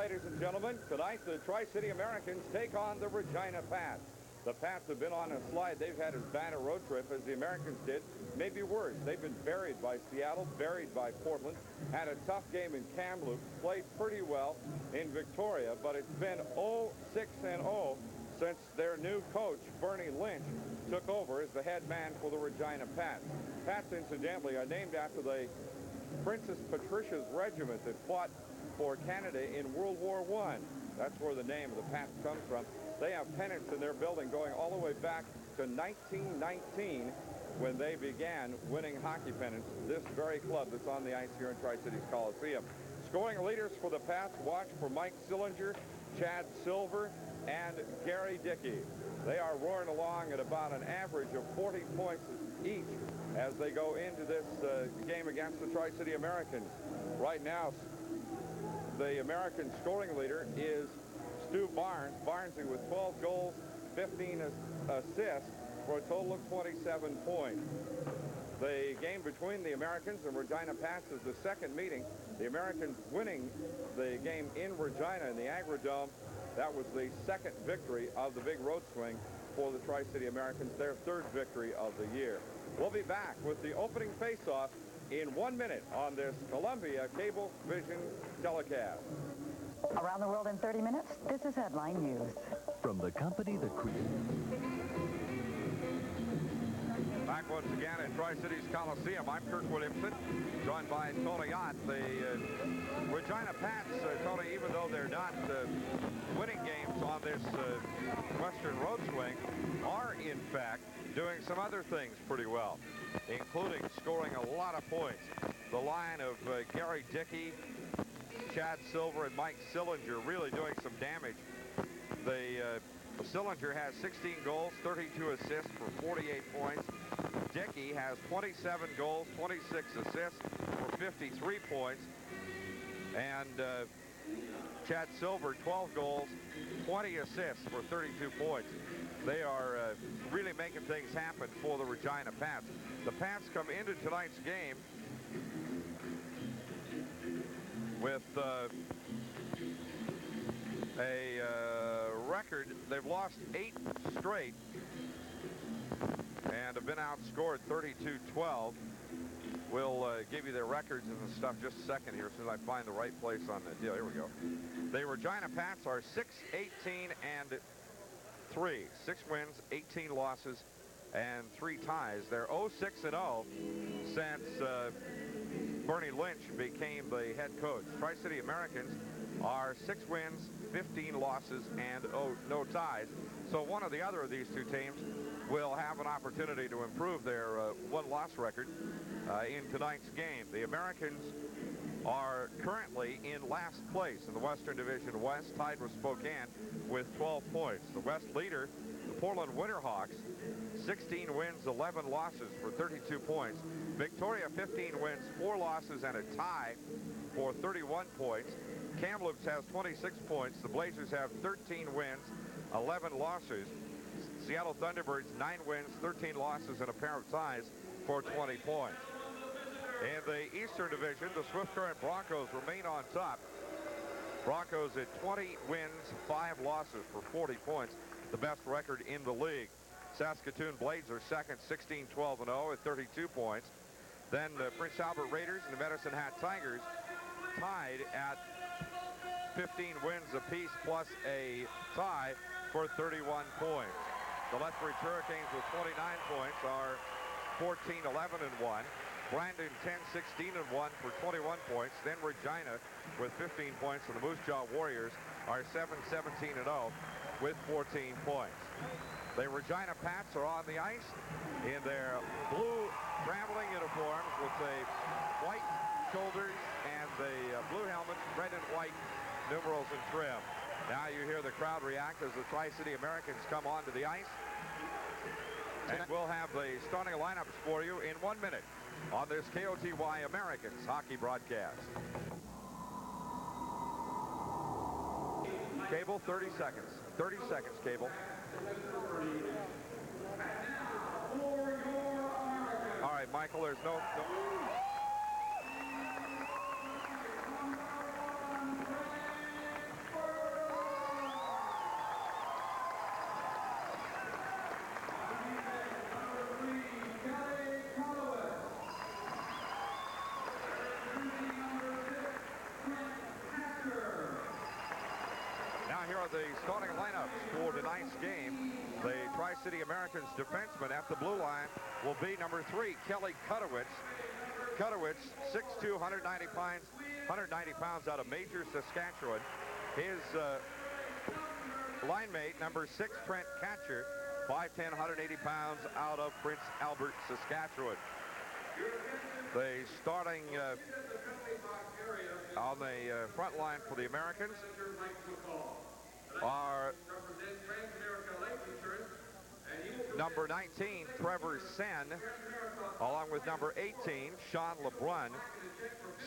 ladies and gentlemen. Tonight, the Tri-City Americans take on the Regina Pats. The Pats have been on a slide. They've had as bad a road trip as the Americans did, maybe worse. They've been buried by Seattle, buried by Portland, had a tough game in Kamloops, played pretty well in Victoria, but it's been 0-6-0 since their new coach, Bernie Lynch, took over as the head man for the Regina Pats. Pats, incidentally, are named after the Princess Patricia's regiment that fought for Canada in World War I. That's where the name of the Pats comes from. They have pennants in their building going all the way back to 1919 when they began winning hockey pennants. This very club that's on the ice here in Tri-Cities Coliseum. Scoring leaders for the Pats, watch for Mike Sillinger, Chad Silver, and Gary Dickey. They are roaring along at about an average of 40 points each as they go into this game against the Tri-City Americans. Right now, the American scoring leader is Stu Barnes. Barnsley with 12 goals, 15 assists for a total of 27 points. The game between the Americans and Regina Pats is the second meeting. The Americans winning the game in Regina in the Agrodome. That was the second victory of the big road swing for the Tri-City Americans, their third victory of the year. We'll be back with the opening face-off in 1 minute on this Columbia Cable Vision telecast. Around the world in 30 minutes, this is Headline News. From the company that created... Back once again in Tri-Cities Coliseum, I'm Kirk Williamson, joined by Tony Ott. The Regina Pats, Tony, even though they're not winning games on this Western road swing, are in fact doing some other things pretty well, including scoring a lot of points. The line of Gary Dickey, Chad Silver, and Mike Sillinger really doing some damage. Sillinger has 16 goals, 32 assists for 48 points. Dickey has 27 goals, 26 assists for 53 points. And Chad Silver, 12 goals, 20 assists for 32 points. They are really making things happen for the Regina Pats. The Pats come into tonight's game with a record. They've lost 8 straight and have been outscored 32-12. We'll give you their records and the stuff just a second here as soon as I find the right place on the deal. Here we go. The Regina Pats are 6-18-3. 6 wins, 18 losses, and 3 ties. They're 0-6-0 since Bernie Lynch became the head coach. Tri-City Americans are 6 wins, 15 losses, and no ties. So one or the other of these two teams will have an opportunity to improve their one-loss record in tonight's game. The Americans are currently in last place in the Western Division West, tied with Spokane with 12 points. The West leader, the Portland Winterhawks, 16 wins, 11 losses for 32 points. Victoria, 15 wins, 4 losses, and a tie for 31 points. Kamloops has 26 points. The Blazers have 13 wins, 11 losses. Seattle Thunderbirds, 9 wins, 13 losses, and a pair of ties for 20 points. In the Eastern Division, the Swift Current Broncos remain on top. Broncos at 20 wins, 5 losses for 40 points, the best record in the league. Saskatoon Blades are second, 16-12-0 at 32 points. Then the Prince Albert Raiders and the Medicine Hat Tigers tied at 15 wins apiece plus a tie for 31 points. The Lethbridge Hurricanes with 29 points are 14-11-1. Brandon 10-16-1 for 21 points. Then Regina with 15 points, and the Moose Jaw Warriors are 7-17-0 with 14 points. The Regina Pats are on the ice in their blue traveling uniforms with the white shoulders and the blue helmets, red and white numerals and trim. Now you hear the crowd react as the Tri-City Americans come onto the ice. And we'll have the starting lineups for you in 1 minute on this KOTY Americans hockey broadcast. Cable, 30 seconds. 30 seconds, Cable. All right, Michael, there's no... starting lineups for tonight's game. The Tri-City Americans defenseman at the blue line will be number 3, Kelly Kutowicz. Kutowicz, 6'2", 190 pounds out of Major, Saskatchewan. His line mate, number 6, Trent Catcher, 5'10", 180 pounds out of Prince Albert, Saskatchewan. The starting on the front line for the Americans are number 19, Trevor Sen, along with number 18, Sean LeBrun.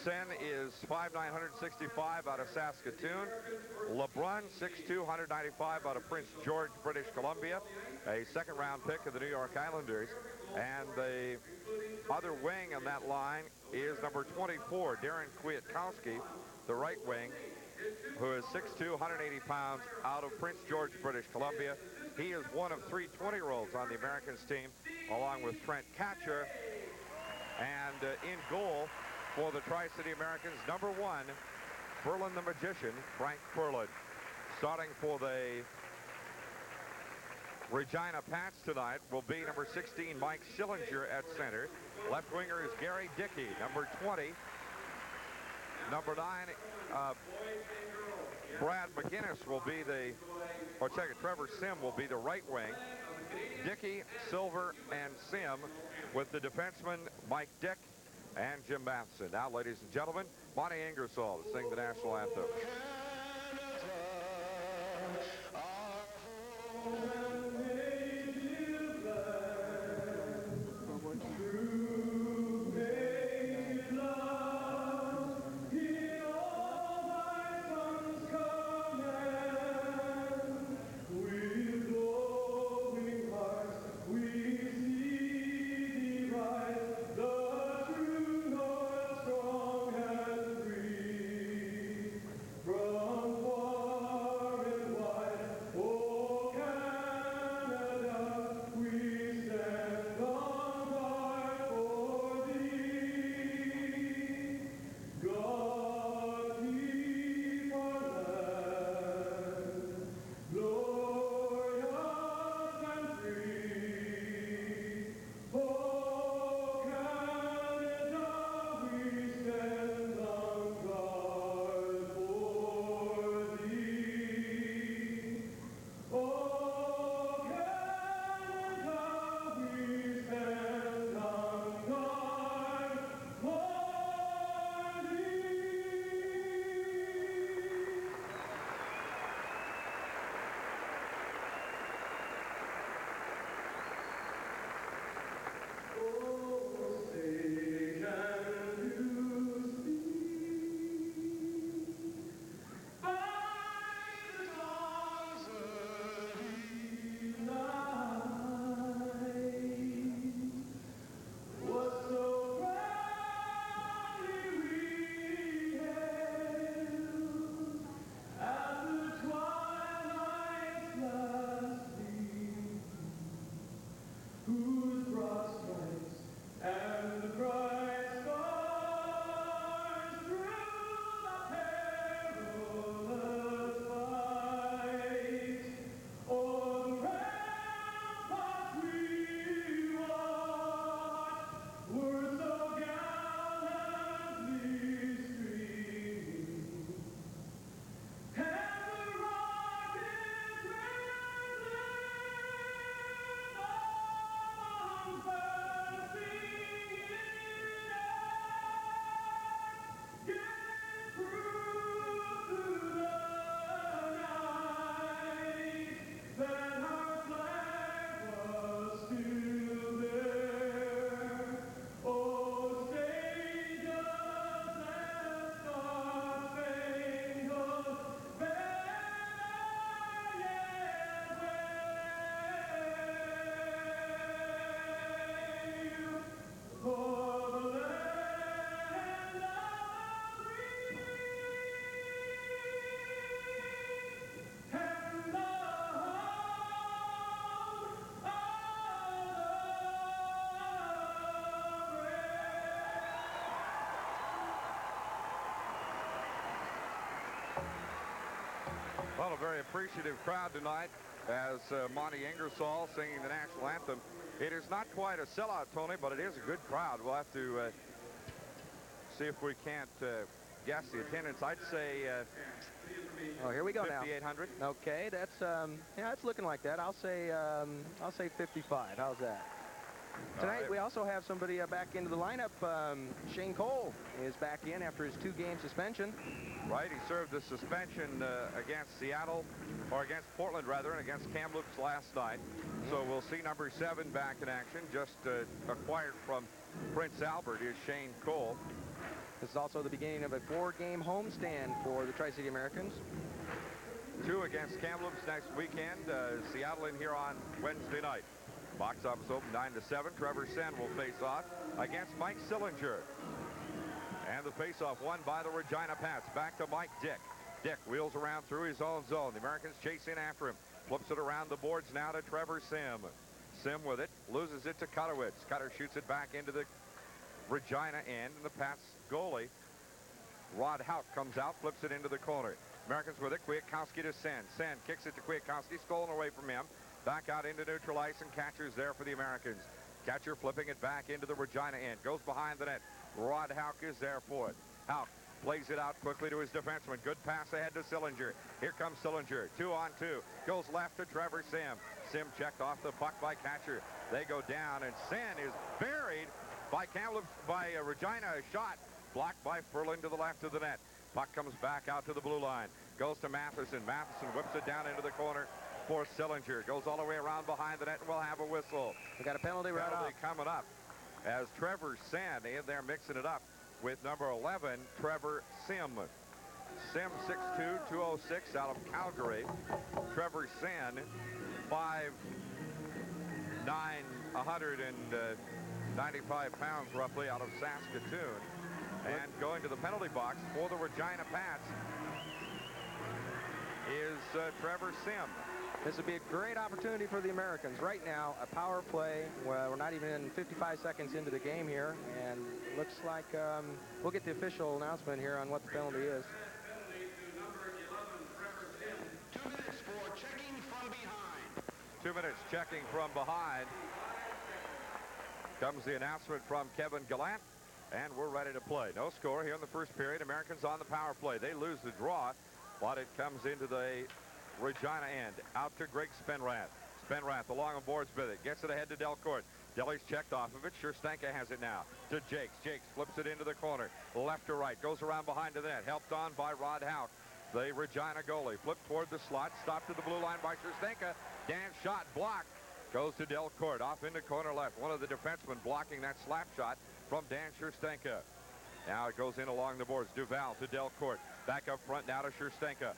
Sen is 5'9", 165 out of Saskatoon. LeBrun, 6'2", 195 out of Prince George, British Columbia, a second-round pick of the New York Islanders. And the other wing on that line is number 24, Darren Kwiatkowski, the right wing, who is 6'2", 180 pounds out of Prince George, British Columbia. He is one of 3 20-year-olds on the Americans team, along with Trent Catcher. And in goal for the Tri-City Americans, number 1, Ferlin the Magician, Frank Ferlin. Starting for the Regina Pats tonight will be number 16, Mike Schillinger at center. Left winger is Gary Dickey. Number 20, number 9, Brad McGinnis will be Trevor Sim will be the right wing. Dickey, Silver, and Sim with the defensemen Mike Dick and Jim Matheson. Now, ladies and gentlemen, Monty Ingersoll to sing the national anthem. Well, a very appreciative crowd tonight as Monty Ingersoll singing the national anthem. It is not quite a sellout, Tony, but it is a good crowd. We'll have to see if we can't guess the attendance. I'd say oh, here we go now. 5,800. Okay, that's yeah, it's looking like that. I'll say 55. How's that? Tonight right. we also have somebody back into the lineup. Shane Cole is back in after his 2-game suspension. Right, he served the suspension against Seattle, or against Portland rather, and against Kamloops last night. So we'll see number 7 back in action. Just acquired from Prince Albert is Shane Cole. This is also the beginning of a 4-game homestand for the Tri-City Americans. 2 against Kamloops next weekend. Seattle in here on Wednesday night. Box office open 9-7. Trevor Sen will face off against Mike Sillinger. And the face-off won by the Regina Pats. Back to Mike Dick. Dick wheels around through his own zone. The Americans chase in after him. Flips it around the boards now to Trevor Sim. Sim with it. Loses it to Cutterwitz. Cutter shoots it back into the Regina end. And the Pats goalie, Rod Hauk, comes out. Flips it into the corner. Americans with it. Kwiatkowski to Sen. Sen kicks it to Kwiatkowski. Stolen away from him. Back out into neutral ice, and catcher's there for the Americans. Catcher flipping it back into the Regina end. Goes behind the net. Rod Hauk is there for it. Hauk plays it out quickly to his defenseman. Good pass ahead to Sillinger. Here comes Sillinger. 2-on-2. Goes left to Trevor Sim. Sim checked off the puck by catcher. They go down, and Sen is buried by Kamloops, by Regina. A shot blocked by Furlan to the left of the net. Puck comes back out to the blue line. Goes to Matheson. Matheson whips it down into the corner for Sillinger. Goes all the way around behind the net, and we'll have a whistle. We got a penalty right off. Coming up as Trevor Sen in there mixing it up with number 11, Trevor Sim. Sim 6'2", 206 out of Calgary. Trevor Sen 5'9", 195 pounds roughly out of Saskatoon. And going to the penalty box for the Regina Pats is Trevor Sim. This would be a great opportunity for the Americans. Right now, a power play. Well, we're not even 55 seconds into the game here, and looks like we'll get the official announcement here on what the penalty is. 2 minutes for checking from behind. 2 minutes checking from behind. Comes the announcement from Kevin Gallant, and we're ready to play. No score here in the first period. Americans on the power play. They lose the draw, but it comes into the Regina end. Out to Greg Spenrath. Spenrath along the boards with it. Gets it ahead to Delcourt. Delly's checked off of it. Sherstanka has it now to Jakes. Jakes flips it into the corner. Left to right. Goes around behind the net. Helped on by Rod Hauk. The Regina goalie flipped toward the slot. Stopped to the blue line by Sherstanka. Dan's shot blocked. Goes to Delcourt. Off into corner left. One of the defensemen blocking that slap shot from Dan Sherstanka. Now it goes in along the boards. Duval to Delcourt. Back up front now to Sherstanka.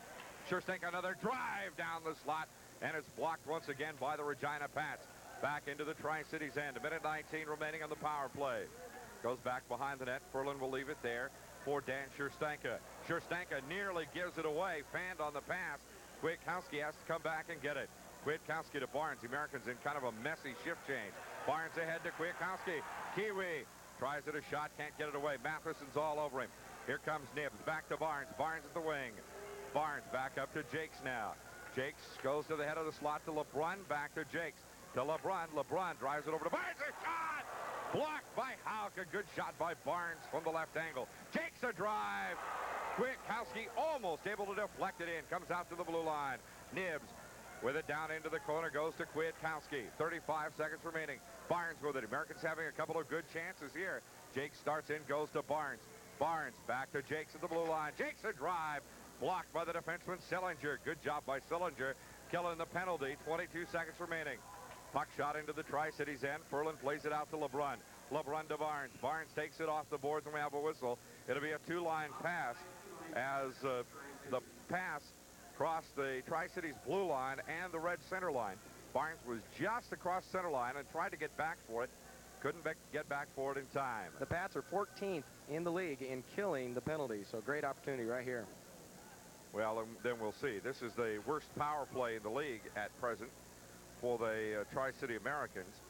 Sherstanka another drive down the slot, and it's blocked once again by the Regina Pats. Back into the Tri-Cities end. 1:19 remaining on the power play. Goes back behind the net. Furlan will leave it there for Dan Sherstanka. Sherstanka nearly gives it away. Fanned on the pass. Kwiatkowski has to come back and get it. Kwiatkowski to Barnes. The Americans in kind of a messy shift change. Barnes ahead to Kwiatkowski. Kiwi tries it a shot. Can't get it away. Matheson's all over him. Here comes Nibs. Back to Barnes. Barnes at the wing. Barnes back up to Jakes now. Jakes goes to the head of the slot to LeBrun. Back to Jakes. To LeBrun. LeBrun drives it over to Barnes. A shot! Blocked by Hauk. A good shot by Barnes from the left angle. Jakes a drive. Kwiatkowski almost able to deflect it in. Comes out to the blue line. Nibs with it down into the corner. Goes to Kwiatkowski. 35 seconds remaining. Barnes with it. Americans having a couple of good chances here. Jakes starts in. Goes to Barnes. Barnes back to Jakes at the blue line. Jakes a drive. Blocked by the defenseman Sillinger. Good job by Sillinger. Killing the penalty. 22 seconds remaining. Puck shot into the Tri-Cities end. Furlan plays it out to LeBrun. LeBrun to Barnes. Barnes takes it off the boards, and we have a whistle. It'll be a 2-line pass as the pass crossed the Tri-Cities blue line and the red center line. Barnes was just across center line and tried to get back for it. Couldn't get back for it in time. The Pats are 14th in the league in killing the penalty, so great opportunity right here. Well, then we'll see. This is the worst power play in the league at present for the Tri-City Americans.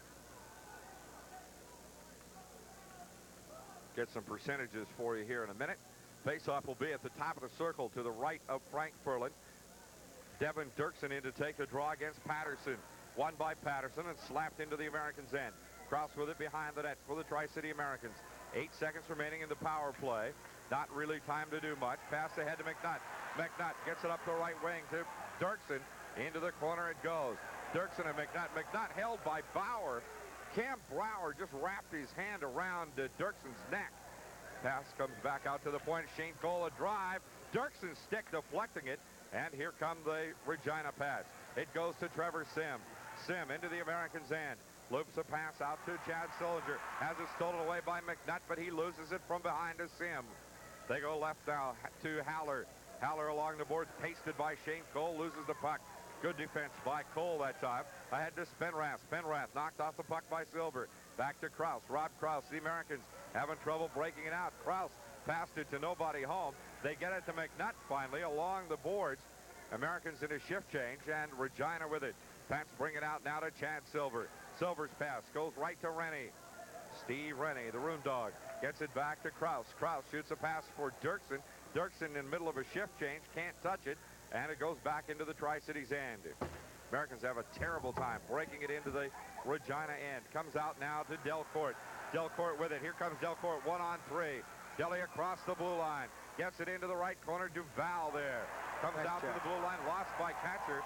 Get some percentages for you here in a minute. Faceoff will be at the top of the circle to the right of Frank Furlan. Devin Dirksen in to take the draw against Patterson. Won by Patterson and slapped into the Americans' end. Cross with it behind the net for the Tri-City Americans. 8 seconds remaining in the power play. Not really time to do much. Pass ahead to McNutt. McNutt gets it up the right wing to Dirksen. Into the corner it goes. Dirksen and McNutt. McNutt held by Bauer. Cam Brower just wrapped his hand around Dirksen's neck. Pass comes back out to the point. Shane Cole a drive. Dirksen's stick deflecting it. And here come the Regina pass. It goes to Trevor Sim. Sim into the Americans' end. Loops a pass out to Chad Sillinger. Has it stolen away by McNutt, but he loses it from behind to Sim. They go left now to Haller. Haller along the boards, pasted by Shane Cole, loses the puck. Good defense by Cole that time. Ahead to Spenrath. Spenrath knocked off the puck by Silver. Back to Krause. Rob Krause. The Americans having trouble breaking it out. Krause passed it to nobody home. They get it to McNutt finally along the boards. Americans in a shift change, and Regina with it. Pats bring it out now to Chad Silver. Silver's pass goes right to Rennie. Steve Rennie, the Room Dog, gets it back to Krause. Krause shoots a pass for Dirksen. Dirksen in the middle of a shift change, can't touch it, and it goes back into the Tri-Cities end. Americans have a terrible time breaking it into the Regina end. Comes out now to Delcourt. Delcourt with it. Here comes Delcourt, 1-on-3. Delhi across the blue line. Gets it into the right corner. Duval there. Comes out to the blue line, lost by Catcher,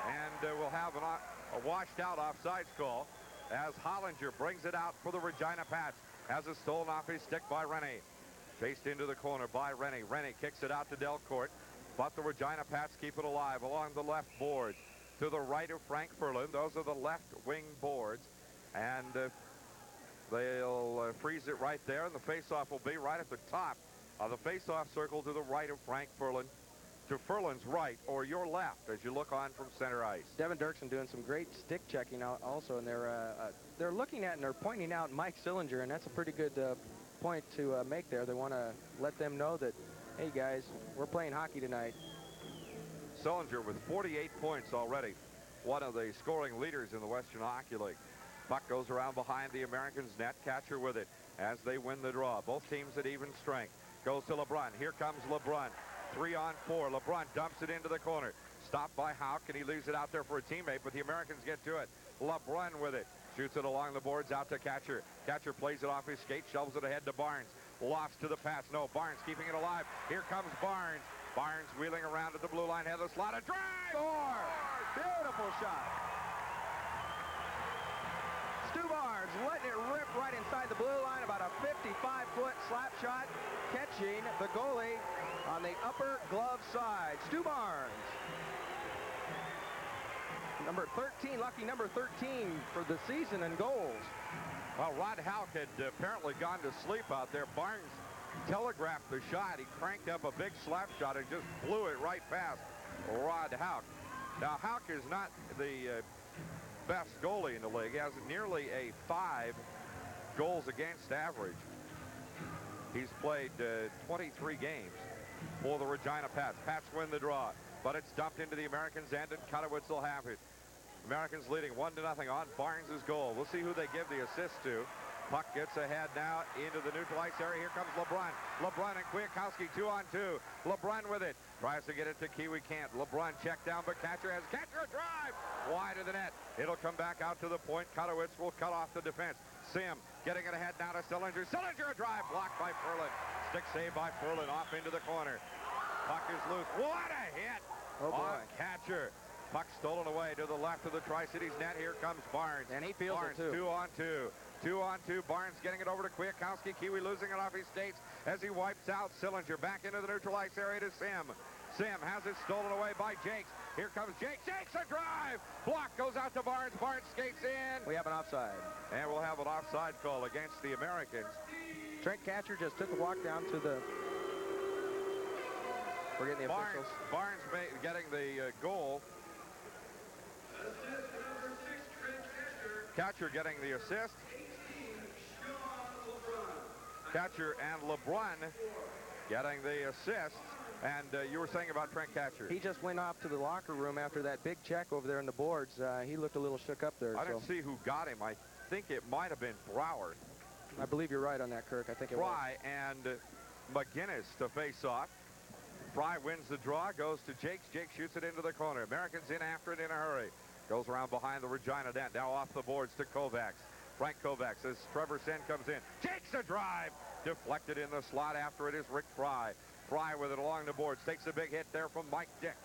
and we'll have a washed out offsides call as Hollinger brings it out for the Regina Pats. Has it stolen off his stick by Rennie. Chased into the corner by Rennie. Rennie kicks it out to Delcourt, but the Regina Pats keep it alive along the left boards. To the right of Frank Furlan. Those are the left wing boards, and they'll freeze it right there, and the faceoff will be right at the top of the faceoff circle to the right of Frank Furlan. To Furlan's right or your left as you look on from center ice. Devin Dirksen doing some great stick checking out also, and they're looking at and they're pointing out Mike Sillinger, and that's a pretty good point to make there. They want to let them know that, hey guys, we're playing hockey tonight. Sillinger with 48 points already, one of the scoring leaders in the Western Hockey League. Puck goes around behind the Americans' net. Catcher with it as they win the draw. Both teams at even strength. Goes to LeBrun. Here comes LeBrun. 3-on-4. LeBrun dumps it into the corner. Stopped by Houck, and he leaves it out there for a teammate, but the Americans get to it. LeBrun with it. Shoots it along the boards out to Catcher. Catcher plays it off his skate, shovels it ahead to Barnes. Lost to the pass. No, Barnes keeping it alive. Here comes Barnes. Barnes wheeling around at the blue line. Has a slot. A drive! Score! Beautiful shot. Stu Barnes letting it rip right inside the blue line. About a 55-foot slap shot, catching the goalie on the upper glove side. Stu Barnes. Number 13, lucky number 13 for the season in goals. Well, Rod Houck had apparently gone to sleep out there. Barnes telegraphed the shot. He cranked up a big slap shot and just blew it right past Rod Houck. Now, Houck is not the best goalie in the league. He has nearly a 5 goals against average. He's played 23 games for the Regina Pats. Pats win the draw, but it's dumped into the Americans' end, and Kutowitz will have it. Americans leading 1-0 on Barnes' goal. We'll see who they give the assist to. Puck gets ahead now into the neutral ice area. Here comes LeBrun. LeBrun and Kwiatkowski 2-on-2. LeBrun with it. Tries to get it to Kiwi, can't. LeBrun checked down, but Catcher has Catcher a drive wide of the net. It'll come back out to the point. Kutowitz will cut off the defense. Sim getting it ahead now to Sillinger. Sillinger a drive blocked by Furlan. Stick save by Furlan off into the corner. Puck is loose. What a hit on Catcher. Puck stolen away to the left of the Tri-Cities net. Here comes Barnes. And he feels Barnes, it too. 2-on-2. 2-on-2. Barnes getting it over to Kwiatkowski. Kiwi losing it off his skates as he wipes out Sillinger. Back into the neutral ice area to Sim. Sim has it stolen away by Jakes. Here comes Jakes. Jakes a drive. Block goes out to Barnes. Barnes skates in. We have an offside. And we'll have an offside call against the Americans. Trent Catcher just took a walk down to the... We're getting the officials. Barnes getting the goal. Catcher getting the assist. Catcher and LeBrun getting the assist. And you were saying about Trent Catcher. He just went off to the locker room after that big check over there in the boards. He looked a little shook up there. I didn't see who got him. I think it might have been Brower. I believe you're right on that, Kirk. I think it was. Fry and McGinnis to face off. Fry wins the draw, goes to Jakes. Jakes shoots it into the corner. Americans in after it in a hurry. Goes around behind the Regina net. Now off the boards to Kovacs. Frank Kovacs as Trevor Sen comes in. Jakes a drive. Deflected in the slot after it is Rick Fry. Fry with it along the boards. Takes a big hit there from Mike Dick.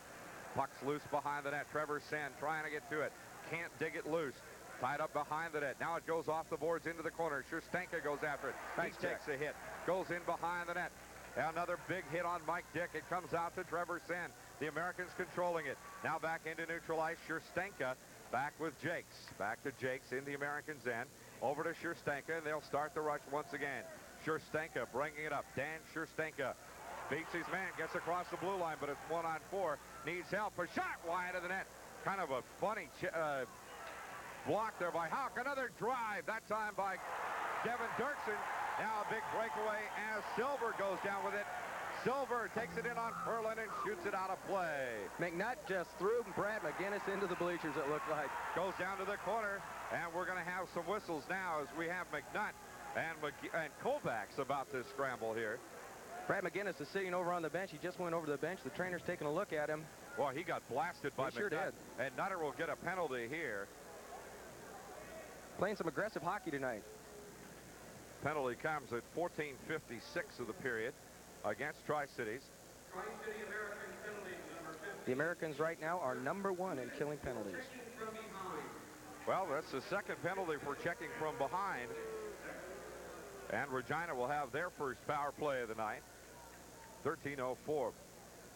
Puck's loose behind the net. Trevor Sen trying to get to it. Can't dig it loose. Tied up behind the net. Now it goes off the boards into the corner. Schustanka goes after it. He takes a hit. Goes in behind the net. Another big hit on Mike Dick. It comes out to Trevor Sen. The Americans controlling it. Now back into neutral ice. Schustanka back with Jakes. Back to Jakes in the Americans' end. Over to Schustanka, and they'll start the rush once again. Schustanka bringing it up. Dan Schustanka beats his man. Gets across the blue line, but it's 1-on-4. Needs help. A shot wide of the net. Kind of a funny block there by Houck. Another drive. That time by Devin Dirksen. Now a big breakaway as Silver goes down with it. Silver takes it in on Ferland and shoots it out of play. McNutt just threw Brad McGinnis into the bleachers, it looked like. Goes down to the corner, and we're going to have some whistles now as we have McNutt and Kovacs about to scramble here. Brad McGinnis is sitting over on the bench. He just went over to the bench. The trainer's taking a look at him. Well, he got blasted by McNutt. Sure did. And Nutter will get a penalty here. Playing some aggressive hockey tonight. Penalty comes at 14:56 of the period against Tri-Cities. Tri-City Americans penalties number 50. The Americans right now are #1 in killing penalties. Checking from behind. Well, that's the second penalty for checking from behind. And Regina will have their first power play of the night. 13:04.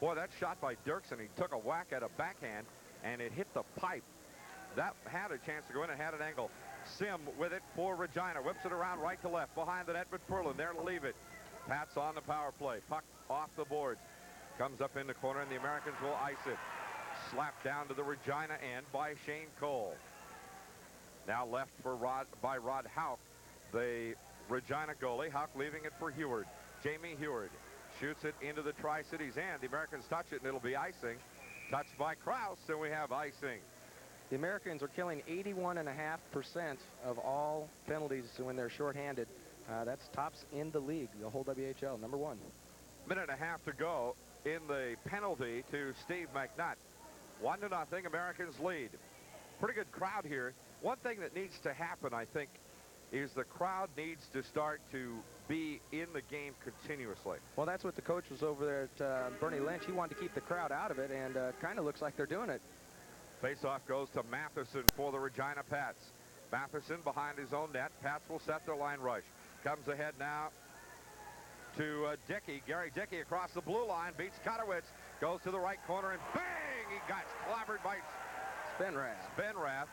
Boy, that shot by Dirksen, he took a whack at a backhand, and it hit the pipe. That had a chance to go in and had an angle. Sim with it for Regina. Whips it around right to left. Behind the net, but Perlin there to leave it. Pat's on the power play. Puck off the boards. Comes up in the corner, and the Americans will ice it. Slapped down to the Regina end by Shane Cole. Now left for Rod Houck, the Regina goalie. Houck leaving it for Heward. Jamie Heward shoots it into the Tri-Cities end. The Americans touch it, and it'll be icing. Touched by Krause, and we have icing. The Americans are killing 81.5% of all penalties when they're shorthanded. That's tops in the league, the whole WHL, #1. Minute and a half to go in the penalty to Steve McNutt. 1-0, Americans lead. Pretty good crowd here. One thing that needs to happen, I think, is the crowd needs to start to be in the game continuously. Well, that's what the coach was over there at Bernie Lynch. He wanted to keep the crowd out of it, and kind of looks like they're doing it. Faceoff goes to Matheson for the Regina Pats. Matheson behind his own net. Pats will set their line rush. Comes ahead now to Dickey. Gary Dickey across the blue line. Beats Kotowitz. Goes to the right corner and bang! He got clobbered by Spenrath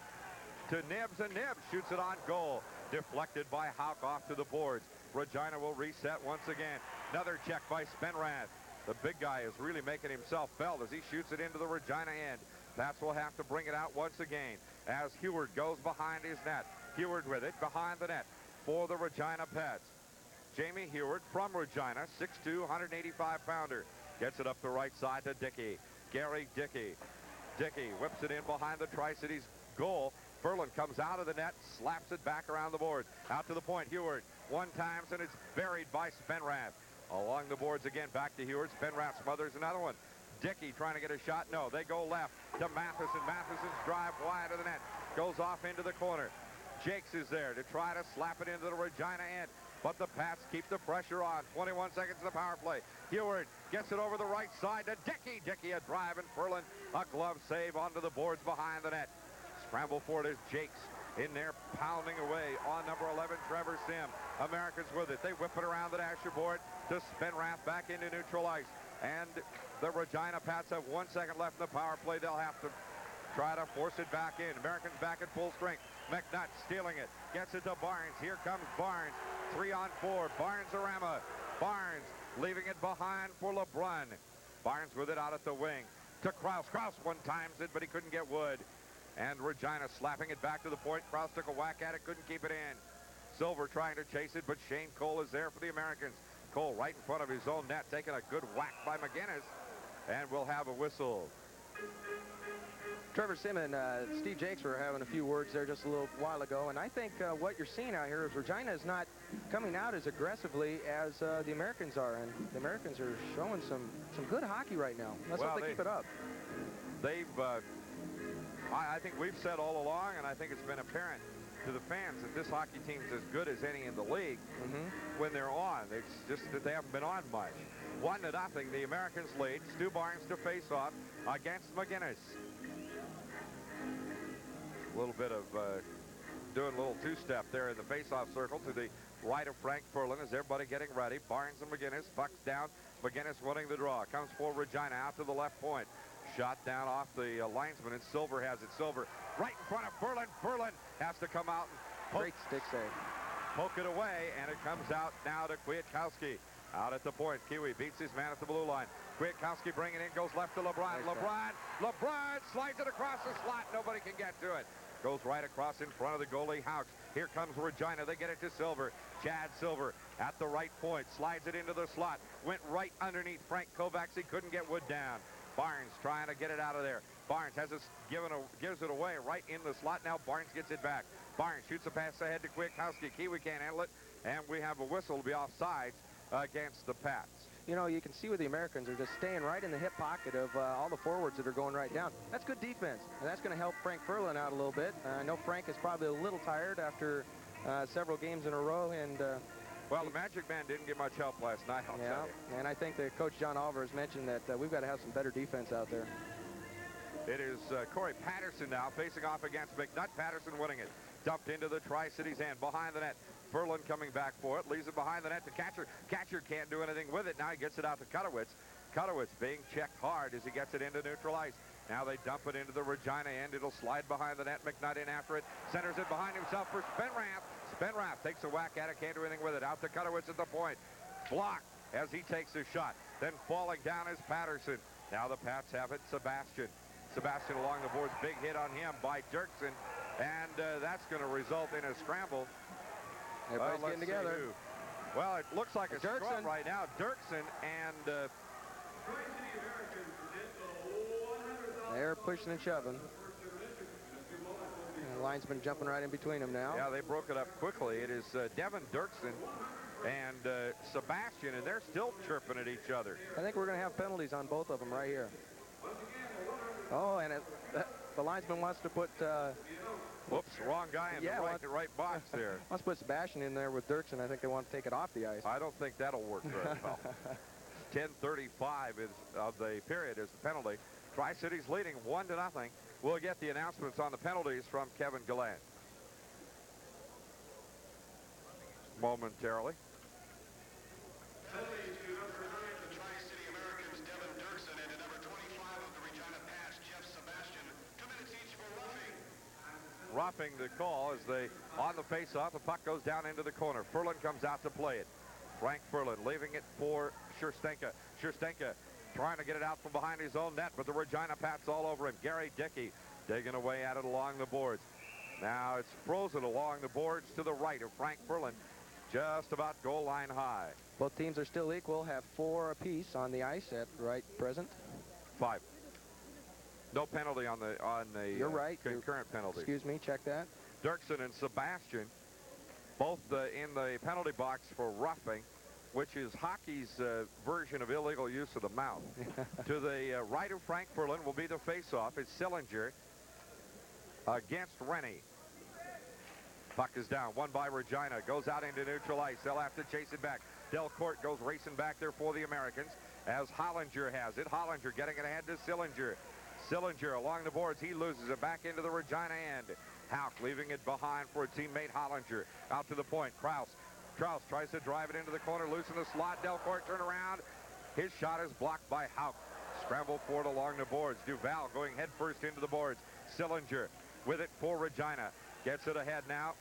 to Nibs, and Nibs shoots it on goal. Deflected by Houck off to the boards. Regina will reset once again. Another check by Spenrath. The big guy is really making himself felt as he shoots it into the Regina end. Pats will have to bring it out once again as Heward goes behind his net. Heward with it behind the net for the Regina Pats. Jamie Heward from Regina, 6'2", 185-pounder. Gets it up the right side to Dickey. Gary Dickey. Dickey whips it in behind the Tri-Cities goal. Ferland comes out of the net, slaps it back around the boards. Out to the point, Heward. One time, and it's buried by Spenrath. Along the boards again, back to Heward. Spenrath smothers another one. Dickey trying to get a shot. No, they go left to Matheson. Matheson's drive wide of the net. Goes off into the corner. Jakes is there to try to slap it into the Regina end. But the Pats keep the pressure on. 21 seconds of the power play. Heward gets it over the right side to Dickey. Dickey a drive, and Ferland a glove save onto the boards behind the net. Scramble for it is Jakes in there pounding away on number 11, Trevor Sim. Americans with it. They whip it around the dasher board to Spenrath back into neutral ice. And the Regina Pats have 1 second left in the power play. They'll have to try to force it back in. Americans back at full strength. McNutt stealing it. Gets it to Barnes. Here comes Barnes. 3-on-4. Barnes-Arama. Barnes leaving it behind for LeBrun. Barnes with it out at the wing. To Krause. Krause one times it, but he couldn't get Wood. And Regina slapping it back to the point. Krause took a whack at it. Couldn't keep it in. Silver trying to chase it, but Shane Cole is there for the Americans. Cole right in front of his own net, taking a good whack by McGinnis. And we'll have a whistle. Trevor Simmon, Steve Jakes were having a few words there just a little while ago, and I think what you're seeing out here is Regina is not coming out as aggressively as the Americans are, and the Americans are showing some good hockey right now. Let's hope they keep it up. They've, I think we've said all along, and I think it's been apparent to the fans that this hockey team's as good as any in the league when they're on. It's just that they haven't been on much. 1-0, the Americans lead. Stu Barnes to face off against McGinnis. A little bit of doing a little two-step there in the face-off circle to the right of Frank Furlan as everybody getting ready. Barnes and McGinnis, pucks down. McGinnis winning the draw. Comes for Regina out to the left point. Shot down off the linesman, and Silver has it. Silver right in front of Furlan. Furlan has to come out and Great stick save. Poke it away, and it comes out now to Kwiatkowski. Out at the point, Kiwi beats his man at the blue line. Kwiatkowski bringing it in, goes left to LeBron. LeBron slides it across the slot. Nobody can get to it. Goes right across in front of the goalie, Houks. Here comes Regina. They get it to Silver. Chad Silver at the right point. Slides it into the slot. Went right underneath Frank Kovacs. He couldn't get Wood down. Barnes trying to get it out of there. Barnes has it gives it away right in the slot. Now Barnes gets it back. Barnes shoots a pass ahead to Kwiatkowski. Kiwi can't handle it. And we have a whistle to be offsides against the Pats. You know, you can see with the Americans, they're just staying right in the hip pocket of all the forwards that are going right down. That's good defense, and that's going to help Frank Furlan out a little bit. I know Frank is probably a little tired after several games in a row, and well, the Magic Man didn't get much help last night, I'll tell you. And I think that Coach John Oliver has mentioned that we've got to have some better defense out there. It is Corey Patterson now facing off against McNutt. Patterson winning it. Dumped into the Tri-Cities end behind the net. Furlan coming back for it. Leaves it behind the net to Catcher. Catcher can't do anything with it. Now he gets it out to Kutowitz. Kutowitz being checked hard as he gets it into neutral ice. Now they dump it into the Regina end. It'll slide behind the net. McNutt in after it. Centers it behind himself for Spenrath. Spenrath takes a whack at it. Can't do anything with it. Out to Kutowitz at the point. Blocked as he takes a shot. Then falling down is Patterson. Now the Pats have it. Sebastian along the boards. Big hit on him by Dirksen. And that's going to result in a scramble. Everybody's getting together. Well, it looks like a Dirksen scrum right now. Dirksen and they're pushing and shoving. And the linesman jumping right in between them now. Yeah, they broke it up quickly. It is Devin Dirksen and Sebastian, and they're still chirping at each other. I think we're going to have penalties on both of them right here. Oh, and the linesman wants to put... whoops, wrong guy in the right box there. Let's put Sebastian in there with Dirksen. I think they want to take it off the ice. I don't think that'll work very well. 10:35 of the period is the penalty. Tri-Cities leading 1-0. We'll get the announcements on the penalties from Kevin Gallant momentarily. Penalties to number 3 of the Tri-City Americans, Devin Dirksen, and to number 25 of the Regina Pats, Jeff Sebastian. 2 minutes each for roughing. Roughing the call as they on the face-off. The puck goes down into the corner. Furlan comes out to play it. Frank Furlan leaving it for Scherstenka. Scherstenka trying to get it out from behind his own net, but the Regina Pats all over him. Gary Dickey digging away at it along the boards. Now it's frozen along the boards to the right of Frank Furlan, just about goal line high. Both teams are still equal, have 4 apiece on the ice at right present. 5. No penalty on the You're right. concurrent penalty. Excuse me, check that. Dirksen and Sebastian both in the penalty box for roughing, which is hockey's version of illegal use of the mouth. To the right of Frank Furlan will be the face-off. It's Sillinger against Rennie. Puck is down. Won by Regina. Goes out into neutral ice. They'll have to chase it back. Delcourt goes racing back there for the Americans as Hollinger has it. Hollinger getting it ahead to Sillinger. Sillinger along the boards. He loses it back into the Regina end. Houck leaving it behind for a teammate Hollinger. Out to the point. Kraus tries to drive it into the corner. Loose in the slot. Delcourt turn around. His shot is blocked by Houck. Scramble for it along the boards. Duval going head first into the boards. Sillinger with it for Regina. Gets it ahead now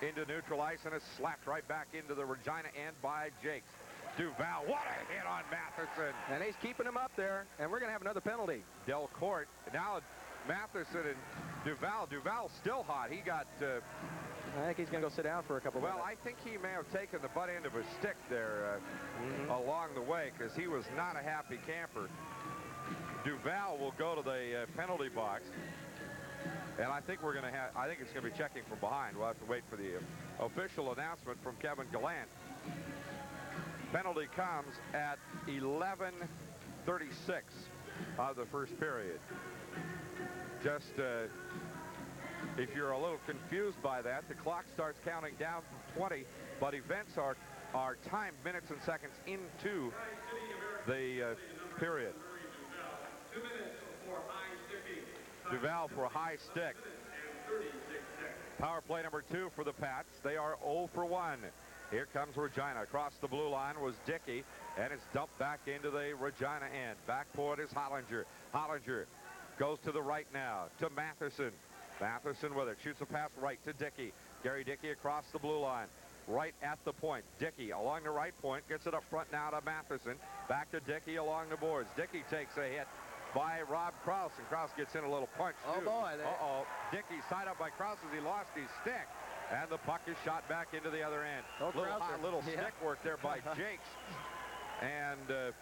into neutral ice and is slapped right back into the Regina end by Jakes. Duval, what a hit on Matheson. And he's keeping him up there, and we're going to have another penalty. Delcourt, now Matheson and Duval. Duval's still hot. He got... I think he's going to go sit down for a couple minutes. Well, I think he may have taken the butt end of a stick there along the way, because he was not a happy camper. Duval will go to the penalty box. And I think we're going to have, I think it's going to be checking from behind. We'll have to wait for the official announcement from Kevin Gallant. Penalty comes at 11:36 of the first period. Just if you're a little confused by that, the clock starts counting down from 20, but events are timed minutes and seconds into the period. 2 minutes for high sticking. Duval for a high stick. Power play number 2 for the Pats. They are 0 for 1. Here comes Regina. Across the blue line was Dickey, and it's dumped back into the Regina end. Back for it is Hollinger. Hollinger goes to the right now to Matheson. Matheson with it. Shoots a pass right to Dickey. Gary Dickey across the blue line. Right at the point. Dickey along the right point. Gets it up front now to Matheson. Back to Dickey along the boards. Dickey takes a hit by Rob Krause, and Krause gets in a little punch, too. Oh, boy. Uh-oh. Dickey side up by Krause as he lost his stick. And the puck is shot back into the other end. Little stick work there by Jakes. And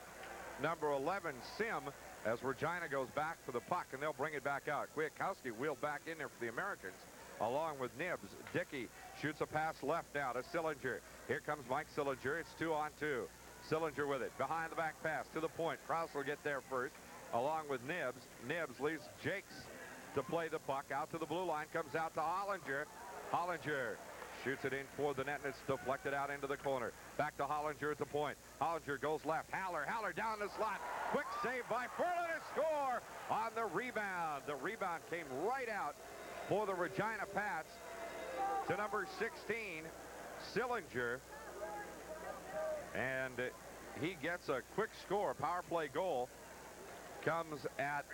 number 11, Sim, as Regina goes back for the puck, and they'll bring it back out. Kwiatkowski wheeled back in there for the Americans, along with Nibs. Dickey shoots a pass left now to Sillinger. Here comes Mike Sillinger. It's 2-on-2. Sillinger with it. Behind the back pass to the point. Krause will get there first, along with Nibs. Nibs leaves Jakes to play the puck. Out to the blue line. Comes out to Hollinger. Hollinger shoots it in toward the net, and it's deflected out into the corner. Back to Hollinger at the point. Hollinger goes left. Haller down the slot. Quick save by Furlan to score on the rebound. The rebound came right out for the Regina Pats to number 16, Sillinger. And he gets a quick score. Power play goal comes at...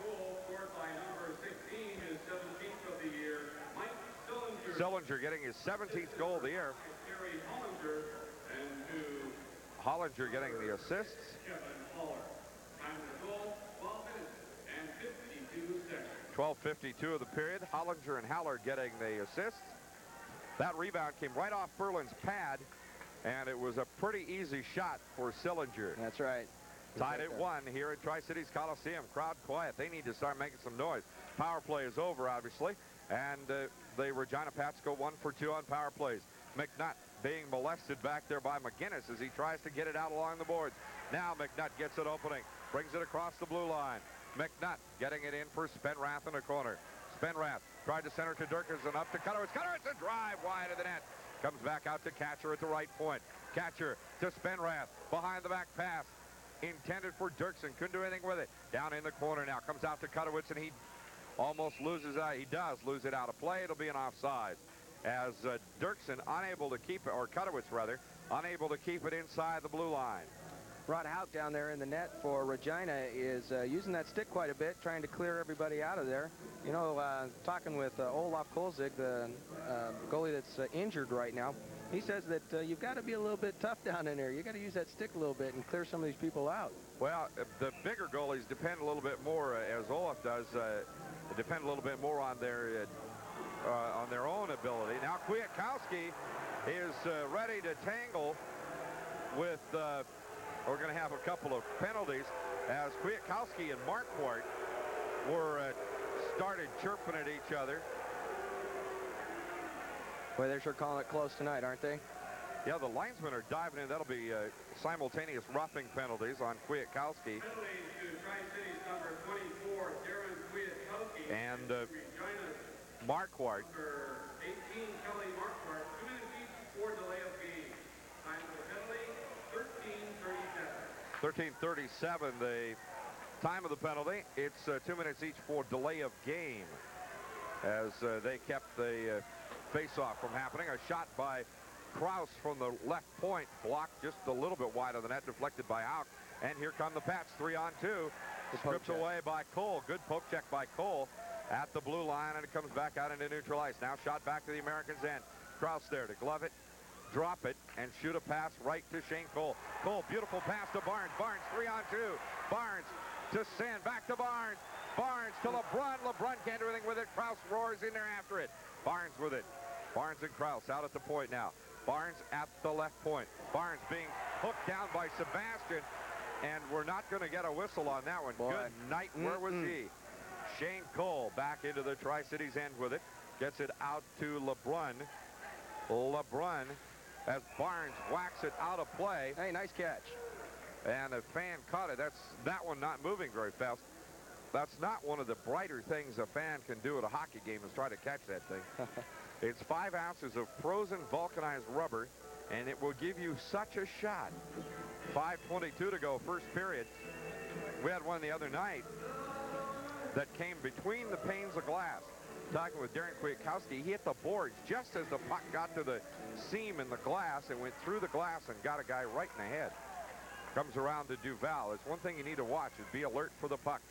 Goal scored by number 16, his 17th of the year, Mike Sillinger. Sillinger getting his 17th goal of the year. Gary Hollinger, and to Hollinger getting the assists. Kevin Haller. Time of the goal, 12 minutes and 52 seconds. 12:52 of the period. Hollinger and Haller getting the assists. That rebound came right off Furlan's pad, and it was a pretty easy shot for Sillinger. That's right. Tied at 1 here at Tri-Cities Coliseum. Crowd quiet. They need to start making some noise. Power play is over, obviously, and the Regina Pats go 1 for 2 on power plays. McNutt being molested back there by McGinnis as he tries to get it out along the boards. Now McNutt gets it opening, brings it across the blue line. McNutt getting it in for Spenrath in the corner. Spenrath tried to center to Dirksen, up to Cutterwitz. Cutterwitz, a drive wide of the net. Comes back out to Catcher at the right point. Catcher to Spenrath, behind the back pass. Intended for Dirksen, couldn't do anything with it. Down in the corner now, comes out to Cutterwitz, and he almost loses out. He does lose it out of play. It'll be an offside as Dirksen unable to keep it, or Cutterwitz rather, unable to keep it inside the blue line. Rod Hauk down there in the net for Regina is using that stick quite a bit, trying to clear everybody out of there. You know, talking with Olaf Kolzig, the goalie that's injured right now, he says that you've got to be a little bit tough down in there. You got to use that stick a little bit and clear some of these people out. Well, the bigger goalies depend a little bit more, as Olaf does, depend a little bit more on their own ability. Now Kwiatkowski is ready to tangle with... we're going to have a couple of penalties as Kwiatkowski and Marquardt were started chirping at each other. Boy, they're sure calling it close tonight, aren't they? Yeah, the linesmen are diving in. That'll be simultaneous roughing penalties on Kwiatkowski. Penalties to Tri-Cities number 24, Darren Kwiatkowski. And Regina's Marquardt. number 18, Kelly Marquardt. 2 minutes each for delay of game. Time for the penalty, 13:37. 13:37, the time of the penalty. It's 2 minutes each for delay of game as they kept the face-off from happening. A shot by Krause from the left point, blocked just a little bit wide of the net, deflected by Hauk. And here come the Pats, 3-on-2. Stripped away by Cole. Good poke check by Cole at the blue line, and it comes back out into neutral ice. Now shot back to the Americans' end. Krause there to glove it, drop it, and shoot a pass right to Shane Cole. Cole, beautiful pass to Barnes. Barnes, 3-on-2. Barnes to Sand, back to Barnes. Barnes to LeBrun. LeBrun can't do anything with it. Krause roars in there after it. Barnes with it. Barnes and Krause out at the point now. Barnes at the left point. Barnes being hooked down by Sebastian. and we're not going to get a whistle on that one. Boy. Good night. Where was he? Shane Cole back into the Tri-Cities end with it. Gets it out to LeBrun. LeBrun, as Barnes whacks it out of play. Hey, nice catch. And a fan caught it. That's that one not moving very fast. That's not one of the brighter things a fan can do at a hockey game is try to catch that thing. It's 5 ounces of frozen vulcanized rubber, and it will give you such a shot. 5:22 to go, first period. We had one the other night that came between the panes of glass. Talking with Darren Kwiatkowski, he hit the boards just as the puck got to the seam in the glass and went through the glass and got a guy right in the head. Comes around to Duval. It's one thing you need to watch is be alert for the puck.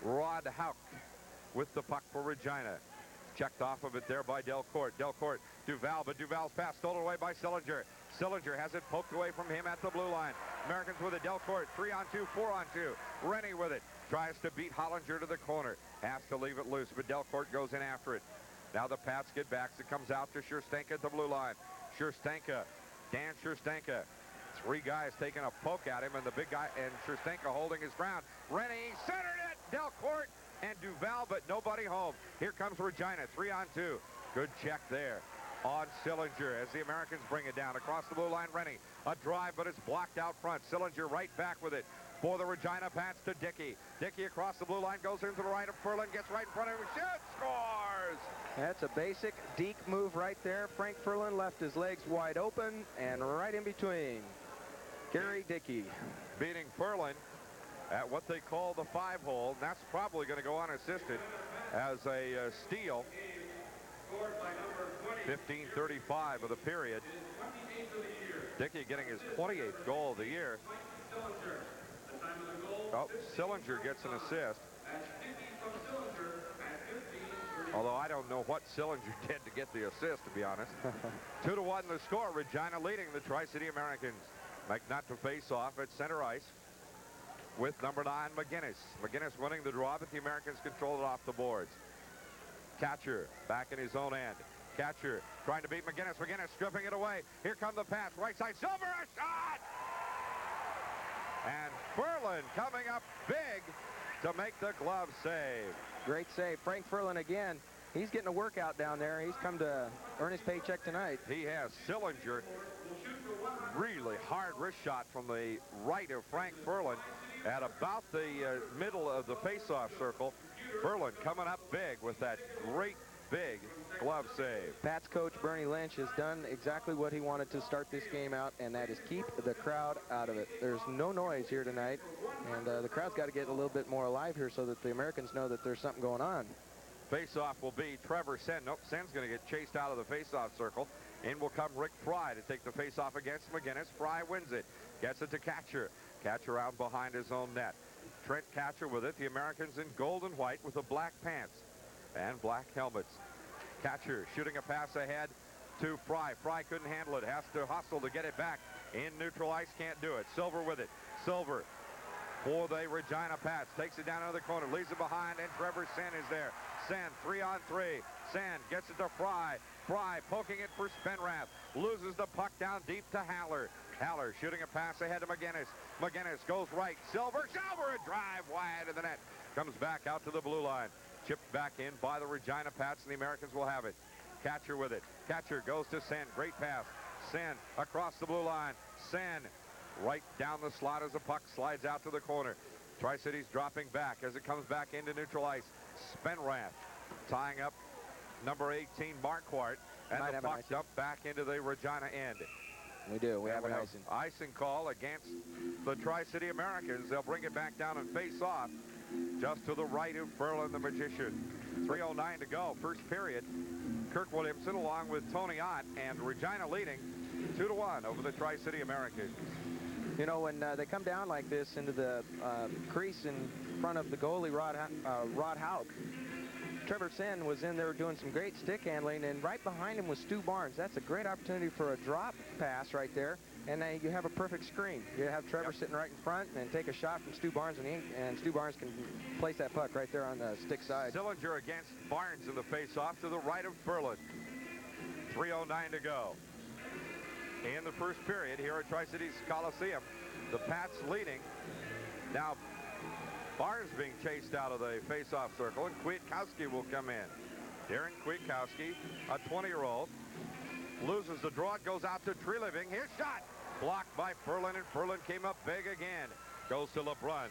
Rod Hauk with the puck for Regina. Checked off of it there by Delcourt. Delcourt, Duval, but Duval's pass stolen away by Sillinger. Sillinger has it poked away from him at the blue line. Americans with it. Delcourt, 3-on-2, 4-on-2. Rennie with it. Tries to beat Hollinger to the corner. Has to leave it loose, but Delcourt goes in after it. Now the Pats get back. It comes out to Scherstenka at the blue line. Scherstenka, Dan Scherstenka. 3 guys taking a poke at him, and the big guy, and Scherstenka holding his ground. Rennie centered it. Delcourt and Duval, but nobody home. Here comes Regina, 3-on-2. Good check there on Sillinger as the Americans bring it down across the blue line. Rennie, a drive, but it's blocked out front. Sillinger right back with it for the Regina Pats to Dickey. Dickey across the blue line, goes into the right of Furlan, gets right in front of him, shoots, scores! That's a basic deke move right there. Frank Furlan left his legs wide open and right in between. Gary Dickey beating Furlan at what they call the 5-hole. That's probably going to go unassisted as a steal. 15:35 of the period. Dickey getting his 28th goal of the year. Oh, Sillinger gets an assist. Although I don't know what Sillinger did to get the assist, to be honest. 2-1 the score. Regina leading the Tri-City Americans. McNutt to face off at center ice with number 9, McGinnis. McGinnis winning the draw, but the Americans control it off the boards. Catcher back in his own end. Catcher trying to beat McGinnis. McGinnis stripping it away. Here come the pass. Right side. Silver, a shot! And Furlan coming up big to make the glove save. Great save. Frank Furlan again. He's getting a workout down there. He's come to earn his paycheck tonight. He has. Sillinger, really hard wrist shot from the right of Frank Furlan at about the middle of the face-off circle. Furlan coming up big with that great big glove save. Pat's coach Bernie Lynch has done exactly what he wanted to start this game out, and that is keep the crowd out of it. There's no noise here tonight, and the crowd's got to get a little bit more alive here so that the Americans know that there's something going on. Face-off will be Trevor Senn. Nope, Senn's going to get chased out of the face-off circle. In will come Rick Fry to take the face-off against McGinnis. Fry wins it. Gets it to Catcher. Catcher out behind his own net. Trent Catcher with it. The Americans in gold and white with the black pants and black helmets. Catcher shooting a pass ahead to Fry. Fry couldn't handle it. Has to hustle to get it back. In neutral ice, can't do it. Silver with it. Silver for the Regina Pats. Takes it down into the corner. Leaves it behind, and Trevor Senn is there. Senn, 3-on-3. Senn gets it to Fry. Fry poking it for Spenrath. Loses the puck down deep to Haller. Haller shooting a pass ahead to McGinnis. McGinnis goes right. Silver, a drive wide of the net. Comes back out to the blue line. Chipped back in by the Regina Pats, and the Americans will have it. Catcher with it. Catcher goes to Senn. Great pass. Senn across the blue line. Senn right down the slot as the puck slides out to the corner. Tri-Cities dropping back as it comes back into neutral ice. Spenrath tying up number 18, Marquardt, and the puck dumped back into the Regina end. We do. We have an icing. Icing call against the Tri-City Americans. They'll bring it back down and face off just to the right of Furlan the Magician. 3:09 to go, first period. Kirk Williamson along with Tony Ott, and Regina leading 2-1 over the Tri-City Americans. You know, when they come down like this into the crease in front of the goalie, Rod Hauk, Trevor Senn was in there doing some great stick handling, and right behind him was Stu Barnes. That's a great opportunity for a drop pass right there, and you have a perfect screen. You have Trevor sitting right in front and take a shot from Stu Barnes, and Stu Barnes can place that puck right there on the stick side. Sillinger against Barnes in the face-off to the right of Furlan. 3:09 to go. in the first period here at Tri-Cities Coliseum. The Pats leading. Now, Barnes being chased out of the face-off circle, and Kwiatkowski will come in. Darren Kwiatkowski, a 20-year-old, loses the draw. It goes out to Treliving. His shot blocked by Ferland, and Ferland came up big again. Goes to LeBrun.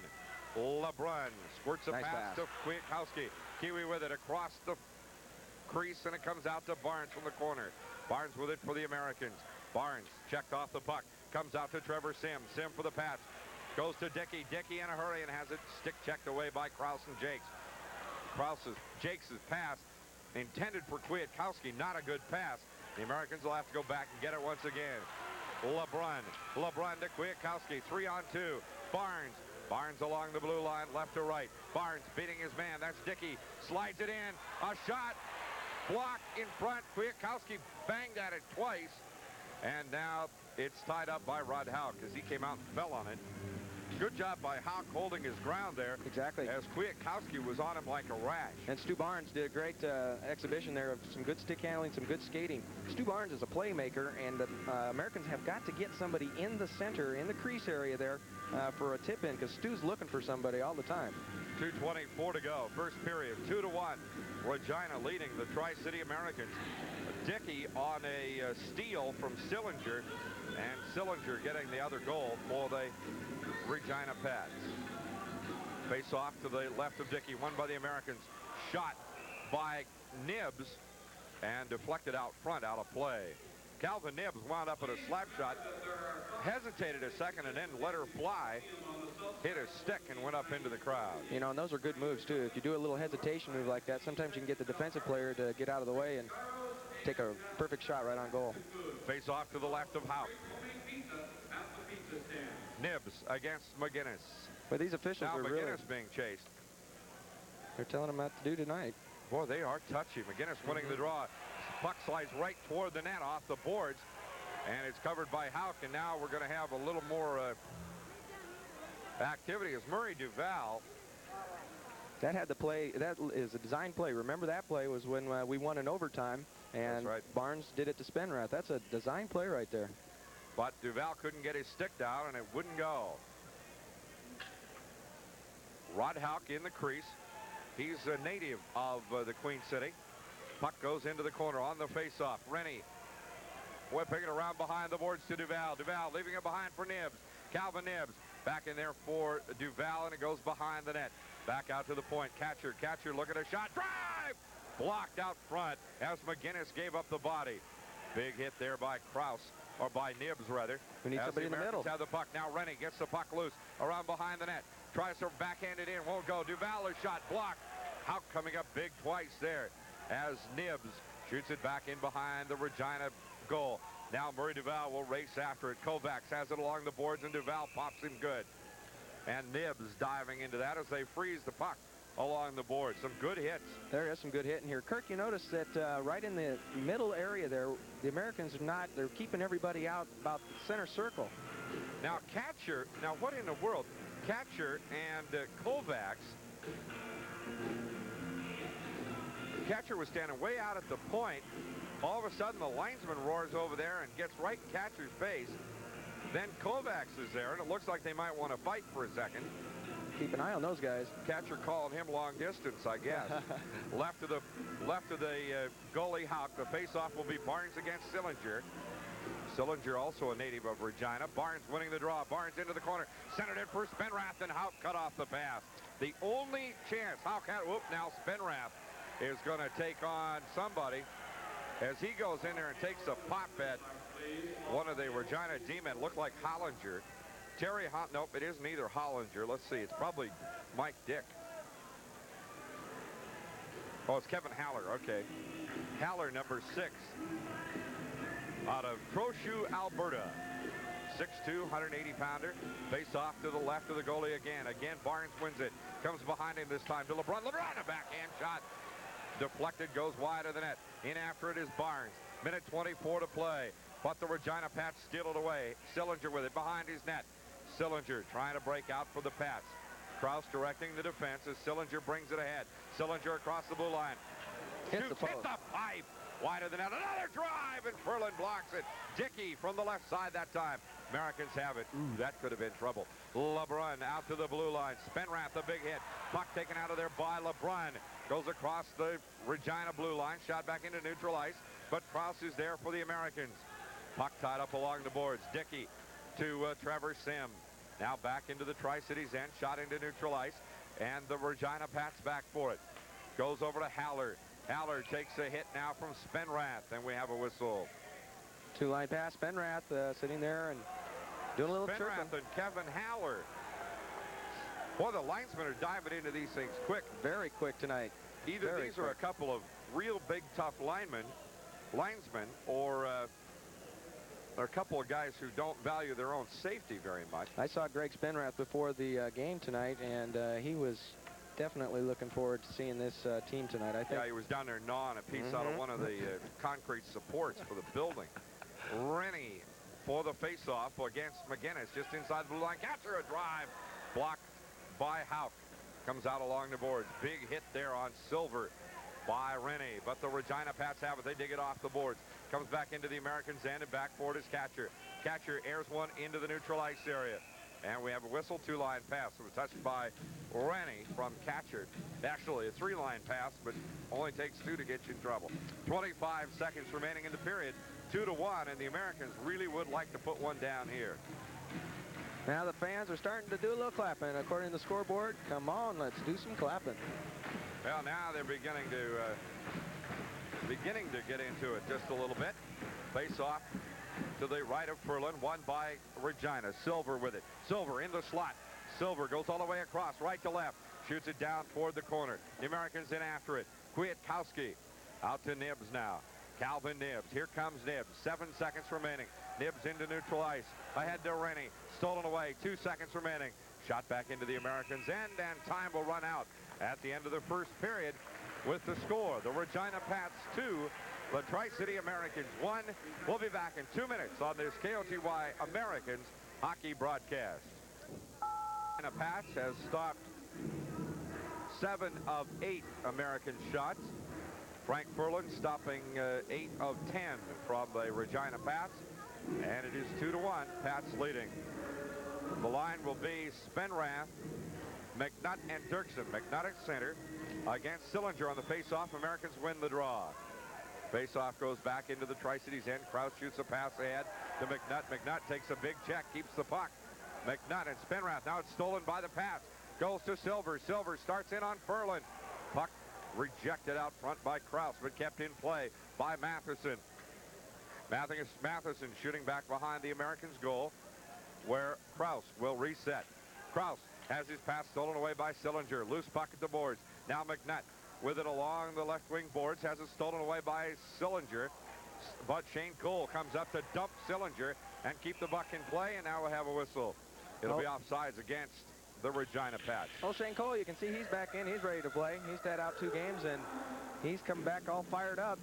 LeBrun squirts a pass to Kwiatkowski. Kiwi with it across the crease, and it comes out to Barnes from the corner. Barnes with it for the Americans. Barnes checked off the puck. Comes out to Trevor Sim. Sim for the Pats. Goes to Dickey. Dickey in a hurry and has it stick checked away by Krause and Jakes. Jakes' pass intended for Kwiatkowski. Not a good pass. The Americans will have to go back and get it once again. LeBrun to Kwiatkowski. 3-on-2. Barnes along the blue line, left to right. Barnes beating his man. That's Dickey. Slides it in. A shot. Blocked in front. Kwiatkowski banged at it twice. And now it's tied up by Rod Hauk as he came out and fell on it. Good job by Hauk holding his ground there. Exactly. As Kwiatkowski was on him like a rash. And Stu Barnes did a great exhibition there of some good stick handling, some good skating. Stu Barnes is a playmaker, and the Americans have got to get somebody in the center, in the crease area there for a tip-in, because Stu's looking for somebody all the time. 2:24 to go. First period, 2-1. Regina leading the Tri-City Americans. Dickey on a steal from Sillinger, and Sillinger getting the other goal for the Regina Pats. Face off to the left of Dickey, won by the Americans. Shot by Nibbs and deflected out front, out of play. Calvin Nibbs wound up at a slap shot, hesitated a second, and then let her fly, hit a stick, and went up into the crowd. You know, and those are good moves, too. If you do a little hesitation move like that, sometimes you can get the defensive player to get out of the way and take a perfect shot right on goal. Face off to the left of Hauk. Nibbs against McGinnis. But these officials now are McGinnis really being chased. They're telling him what to do tonight. Boy, they are touchy. McGinnis winning the draw. Puck slides right toward the net off the boards, and it's covered by Hauk. And now we're going to have a little more activity as Murray Duval. That had the play. That is a design play. Remember, that play was when we won in overtime, and right. Barnes did it to Spenrath. That's a design play right there. But Duval couldn't get his stick down, and it wouldn't go. Rod Hauk in the crease. He's a native of the Queen City. Puck goes into the corner on the face-off. Rennie whipping it around behind the boards to Duval. Duval leaving it behind for Nibbs. Calvin Nibbs back in there for Duval, and it goes behind the net. Back out to the point. Catcher looking at a shot. Drive! Blocked out front as McGinnis gave up the body. Big hit there by Krause, or by Nibbs, rather. We need somebody in the middle. Have the puck. Now Rennie gets the puck loose around behind the net. Tries to backhand it in. Won't go. Duval is shot. Blocked. Hauk coming up big twice there as Nibbs shoots it back in behind the Regina goal. Now Murray Duval will race after it. Kovacs has it along the boards, and Duval pops him good. And Nibbs diving into that as they freeze the puck along the board. Some good hits. There is some good hitting here. Kirk, you notice that right in the middle area there, the Americans are not, they're keeping everybody out about the center circle. Now Catcher, now what in the world? Catcher and Kovacs. Catcher was standing way out at the point. All of a sudden the linesman roars over there and gets right in Catcher's face. Then Kovacs is there, and it looks like they might want to fight for a second. Keep an eye on those guys. Catcher calling him long distance, I guess. left of the goalie Hauk. The face-off will be Barnes against Sillinger. Sillinger also a native of Regina. Barnes winning the draw. Barnes into the corner. Centered it for Spenrath, and Hauk cut off the pass. The only chance Hauk had, now Spenrath is going to take on somebody as he goes in there and takes a pop at one of the Regina D-men. Looked like Hollinger. Nope, it isn't either Hollinger. Let's see, it's probably Mike Dick. Oh, it's Kevin Haller, okay. Haller, number 6, out of Trochu, Alberta. 6'2", 180-pounder. Face off to the left of the goalie again. Again, Barnes wins it. Comes behind him this time to LeBrun. LeBrun, a backhand shot. Deflected, goes wide of the net. In after it is Barnes. Minute 24 to play. But the Regina Pats steal it away. Sillinger with it behind his net. Sillinger trying to break out for the Pats. Krause directing the defense as Sillinger brings it ahead. Sillinger across the blue line. Hit the pipe. wide of the net. Another drive, and Furlan blocks it. Dickey from the left side that time. Americans have it. Ooh, that could have been trouble. LeBrun out to the blue line. Spenrath, a big hit. Puck taken out of there by LeBrun. Goes across the Regina blue line. Shot back into neutral ice. But Krause is there for the Americans. Puck tied up along the boards. Dickey to Trevor Sim. Now back into the Tri-Cities end. Shot into neutral ice. And the Regina Pats back for it. Goes over to Haller. Haller takes a hit now from Spenrath. And we have a whistle. Two-line pass. Spenrath sitting there and doing a little chirping. Spenrath and Kevin Haller. Boy, the linesmen are diving into these things quick. Very quick tonight. Either these are a couple of real big, tough linesmen, or a couple of guys who don't value their own safety very much. I saw Greg Spenrath before the game tonight, and he was definitely looking forward to seeing this team tonight. I think. Yeah, he was down there gnawing a piece out of one of the concrete supports for the building. Rennie for the faceoff against McGinnis, just inside the blue line. Capture a drive, blocked by Houck. Comes out along the boards. Big hit there on Silver by Rennie, but the Regina Pats have it. They dig it off the boards. Comes back into the Americans' end, and back for it is Catcher. Catcher airs one into the neutral ice area. And we have a whistle, two-line pass. It was touched by Rennie from Catcher. Actually, a three-line pass, but only takes two to get you in trouble. 25 seconds remaining in the period. 2-1, and the Americans really would like to put one down here. Now the fans are starting to do a little clapping. According to the scoreboard, come on, let's do some clapping. Well, now they're beginning to get into it just a little bit. Face off to the right of Furlan, won by Regina. Silver with it. Silver in the slot. Silver goes all the way across, right to left. Shoots it down toward the corner. The Americans in after it. Kwiatkowski out to Nibbs now. Calvin Nibbs. Here comes Nibbs. 7 seconds remaining. Nibbs into neutral ice. Ahead to Rennie. Stolen away. 2 seconds remaining. Shot back into the Americans' end, and time will run out at the end of the first period with the score. The Regina Pats 2, the Tri-City Americans 1. We'll be back in 2 minutes on this KOTY Americans hockey broadcast. Regina Pats has stopped 7 of 8 American shots. Frank Furlan stopping 8 of 10 from the Regina Pats. And it is 2-1, Pats leading. The line will be Spenrath, McNutt, and Dirksen. McNutt at center against Sillinger on the face-off. Americans win the draw. Face-off goes back into the Tri-Cities end. Krause shoots a pass ahead to McNutt. McNutt takes a big check, keeps the puck. McNutt and Spenrath. Now it's stolen by the Pats. Goes to Silver. Silver starts in on Furlan. Puck rejected out front by Krause, but kept in play by Matheson. Matheson shooting back behind the Americans' goal, where Krause will reset. Krause has his pass stolen away by Sillinger. Loose puck at the boards. Now McNutt with it along the left wing boards. Has it stolen away by Sillinger. But Shane Cole comes up to dump Sillinger and keep the puck in play, and now we'll have a whistle. It'll be offsides against the Regina Pats. Well, Shane Cole, you can see he's back in. He's ready to play. He's had out 2 games, and he's come back all fired up.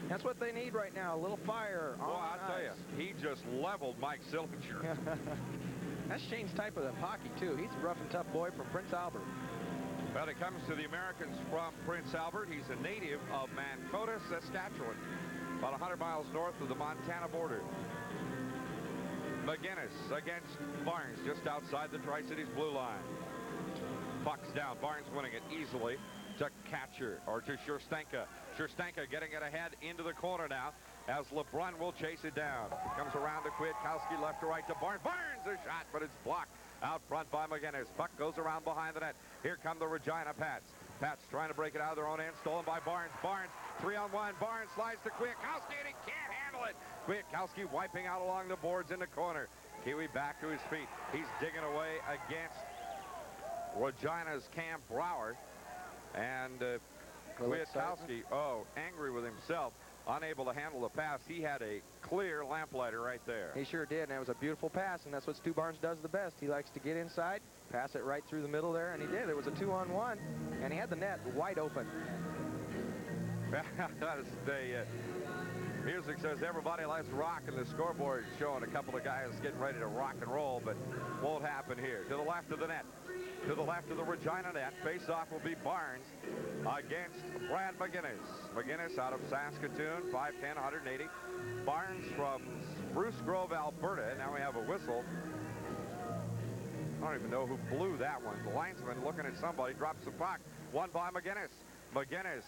That's what they need right now, a little fire. Well, I'll tell you, he just leveled Mike Sillinger. That's Shane's type of hockey, too. He's a rough and tough boy from Prince Albert. Well, it comes to the Americans from Prince Albert. He's a native of Mankato, Saskatchewan, about 100 miles north of the Montana border. McGinnis against Barnes, just outside the Tri-Cities blue line. Puck's down. Barnes winning it easily to Catcher, or to Sherstenka. Sherstenka getting it ahead into the corner now, as LeBrun will chase it down. Comes around to Kwiatkowski, left to right to Barnes. Barnes a shot, but it's blocked out front by McGinnis. Puck goes around behind the net. Here come the Regina Pats. Pats trying to break it out of their own end. Stolen by Barnes. Barnes 3-on-1. Barnes slides to Kwiatkowski, and he can't handle it. Kwiatkowski wiping out along the boards in the corner. Kiwi back to his feet. He's digging away against Regina's Cam Brower. And Kwiatkowski, angry with himself, unable to handle the pass. He had a clear lamplighter right there. He sure did, and it was a beautiful pass, and that's what Stu Barnes does the best. He likes to get inside, pass it right through the middle there, and he did. It was a 2-on-1, and he had the net wide open. Music says everybody let's rock, and the scoreboard showing a couple of guys getting ready to rock and roll, but won't happen here. To the left of the net, to the left of the Regina net, face-off will be Barnes against Brad McGinnis. McGinnis out of Saskatoon, 5'10", 180. Barnes from Spruce Grove, Alberta. Now we have a whistle. I don't even know who blew that one. The linesman looking at somebody, drops the puck. Won by McGinnis. McGinnis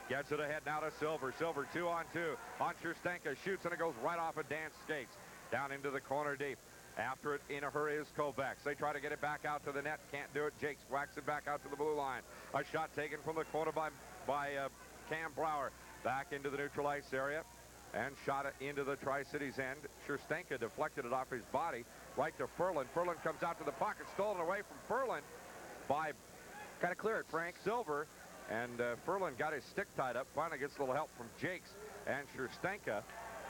gets it ahead now to Silver. Silver 2-on-2 on Sherstenka. Shoots, and it goes right off of Dan's skates. Down into the corner deep. After it, in a hurry is Kovacs. They try to get it back out to the net. Can't do it. Jakes whacks it back out to the blue line. A shot taken from the corner by Cam Brower. Back into the neutral ice area. And shot it into the Tri-Cities end. Sherstenka deflected it off his body right to Furlan. Furlan comes out to the pocket, stolen away from Furlan by, Got to clear it, Frank. Silver. And Furlan got his stick tied up. Finally gets a little help from Jakes and Sherstenka.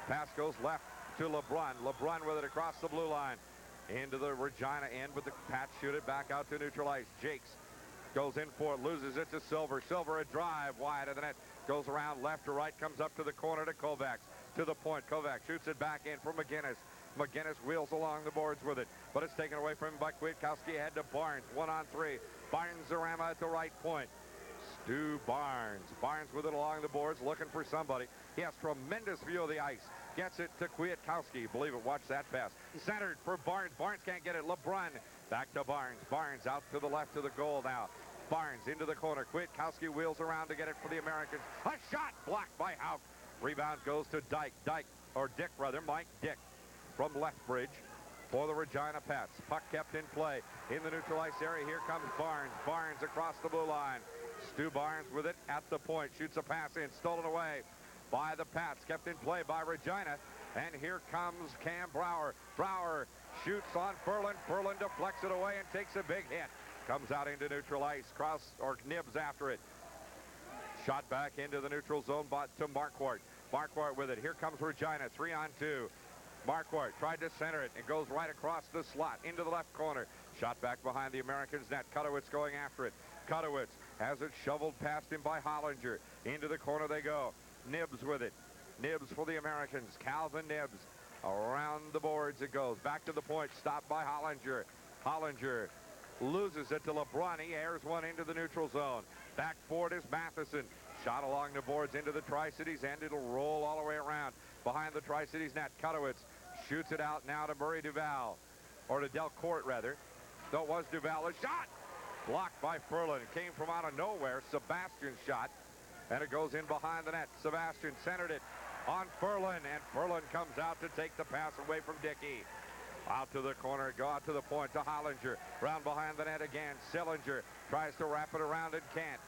Pass goes left to LeBrun. LeBrun with it across the blue line into the Regina end, but the Pats shoot it back out to neutral ice. Jakes goes in for it, loses it to Silver. Silver a drive wide of the net. Goes around left to right, comes up to the corner to Kovacs. To the point, Kovacs shoots it back in for McGinnis. McGinnis wheels along the boards with it, but it's taken away from him by Kwiatkowski. Ahead to Barnes, 1-on-3. Barnes-Zarama at the right point. Stu Barnes. Barnes with it along the boards, looking for somebody. He has tremendous view of the ice. Gets it to Kwiatkowski. Believe it, watch that pass. Centered for Barnes. Barnes can't get it. LeBrun back to Barnes. Barnes out to the left of the goal now. Barnes into the corner. Kwiatkowski wheels around to get it for the Americans. A shot blocked by Houck. Rebound goes to Dyke. Dick, Mike Dick from Lethbridge for the Regina Pats. Puck kept in play in the neutral ice area. Here comes Barnes. Barnes across the blue line. Stu Barnes with it at the point. Shoots a pass in. Stolen away by the Pats. Kept in play by Regina. And here comes Cam Brower. Brower shoots on Furlan. Furlan deflects it away and takes a big hit. Comes out into neutral ice. Nibs after it. Shot back into the neutral zone to Marquardt. Marquardt with it. Here comes Regina. 3-on-2. Marquardt tried to center it. It goes right across the slot into the left corner. Shot back behind the Americans net. Kutowitz going after it. Kutowitz has it shoveled past him by Hollinger. Into the corner they go. Nibs with it. Nibs for the Americans. Calvin Nibs. Around the boards it goes. Back to the point. Stopped by Hollinger. Hollinger loses it to LeBrun. He airs one into the neutral zone. Back forward is Matheson. Shot along the boards into the Tri-Cities end. It'll roll all the way around behind the Tri-Cities net. Kutowitz shoots it out now to Murray Duval. Or to Delcourt, rather. So it was Duval. A shot blocked by Furlan. It came from out of nowhere. Sebastian's shot. And it goes in behind the net. Sebastian centered it on Furlan. And Furlan comes out to take the pass away from Dickey. Out to the corner, go out to the point to Hollinger. Round behind the net again. Sillinger tries to wrap it around and can't.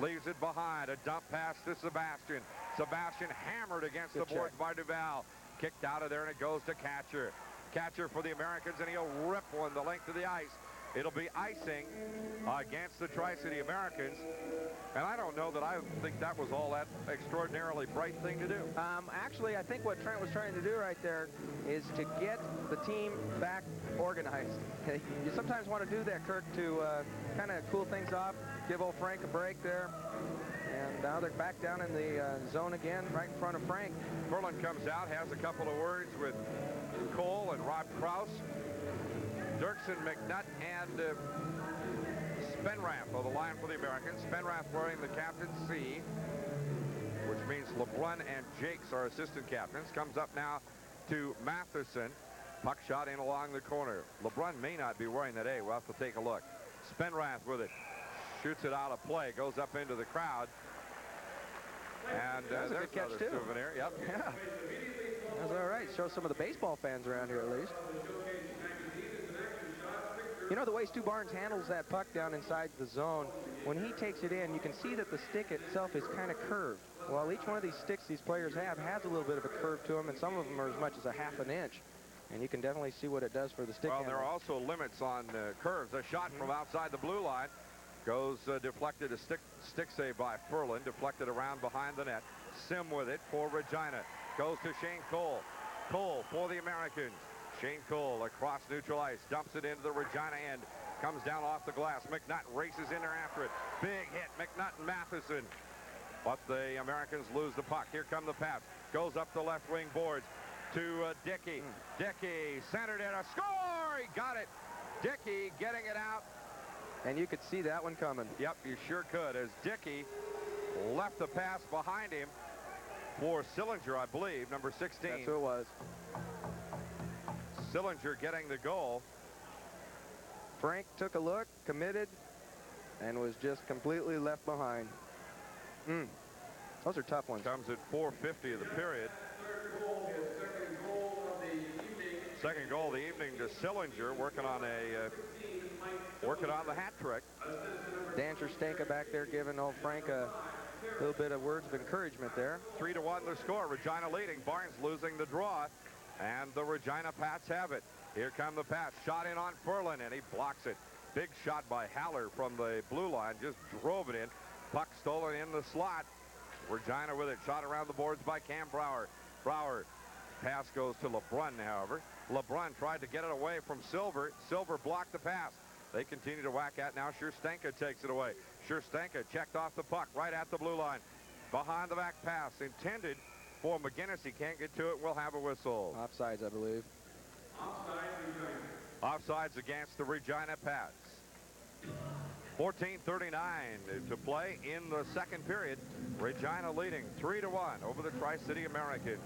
Leaves it behind. A dump pass to Sebastian. Sebastian hammered against the boards by Duval. Kicked out of there, and it goes to Catcher. Catcher for the Americans, and he'll rip one the length of the ice. It'll be icing against the Tri-City Americans. And I don't know that I think that was all that extraordinarily bright thing to do. Actually, I think what Trent was trying to do right there is to get the team back organized. You sometimes want to do that, Kirk, to kind of cool things off, give old Frank a break there. And now they're back down in the zone again, right in front of Frank. Furlan comes out, has a couple of words with Cole and Rob Krause. Dirksen, McNutt, and Spenrath on the line for the Americans. Spenrath wearing the captain's C, which means LeBrun and Jakes are assistant captains. Comes up now to Matheson. Puck shot in along the corner. LeBrun may not be wearing that A. We'll have to take a look. Spenrath with it. Shoots it out of play. Goes up into the crowd. And there's a good catch, too. Souvenir. Yep. Yeah. That's all right. Show some of the baseball fans around here, at least. You know, the way Stu Barnes handles that puck down inside the zone, when he takes it in, you can see that the stick itself is kind of curved. Well, each one of these sticks these players have has a little bit of a curve to them, and some of them are as much as a half an inch. And you can definitely see what it does for the stick. Well, there are also limits on curves. A shot from outside the blue line goes deflected. A stick save by Furlan. Deflected around behind the net. Sim with it for Regina. Goes to Shane Cole. Cole for the Americans. Shane Cole across neutral ice. Dumps it into the Regina end. Comes down off the glass. McNutt races in there after it. Big hit. McNutt and Matheson. but the Americans lose the puck. Here come the pass. Goes up the left wing boards to Dickey. Dickey centered it. A score! He got it. Dickey getting it out. And you could see that one coming. Yep, you sure could, as Dickey left the pass behind him for Sillinger, I believe, number 16. That's who it was. Sillinger getting the goal. Frank took a look, committed, and was just completely left behind. Those are tough ones. Comes at 4:50 of the period. Second goal of the evening to Sillinger, working on the hat trick. Dan Sherstenka back there giving old Frank a little bit of words of encouragement there. 3-1 the score. Regina leading. Barnes losing the draw, and the Regina Pats have it. Here come the pass. Shot in on Furlan, and he blocks it. Big shot by Haller from the blue line. Just drove it in. Puck stolen in the slot. Regina with it. Shot around the boards by Cam Brower. Brower. Pass goes to LeBrun, however. LeBrun tried to get it away from Silver. Silver blocked the pass. They continue to whack at now. Sherstenka takes it away. Sherstenka checked off the puck right at the blue line. Behind the back pass intended for McGinnis. He can't get to it. We'll have a whistle. Offsides, I believe. Offsides against the Regina Pats. 14:39 to play in the second period. Regina leading 3-1 over the Tri-City Americans.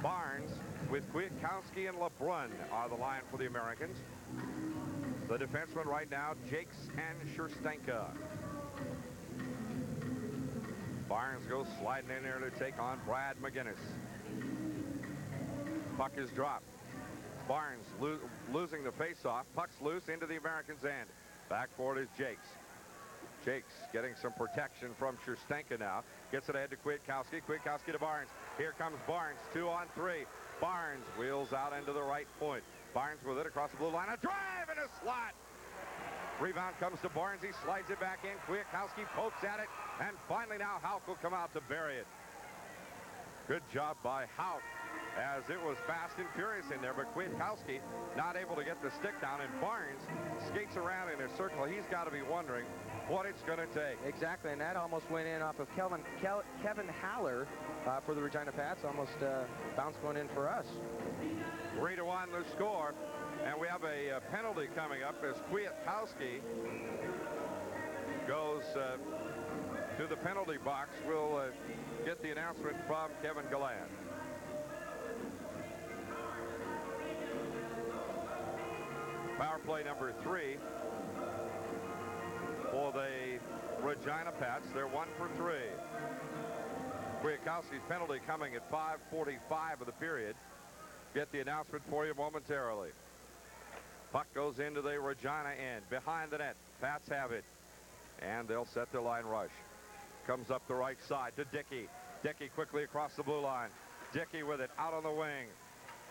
Barnes with Kwiatkowski and LeBrun are the line for the Americans. The defenseman right now, Jakes and Sherstenka. Barnes goes sliding in there to take on Brad McGinnis. Puck is dropped. Barnes losing the face-off. Puck's loose into the Americans' end. Back for it is Jakes. Jakes getting some protection from Sherstenka now. Gets it ahead to Kwiatkowski. Kwiatkowski to Barnes. Here comes Barnes. 2-on-3. Barnes wheels out into the right point. Barnes with it across the blue line. A drive and a slot. Rebound comes to Barnes. He slides it back in. Kwiatkowski pokes at it. And finally now Houck will come out to bury it. Good job by Houck, as it was fast and furious in there, but Kwiatkowski not able to get the stick down, and Barnes skates around in a circle. He's got to be wondering what it's going to take. Exactly, and that almost went in off of Kevin Haller for the Regina Pats. Almost bounced one in for us. 3-1 the score, and we have a penalty coming up as Kwiatkowski goes to the penalty box. We'll get the announcement from Kevin Gallant. Power play number 3 for the Regina Pats. They're 1 for 3. Kwiatkowski's penalty coming at 5:45 of the period. Get the announcement for you momentarily. Puck goes into the Regina end. Behind the net, Pats have it. And they'll set their line rush. Comes up the right side to Dickey. Dickey quickly across the blue line. Dickey with it out on the wing.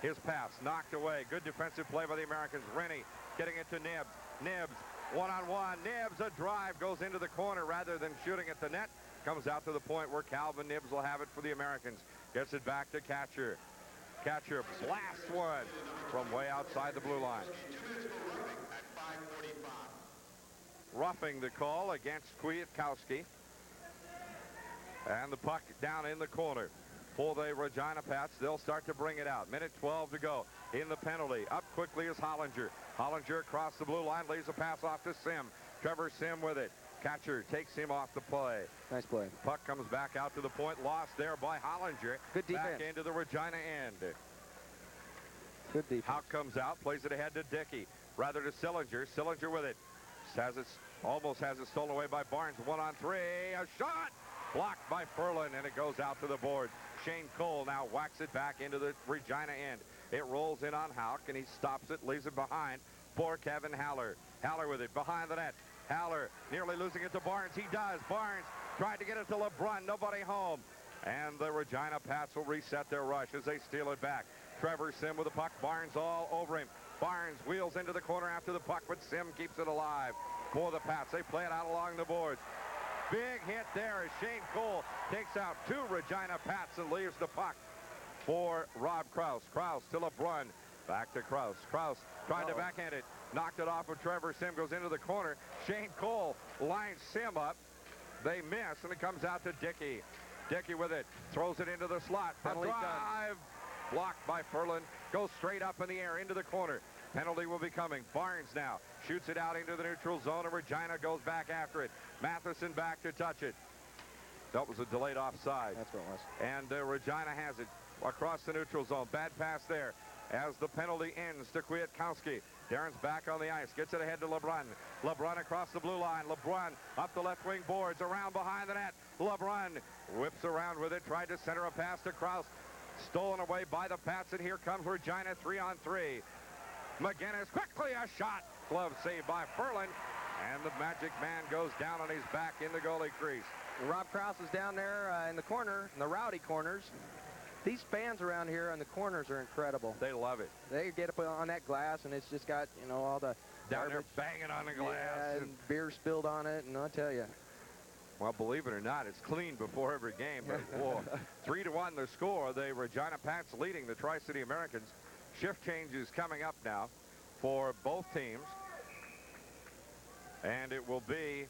His pass knocked away. Good defensive play by the Americans. Rennie getting it to Nibbs. Nibbs one-on-one. Nibbs, a drive, goes into the corner rather than shooting at the net. Comes out to the point where Calvin Nibbs will have it for the Americans. Gets it back to Catcher. Catcher blasts one from way outside the blue line. Roughing the call against Kwiatkowski. And the puck down in the corner for the Regina Pats. They'll start to bring it out. Minute 12 to go in the penalty. Up quickly is Hollinger. Hollinger across the blue line, leaves a pass off to Sim. Trevor Sim with it. Catcher takes him off the play. Nice play. Puck comes back out to the point. Lost there by Hollinger. Good defense. Back into the Regina end. Good defense. Houck comes out, plays it ahead to Dickey. Rather to Sillinger. Sillinger with it. Almost has it stolen away by Barnes. 1-on-3. A shot! Blocked by Furlan, and it goes out to the board. Shane Cole now whacks it back into the Regina end. It rolls in on Houck, and he stops it, leaves it behind for Kevin Haller. Haller with it behind the net. Haller nearly losing it to Barnes. He does. Barnes tried to get it to LeBrun. Nobody home. And the Regina Pats will reset their rush as they steal it back. Trevor Sim with the puck. Barnes all over him. Barnes wheels into the corner after the puck, but Sim keeps it alive for the Pats. They play it out along the boards. Big hit there as Shane Cole takes out 2 Regina Pats and leaves the puck for Rob Krause. Krause to LeBrun. Back to Krause. Krause tried to backhand it. Knocked it off of Trevor Sim. Goes into the corner. Shane Cole lines Sim up. They miss, and it comes out to Dickey. Dickey with it, throws it into the slot. A Penalty drive, blocked by Furlan, goes straight up in the air into the corner. Penalty will be coming. Barnes now shoots it out into the neutral zone, and Regina goes back after it. Matheson back to touch it. That was a delayed offside. That's what it was. And Regina has it across the neutral zone. Bad pass there as the penalty ends to Kwiatkowski. Darren's back on the ice, gets it ahead to LeBrun. LeBrun across the blue line. LeBrun up the left wing boards, around behind the net. LeBrun whips around with it, tried to center a pass to Krause. Stolen away by the Pats, and here comes Regina 3-on-3. McGinnis, quickly a shot. Glove saved by Furlan, and the Magic Man goes down on his back in the goalie crease. Rob Krause is down there in the corner, in the rowdy corners. These fans around here on the corners are incredible. They love it. They get up on that glass, and it's just got, you know, all the Down garbage. there banging on the glass. Yeah, and beer spilled on it, and I'll tell you. Well, believe it or not, it's cleaned before every game. But whoa, 3-1 the score. The Regina Pats leading the Tri-City Americans. Shift changes coming up now for both teams. And it will be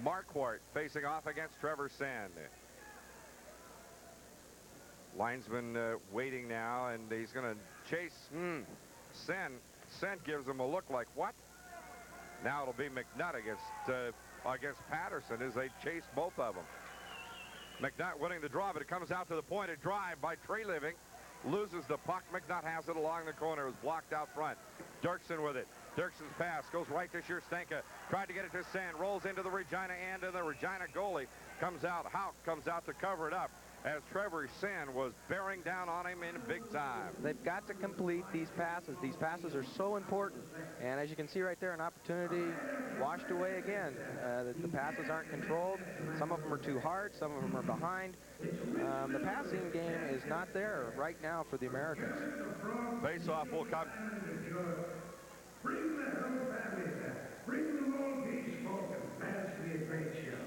Marquardt facing off against Trevor Sand. Linesman waiting now, and he's going to chase Sen. Sen gives him a look like, what? Now it'll be McNutt against Patterson as they chase both of them. McNutt winning the draw, but it comes out to the point. A drive by Trey Living. Loses the puck. McNutt has it along the corner. It was blocked out front. Dirksen with it. Dirksen's pass goes right to Scherstenka. Tried to get it to Sen. Rolls into the Regina end, and the Regina goalie comes out. Houck comes out to cover it up as Trevor Sen was bearing down on him in big time. They've got to complete these passes. These passes are so important. And as you can see right there, an opportunity washed away again. The passes aren't controlled. Some of them are too hard. Some of them are behind. The passing game is not there right now for the Americans. Face-off will come. Bring the whole family back. Bring the whole beach smoke and pass me a great show.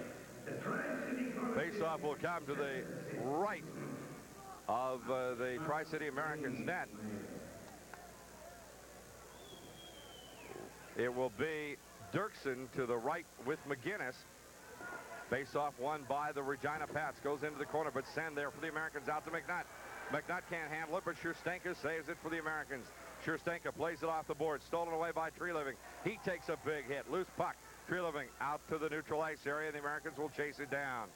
The Tri-City Face-off will come to the right of the Tri-City Americans net. It will be Dirksen to the right with McGinnis. Face-off won by the Regina Pats. Goes into the corner, but Sen there for the Americans out to McNutt. McNutt can't handle it, but Scherstenka saves it for the Americans. Scherstenka plays it off the board. Stolen away by Treliving. He takes a big hit. Loose puck. Treliving out to the neutral ice area. The Americans will chase it down.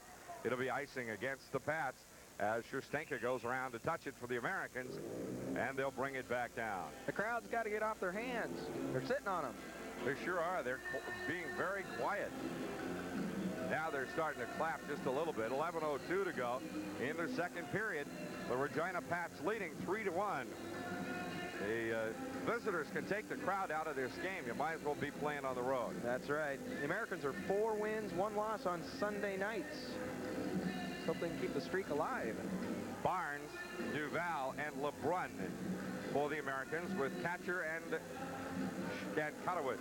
It'll be icing against the Pats as Scherstenka goes around to touch it for the Americans, and they'll bring it back down. The crowd's got to get off their hands. They're sitting on them. They sure are. They're being very quiet. Now they're starting to clap just a little bit. 11:02 to go in the second period. The Regina Pats leading 3-1. The visitors can take the crowd out of this game. You might as well be playing on the road. That's right. The Americans are 4 wins, 1 loss on Sunday nights. Hope they can keep the streak alive. Barnes, Duval, and LeBrun for the Americans with Catcher and Kutowitz.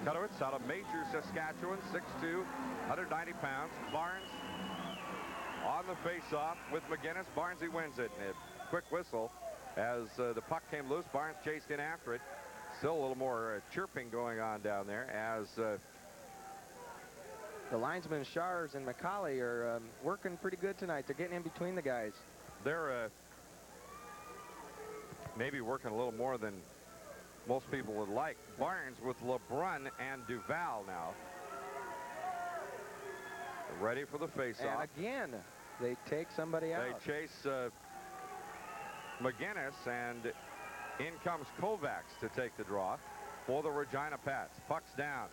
Kutowitz out of Major, Saskatchewan, 6'2", 190 pounds. Barnes on the face-off with McGinnis. Barnesy wins it. And a quick whistle as the puck came loose. Barnes chased in after it. Still a little more chirping going on down there as the linesmen Shars and McCauley are working pretty good tonight. They're getting in between the guys. They're maybe working a little more than most people would like. Barnes with LeBrun and Duval now. Ready for the face-off. And again, they take somebody out. They chase McGinnis, and in comes Kovacs to take the draw for the Regina Pats. Puck's down.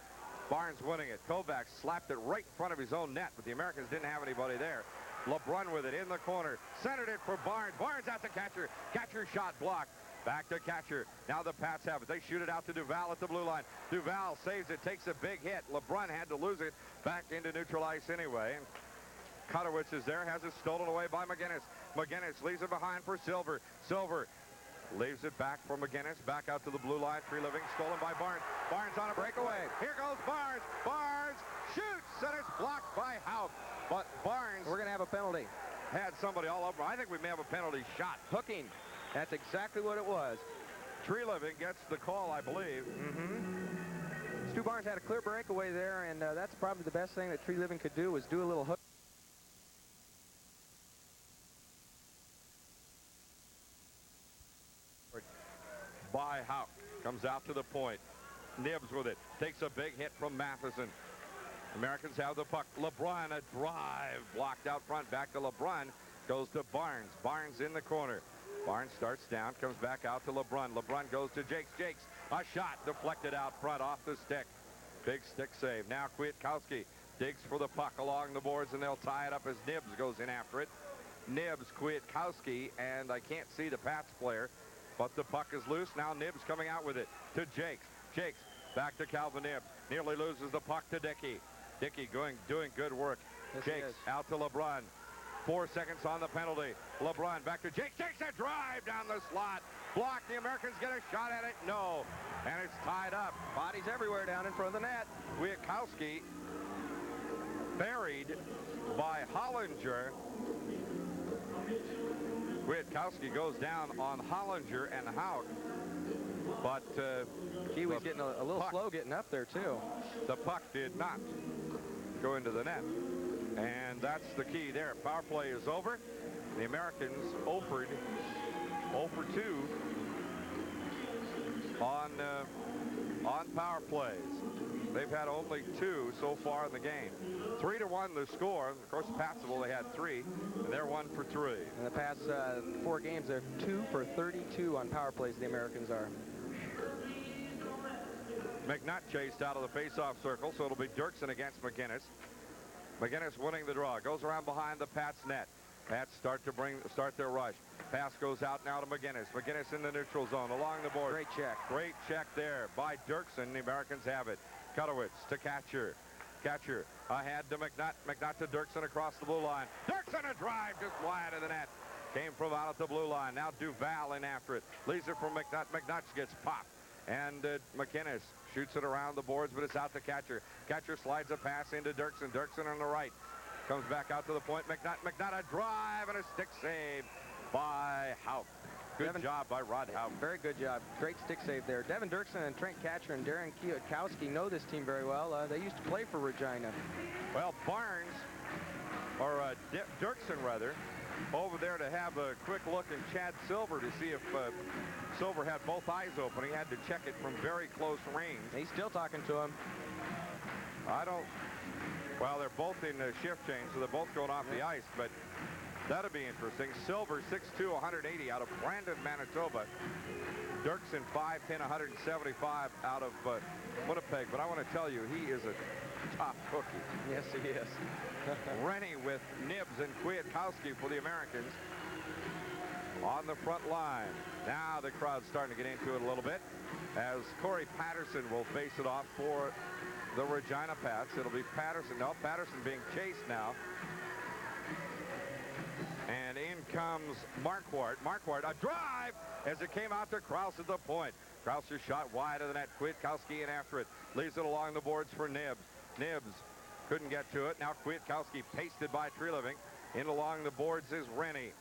Barnes winning it. Kovacs slapped it right in front of his own net, but the Americans didn't have anybody there. LeBrun with it in the corner. Centered it for Barnes. Barnes out to Catcher. Catcher shot blocked. Back to Catcher. Now the Pats have it. They shoot it out to Duval at the blue line. Duval saves it, takes a big hit. LeBrun had to lose it back into neutral ice anyway. And Kutowitz is there, has it stolen away by McGinnis. McGinnis leaves it behind for Silver. Silver leaves it back for McGinnis. Back out to the blue line. Treliving stolen by Barnes. Barnes on a breakaway. Here goes Barnes. Barnes shoots, and it's blocked by Houck. But Barnes, we're going to have a penalty. Had somebody all over. I think we may have a penalty shot. Hooking. That's exactly what it was. Treliving gets the call, I believe. Stu Barnes had a clear breakaway there, and that's probably the best thing that Tree Living could do was do a little hook. By Houck. Comes out to the point. Nibs with it. Takes a big hit from Matheson. Americans have the puck. LeBrun, a drive. Blocked out front. Back to LeBrun. Goes to Barnes. Barnes in the corner. Barnes starts down. Comes back out to LeBrun. LeBrun goes to Jakes. Jakes. A shot deflected out front off the stick. Big stick save. Now Kwiatkowski digs for the puck along the boards, and they'll tie it up as Nibs goes in after it. Nibs, Kwiatkowski, and I can't see the Pats player, but the puck is loose. Now Nibs coming out with it to Jakes. Jakes back to Calvin Nibs. Nearly loses the puck to Dickey. Dickey doing good work. Yes, Jakes out to LeBrun. 4 seconds on the penalty. LeBrun back to Jakes. Takes a drive down the slot. Blocked. The Americans get a shot at it. No. And it's tied up. Bodies everywhere down in front of the net. Kwiatkowski buried by Hollinger. Kwiatkowski goes down on Hollinger and Houck. But Kiwi's getting a little slow getting up there, too. The puck did not go into the net. And that's the key there. Power play is over. The Americans 0 for 2 on power plays. They've had only 2 so far in the game. 3-1 the score. Of course, Pats have only had 3, and they're 1 for 3. In the past 4 games, they're 2 for 32 on power plays, the Americans are. McNutt chased out of the faceoff circle, so it'll be Dirksen against McGinnis. McGinnis winning the draw. Goes around behind the Pats net. Pats start their rush. Pass goes out now to McGinnis. McGinnis in the neutral zone along the board. Great check. Great check there by Dirksen. The Americans have it. Kutowicz to Catcher. Catcher ahead to McNutt. McNutt to Dirksen across the blue line. Dirksen a drive just wide of the net. Came from out at the blue line. Now Duval in after it. Leaves it from McNutt. McNutt gets popped. And McGinnis shoots it around the boards, but it's out to Catcher. Catcher slides a pass into Dirksen. Dirksen on the right. Comes back out to the point. McNutt a drive and a stick save by Houck. Good job by Rod Houck. Very good job. Great stick save there. Devin Dirksen and Trent Catcher and Darren Kwiatkowski know this team very well. They used to play for Regina. Well, Barnes, or Dirksen rather, over there to have a quick look at Chad Silver to see if Silver had both eyes open. He had to check it from very close range. He's still talking to him. Well, they're both in the shift change, so they're both going off the ice, but that'll be interesting. Silver, 6'2", 180 out of Brandon, Manitoba. Dirksen, 5'10", 175 out of Winnipeg. But I want to tell you, he is a top cookie. Yes, he is. Rennie with Nibs and Kwiatkowski for the Americans on the front line. Now the crowd's starting to get into it a little bit as Corey Patterson will face it off for the Regina Pats. It'll be Patterson. No, Patterson being chased now. And in comes Marquardt. Marquardt, a drive as it came out to Krause at the point. Krause's shot wide of the net. Kwiatkowski in after it. Leaves it along the boards for Nibs. Nibs couldn't get to it. Now Kwiatkowski pasted by Treliving. In along the boards is Rennie.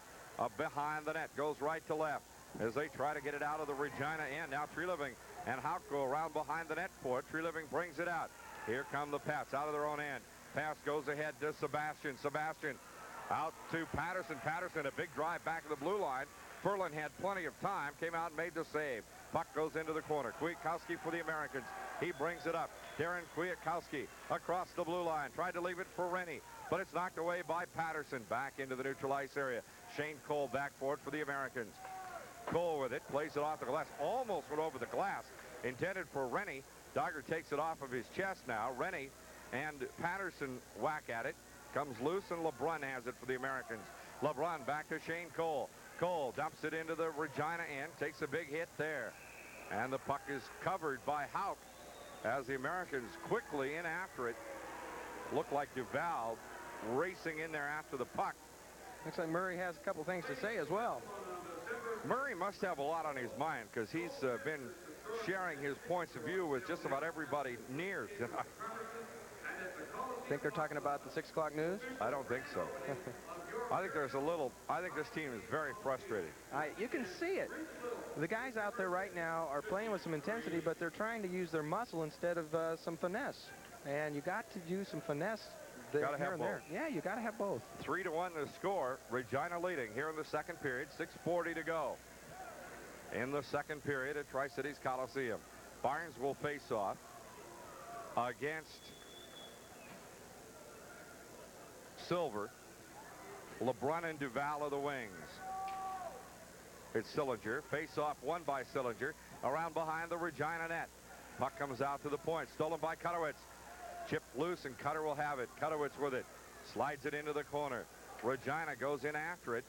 Behind the net. Goes right to left as they try to get it out of the Regina end. Now Treliving and Houck go around behind the net for it. Treliving brings it out. Here come the Pats out of their own end. Pass goes ahead to Sebastian. Sebastian out to Patterson. Patterson, a big drive back of the blue line. Ferland had plenty of time. Came out and made the save. Puck goes into the corner. Kwiatkowski for the Americans. He brings it up. Darren Kwiatkowski across the blue line. Tried to leave it for Rennie, but it's knocked away by Patterson. Back into the neutral ice area. Shane Cole back for it for the Americans. Cole with it. Plays it off the glass. Almost went over the glass. Intended for Rennie. Dogger takes it off of his chest now. Rennie and Patterson whack at it. Comes loose, and LeBrun has it for the Americans. LeBrun back to Shane Cole. Cole dumps it into the Regina end. Takes a big hit there. And the puck is covered by Houck as the Americans quickly in after it. Looked like Duval racing in there after the puck. Looks like Murray has a couple things to say as well. Murray must have a lot on his mind because he's been sharing his points of view with just about everybody near tonight. Think they're talking about the 6 o'clock news? I don't think so. I think this team is very frustrated. You can see it. The guys out there right now are playing with some intensity, but they're trying to use their muscle instead of some finesse. And you got to use some finesse there, Gotta here have and both. there. Yeah, you got to have both. 3-1 the score. Regina leading here in the second period. 6:40 to go. In the second period at Tri-Cities Coliseum. Barnes will face off against Silver. LeBrun and Duval are the wings. It's Sillinger. Face off won by Sillinger. Around behind the Regina net. Puck comes out to the point. Stolen by Kutowitz. Chipped loose and Cutter will have it. Kutowitz with it. Slides it into the corner. Regina goes in after it.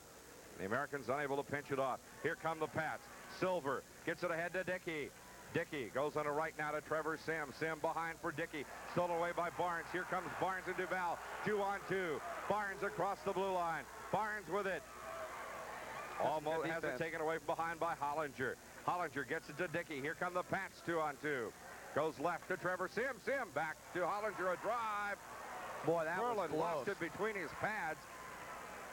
The Americans unable to pinch it off. Here come the Pats. Silver gets it ahead to Dickey. Dickey goes on the right now to Trevor Sim. Sim behind for Dickey. Stolen away by Barnes. Here comes Barnes and Duval. 2-on-2. Barnes across the blue line. Barnes with it. Almost has it taken away from behind by Hollinger. Hollinger gets it to Dickey. Here come the Pats. 2-on-2. Goes left to Trevor Sim. Sim back to Hollinger. A drive. Boy, that was Merlin close. lost it between his pads.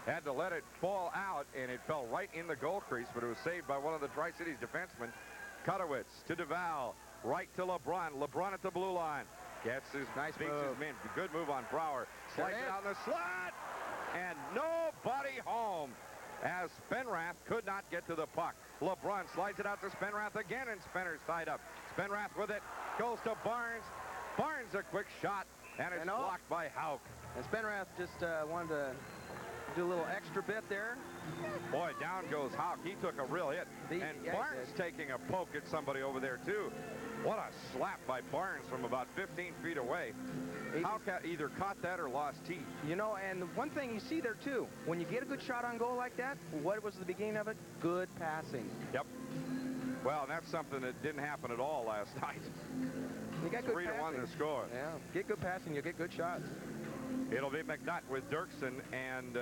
Had to let it fall out, and it fell right in the goal crease, but it was saved by one of the Tri-Cities defensemen. Kutowitz to Duval. Right to LeBrun. LeBrun at the blue line. Gets his Nice beats move. his man. Good move on Brower. Slides it out in the slot. And nobody home, as Spenrath could not get to the puck. LeBrun slides it out to Spenrath again, and Spenner's tied up. Spenrath with it. Goes to Barnes. Barnes a quick shot, and it's blocked by Houck. And Spenrath just wanted to do a little extra bit there. Boy, down goes Houck. He took a real hit. Yeah, he Barnes did. taking a poke at somebody over there, too. What a slap by Barnes from about 15 feet away. Houck either caught that or lost teeth. You know, and the one thing you see there, too, when you get a good shot on goal like that, what was the beginning of it? Good passing. Yep. Well, that's something that didn't happen at all last night. You got good 3-1 the score. Yeah, get good passing, you get good shots. It'll be McNutt with Dirksen and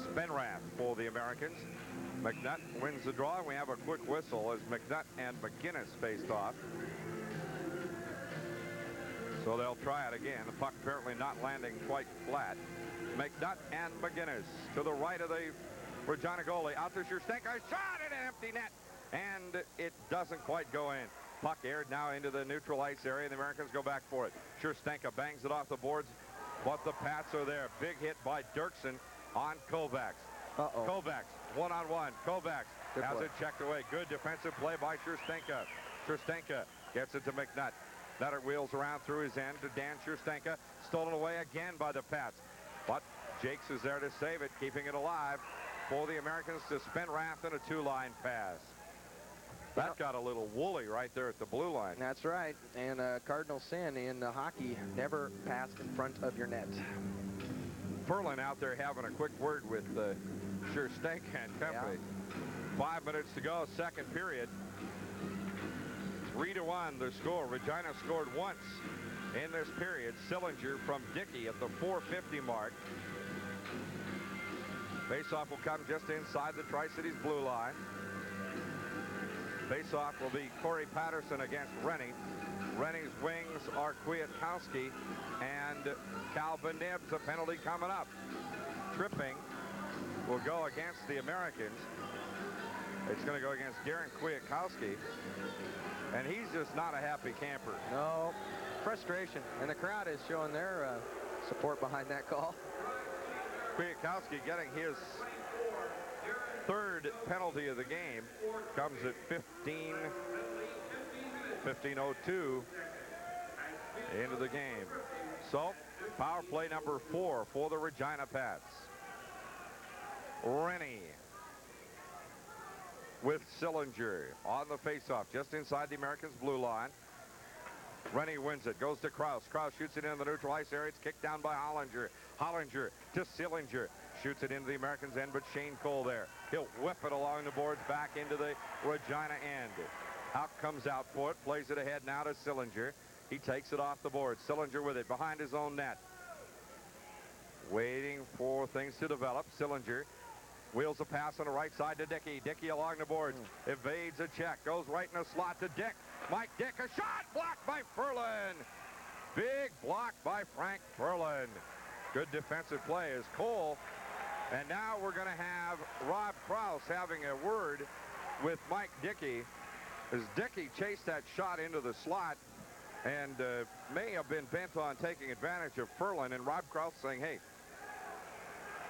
Spenrath for the Americans. McNutt wins the draw, and we have a quick whistle as McNutt and McGinnis faced off. So they'll try it again. The puck apparently not landing quite flat. McNutt and McGinnis to the right of the Regina goalie. Out to Scherstenka. Shot in an empty net, and it doesn't quite go in. Puck aired now into the neutral ice area. The Americans go back for it. Scherstenka bangs it off the boards, but the Pats are there. Big hit by Dirksen on Kovacs. Kovacs, one-on-one. Kovacs has it checked away. Good defensive play by Scherstenka. Scherstenka gets it to McNutt. Nutter wheels around through his end to Dan Scherstenka. Stolen away again by the Pats. But Jakes is there to save it, keeping it alive for the Americans to Spenrath in a two-line pass. That got a little woolly right there at the blue line. That's right. And cardinal sin in hockey, never pass in front of your net. Perlin out there having a quick word with Scherstenka and company. Yeah. 5 minutes to go, second period. 3-1 the score. Regina scored once in this period. Sillinger from Dickey at the .450 mark. Faceoff will come just inside the Tri-Cities blue line. Faceoff will be Corey Patterson against Rennie. Rennie's wings are Kwiatkowski and Calvin Nibbs. A penalty coming up. Tripping will go against the Americans. It's going to go against Darren Kwiatkowski. And he's just not a happy camper. No, frustration. And the crowd is showing their support behind that call. Kwiatkowski getting his third penalty of the game. Comes at 15:02 into the game. So, power play number 4 for the Regina Pats. Rennie with Sillinger on the faceoff just inside the Americans' blue line. Rennie wins it, goes to Krause. Krause shoots it into the neutral ice area. It's kicked down by Hollinger. Hollinger to Sillinger. Shoots it into the Americans' end, but Shane Cole there. He'll whip it along the boards back into the Regina end. Out comes out for it, plays it ahead now to Sillinger. He takes it off the board. Sillinger with it behind his own net. Waiting for things to develop. Sillinger wheels a pass on the right side to Dickey. Dickey along the boards. Evades a check. Goes right in the slot to Dick. Mike Dick, a shot blocked by Ferlin. Big block by Frank Furlan. Good defensive play as Cole. And now we're going to have Rob Krause having a word with Mike Dickey as Dickey chased that shot into the slot and may have been bent on taking advantage of Furlan, and Rob Krause saying, hey,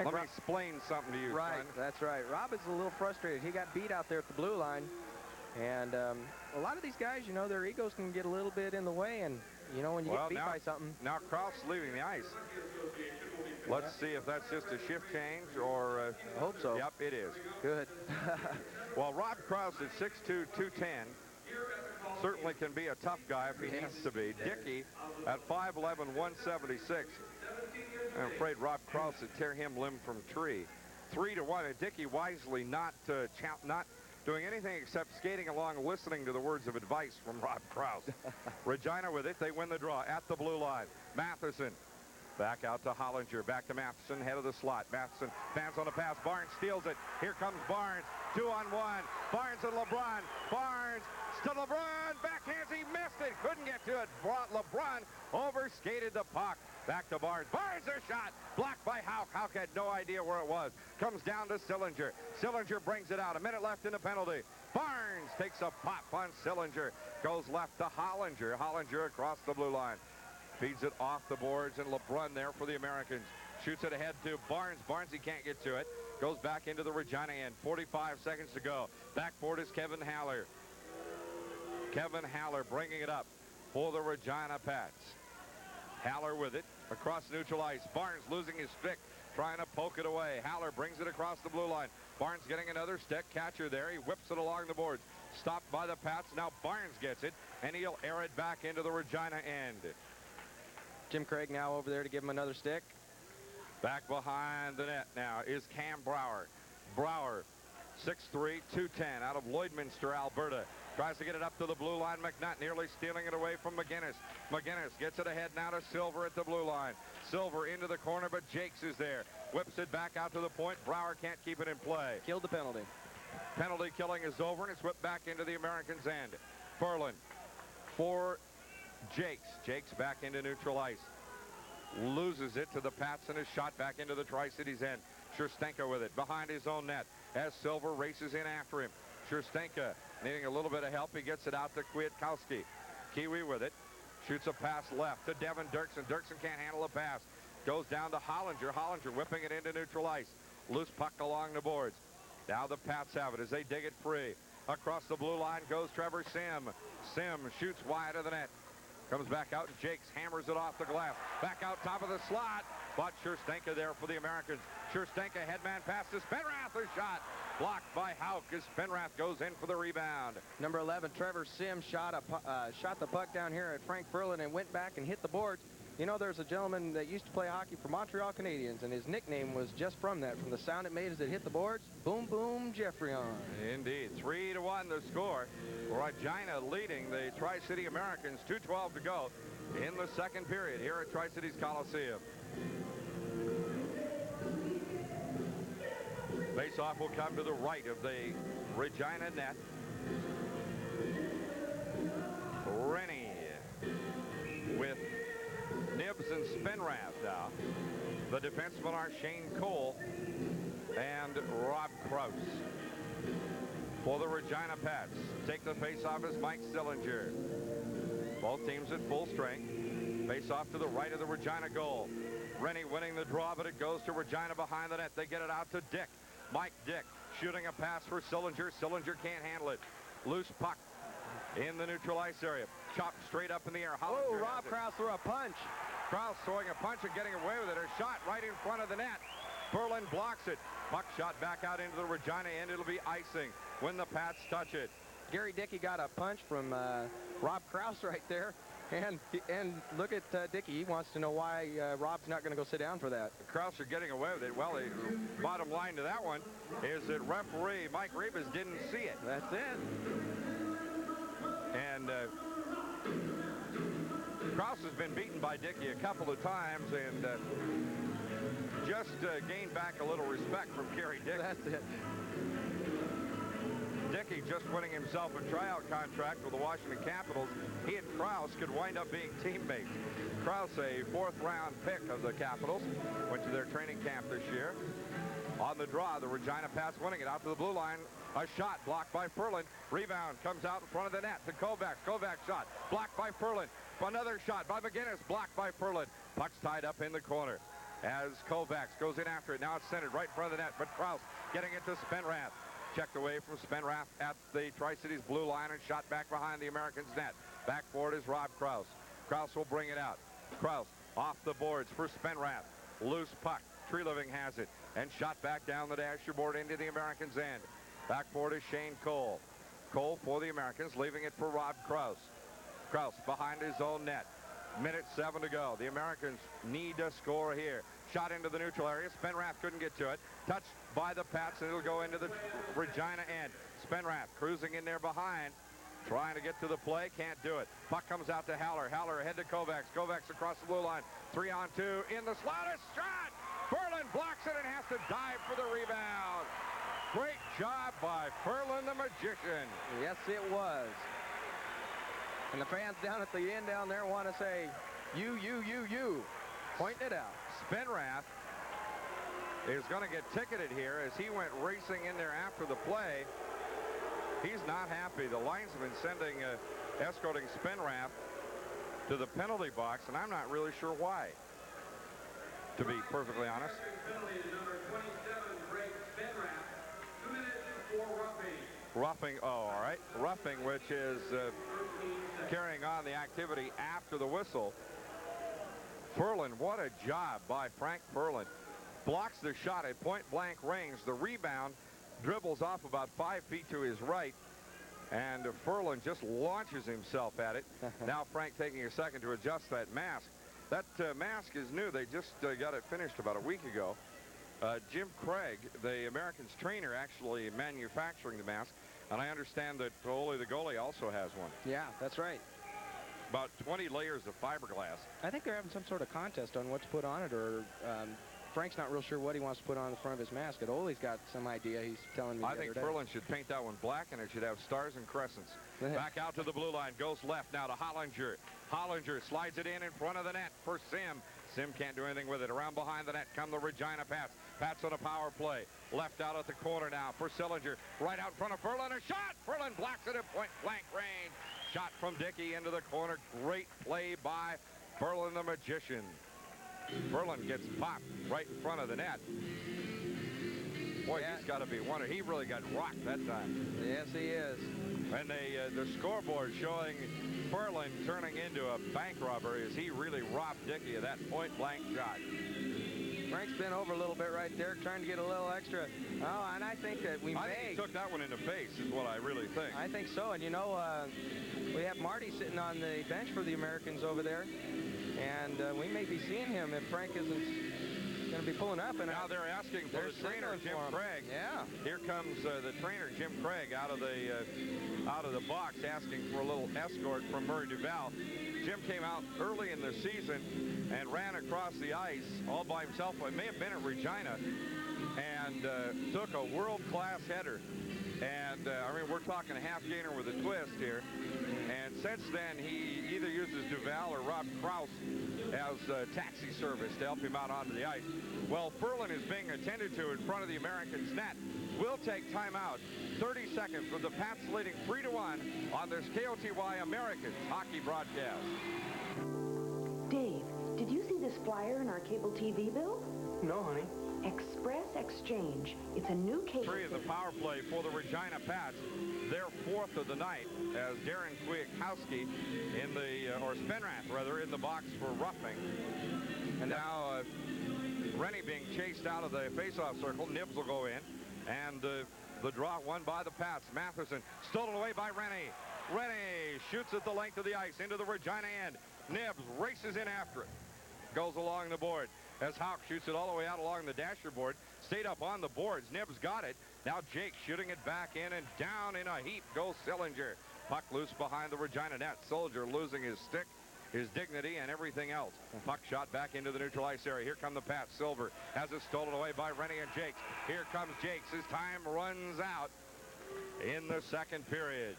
let me explain something to you, right, son. That's right. Rob is a little frustrated. He got beat out there at the blue line. And a lot of these guys, you know, their egos can get a little bit in the way. And, you know, when you get beat by something. Now Krause leaving the ice. Let's see if that's just a shift change or... I hope so. Yep, it is. Good. Well, Rob Krause at 6'2", 210. Certainly can be a tough guy if he needs to be. Dickey at 5'11", 176. I'm afraid Rob Krause would tear him limb from tree. 3-1, and Dickey wisely not doing anything except skating along, listening to the words of advice from Rob Krause. Regina with it. They win the draw at the blue line. Matheson back out to Hollinger. Back to Matheson, head of the slot. Matheson fans on the pass. Barnes steals it. Here comes Barnes. 2-on-1. Barnes and LeBron. Barnes to LeBron. Backhands. He missed it. Couldn't get to it. LeBron overskated the puck. Back to Barnes. Barnes, their shot. Blocked by Houck. Houck had no idea where it was. Comes down to Sillinger. Sillinger brings it out. A minute left in the penalty. Barnes takes a pop on Sillinger. Goes left to Hollinger. Hollinger across the blue line. Feeds it off the boards, and LeBron there for the Americans. Shoots it ahead to Barnes. Barnes, he can't get to it. Goes back into the Regina end. 45 seconds to go. Backboard is Kevin Haller. Kevin Haller bringing it up for the Regina Pats. Haller with it across neutral ice. Barnes losing his stick, trying to poke it away. Haller brings it across the blue line. Barnes getting another stick. Catcher there. He whips it along the boards. Stopped by the Pats. Now Barnes gets it, and he'll air it back into the Regina end. Jim Craig now over there to give him another stick. Back behind the net now is Cam Brower. Brower, 6'3", 210, out of Lloydminster, Alberta. Tries to get it up to the blue line. McNutt nearly stealing it away from McGinnis. McGinnis gets it ahead now to Silver at the blue line. Silver into the corner, but Jakes is there. Whips it back out to the point. Brower can't keep it in play. Killed the penalty. Penalty killing is over, and it's whipped back into the Americans' end. Furlan for Jakes. Jakes back into neutral ice. Loses it to the Pats and is shot back into the Tri-Cities end. Scherstenka with it behind his own net as Silver races in after him. Scherstenka needing a little bit of help. He gets it out to Kwiatkowski. Kiwi with it. Shoots a pass left to Devin Dirksen. Dirksen can't handle the pass. Goes down to Hollinger. Hollinger whipping it into neutral ice. Loose puck along the boards. Now the Pats have it as they dig it free. Across the blue line goes Trevor Sim. Sim shoots wide of the net. Comes back out, and Jakes hammers it off the glass. Back out top of the slot. But Scherstenka there for the Americans. Scherstenka headman pass to Spenrath. A shot blocked by Houck as Spenrath goes in for the rebound. Number 11, Trevor Sim shot the puck down here at Frank Furlan and went back and hit the boards. You know, there's a gentleman that used to play hockey for Montreal Canadiens, and his nickname was just from that, from the sound it made as it hit the boards. Boom, boom, Jeffrey on. Indeed. 3-1 the score. Regina leading the Tri-City Americans. 2:12 to go in the second period here at Tri-Cities Coliseum. Face-off will come to the right of the Regina net. Rennie with Nibs and Spenrath now. The defensemen are Shane Cole and Rob Krause. For the Regina Pats, take the face-off is Mike Sillinger. Both teams at full strength. Face-off to the right of the Regina goal. Rennie winning the draw, but it goes to Regina behind the net. They get it out to Dick. Mike Dick shooting a pass for Sillinger. Sillinger can't handle it. Loose puck in the neutral ice area. Chopped straight up in the air. Oh, Rob Krause threw a punch. Krause throwing a punch and getting away with it. A shot right in front of the net. Furlan blocks it. Puck shot back out into the Regina end. It'll be icing when the Pats touch it. Gary Dickey got a punch from Rob Krause right there. And look at Dickey. He wants to know why Rob's not going to go sit down for that. Krause are getting away with it. Well, the bottom line to that one is that referee Mike Rebus didn't see it. That's it. And Krause has been beaten by Dickey a couple of times and just gained back a little respect from Gary Dickey. That's it. Dickey just winning himself a tryout contract with the Washington Capitals. He and Krause could wind up being teammates. Krause, a 4th-round pick of the Capitals, went to their training camp this year. On the draw, the Regina Pats winning it out to the blue line. A shot blocked by Ferland. Rebound comes out in front of the net to Kovacs. Kovacs shot blocked by Ferland. Another shot by McGinnis, blocked by Ferland. Puck's tied up in the corner as Kovacs goes in after it. Now it's centered right in front of the net, but Krause getting it to Spenrath. Checked away from Spenrath at the Tri-Cities blue line and shot back behind the Americans' net. Back forward is Rob Krause. Krause will bring it out. Krause off the boards for Spenrath. Loose puck. Tree Living has it and shot back down the dasher board into the Americans' end. Back forward is Shane Cole. Cole for the Americans, leaving it for Rob Krause. Krause behind his own net. Minute 7 to go. The Americans need to score here. Shot into the neutral area. Spenrath couldn't get to it. Touched by the Pats, and it'll go into the Regina end. Spenrath cruising in there behind. Trying to get to the play. Can't do it. Puck comes out to Haller. Haller ahead to Kovacs. Kovacs across the blue line. 3-on-2 in the slot. A shot! Ferland blocks it and has to dive for the rebound. Great job by Ferland the Magician. Yes, it was. And the fans down at the end down there want to say, you. Pointing it out. Spenrath is going to get ticketed here as he went racing in there after the play. He's not happy. The linesman escorting Spenrath to the penalty box, and I'm not really sure why, to be perfectly honest. Roughing, oh, all right. Roughing, which is carrying on the activity after the whistle. Ferland, what a job by Frank Ferland. Blocks the shot at point-blank range. The rebound dribbles off about 5 feet to his right, and Ferland just launches himself at it. Now Frank taking a second to adjust that mask. That mask is new. They just got it finished about a week ago. Jim Craig, the Americans trainer, actually manufacturing the mask, and I understand that Ole the goalie also has one. Yeah, that's right. About 20 layers of fiberglass. I think they're having some sort of contest on what to put on it, or Frank's not real sure what he wants to put on the front of his mask. But Ole's got some idea. He's telling me I think Ferland should paint that one black, and it should have stars and crescents. Back out to the blue line, goes left now to Hollinger. Hollinger slides it in front of the net for Sim. Sim can't do anything with it. Around behind the net come the Regina Pats. Pats on a power play. Left out at the corner now for Sillinger. Right out in front of Ferland. A shot! Ferland blocks it at point-blank range. Shot from Dickey into the corner. Great play by Ferland the Magician. Ferland gets popped right in front of the net. Boy, yeah. He's got to be wondering. He really got rocked that time. Yes, he is. And the scoreboard showing Ferland turning into a bank robber as he really robbed Dickey of that point-blank shot. Frank's been over a little bit right there, trying to get a little extra. Oh, and I think that I think he took that one in the face, is what I really think. I think so. And, you know, we have Marty sitting on the bench for the Americans over there. And we may be seeing him if Frank isn't going to be pulling up. And now they're asking for the trainer, Jim Craig. Yeah. Here comes the trainer, Jim Craig, out of the box, asking for a little escort from Murray Duval. Jim came out early in the season and ran across the ice all by himself. It may have been at Regina, and took a world-class header. And, I mean, we're talking a half gainer with a twist here. And since then, he either uses Duval or Rob Krause as taxi service to help him out onto the ice. Well, Ferland is being attended to in front of the Americans' net. We'll take time out. 30 seconds with the Pats leading 3-1 on this KOTY Americans hockey broadcast. Dave, did you see this flyer in our cable TV bill? No, honey. Express Exchange. It's a new cable. Three of the power play for the Regina Pats. Their fourth of the night as Darren Kwiatkowski in the, or Spenrath rather, in the box for roughing. And now Rennie being chased out of the faceoff circle. Nibs will go in. And the draw won by the Pats. Matheson stolen away by Rennie. Rennie shoots at the length of the ice into the Regina end. Nibs races in after it. Goes along the board as Houck shoots it all the way out along the dasher board. Stayed up on the boards. Nibs got it. Now Jake shooting it back in, and down in a heap goes Sillinger. Puck loose behind the Regina net. Soldier losing his stick, his dignity, and everything else. Puck shot back into the neutral ice area. Here come the Pats. Silver has it stolen away by Rennie and Jakes. Here comes Jakes. His time runs out in the second period.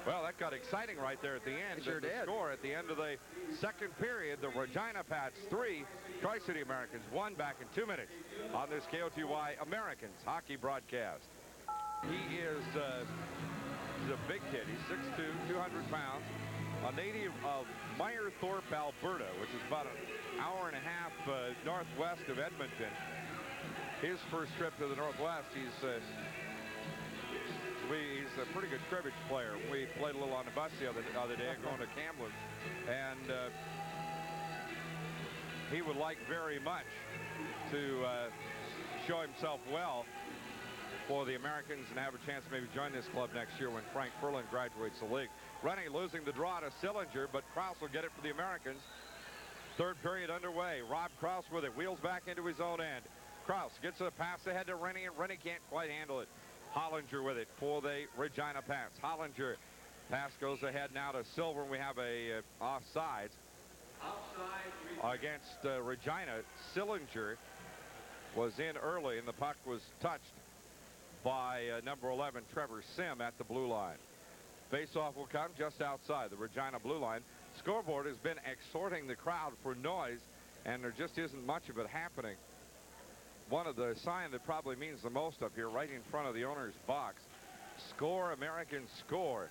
Well, that got exciting right there at the end. It sure The did. score at the end of the second period, the Regina Pats 3, Tri-City Americans 1 back in 2 minutes on this KOTY Americans hockey broadcast. He is he's a big kid. He's 6'2", 200 pounds, a native of Meyerthorpe, Alberta, which is about an hour and a half northwest of Edmonton. His first trip to the Northwest, he's a pretty good cribbage player. We played a little on the bus the other day going to Kamloops, and he would like very much to show himself well for the Americans and have a chance to maybe join this club next year when Frank Furlan graduates the league. Rennie losing the draw to Sillinger, but Krause will get it for the Americans. Third period underway. Rob Krause with it, wheels back into his own end. Krause gets a pass ahead to Rennie, and Rennie can't quite handle it. Hollinger with it for the Regina Pats. Hollinger, pass goes ahead now to Silver, and we have a offside against Regina. Sillinger was in early, and the puck was touched by number 11, Trevor Sim, at the blue line. Face-off will come just outside the Regina blue line. Scoreboard has been exhorting the crowd for noise, and there just isn't much of it happening. One of the signs that probably means the most up here, right in front of the owner's box. Score, Americans score.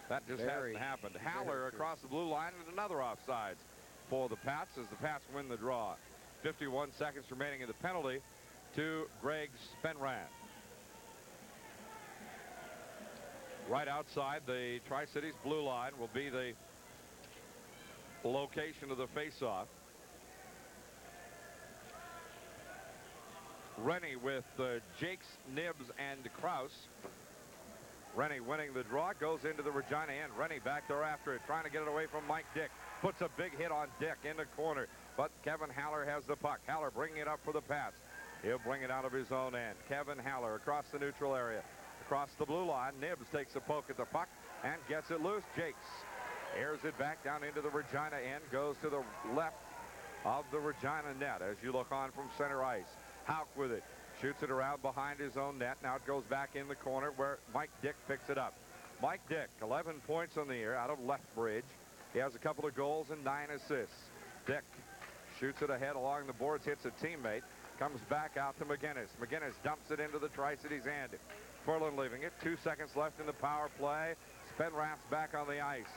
That just hasn't happened. Haller across the blue line, and another offsides for the Pats as the Pats win the draw. 51 seconds remaining in the penalty to Greg Spenrath. Right outside the Tri-Cities blue line will be the location of the face-off. Rennie with Jakes, Nibs, and Krause. Rennie winning the draw, goes into the Regina end. Rennie back there after it, trying to get it away from Mike Dick. Puts a big hit on Dick in the corner, but Kevin Haller has the puck. Haller bringing it up for the Pats. He'll bring it out of his own end. Kevin Haller across the neutral area. Across the blue line, Nibs takes a poke at the puck and gets it loose. Jakes airs it back down into the Regina end, goes to the left of the Regina net as you look on from center ice. Houck with it, shoots it around behind his own net. Now it goes back in the corner where Mike Dick picks it up. Mike Dick, 11 points on the year out of Lethbridge. He has a couple of goals and 9 assists. Dick shoots it ahead along the boards, hits a teammate, comes back out to McGinnis. McGinnis dumps it into the Tri-Cities end. Furlan leaving it. 2 seconds left in the power play. Spenrath's back on the ice,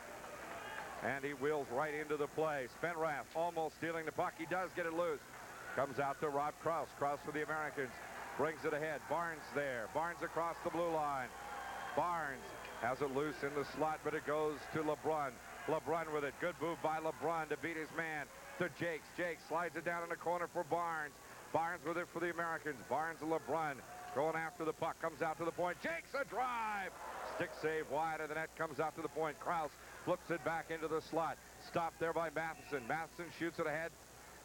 and he wheels right into the play. Spenrath almost stealing the puck. He does get it loose. Comes out to Rob Krause. Krause for the Americans. Brings it ahead. Barnes there. Barnes across the blue line. Barnes has it loose in the slot, but it goes to LeBrun. LeBrun with it. Good move by LeBrun to beat his man. To Jakes. Jakes slides it down in the corner for Barnes. Barnes with it for the Americans. Barnes and LeBrun going after the puck. Comes out to the point. Jakes a drive. Stick save wide of the net. Comes out to the point. Krause flips it back into the slot. Stopped there by Matheson. Matheson shoots it ahead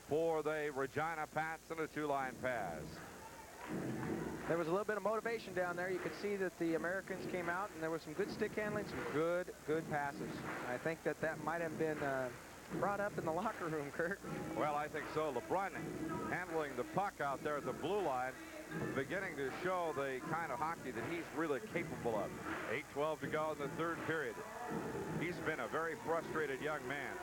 for the Regina Pats and a 2-line pass. There was a little bit of motivation down there. You could see that the Americans came out, and there was some good stick handling, some good passes. I think that might have been brought up in the locker room, Kurt. Well, I think so. LeBrun handling the puck out there at the blue line, beginning to show the kind of hockey that he's really capable of. 8:12 to go in the third period. He's been a very frustrated young man.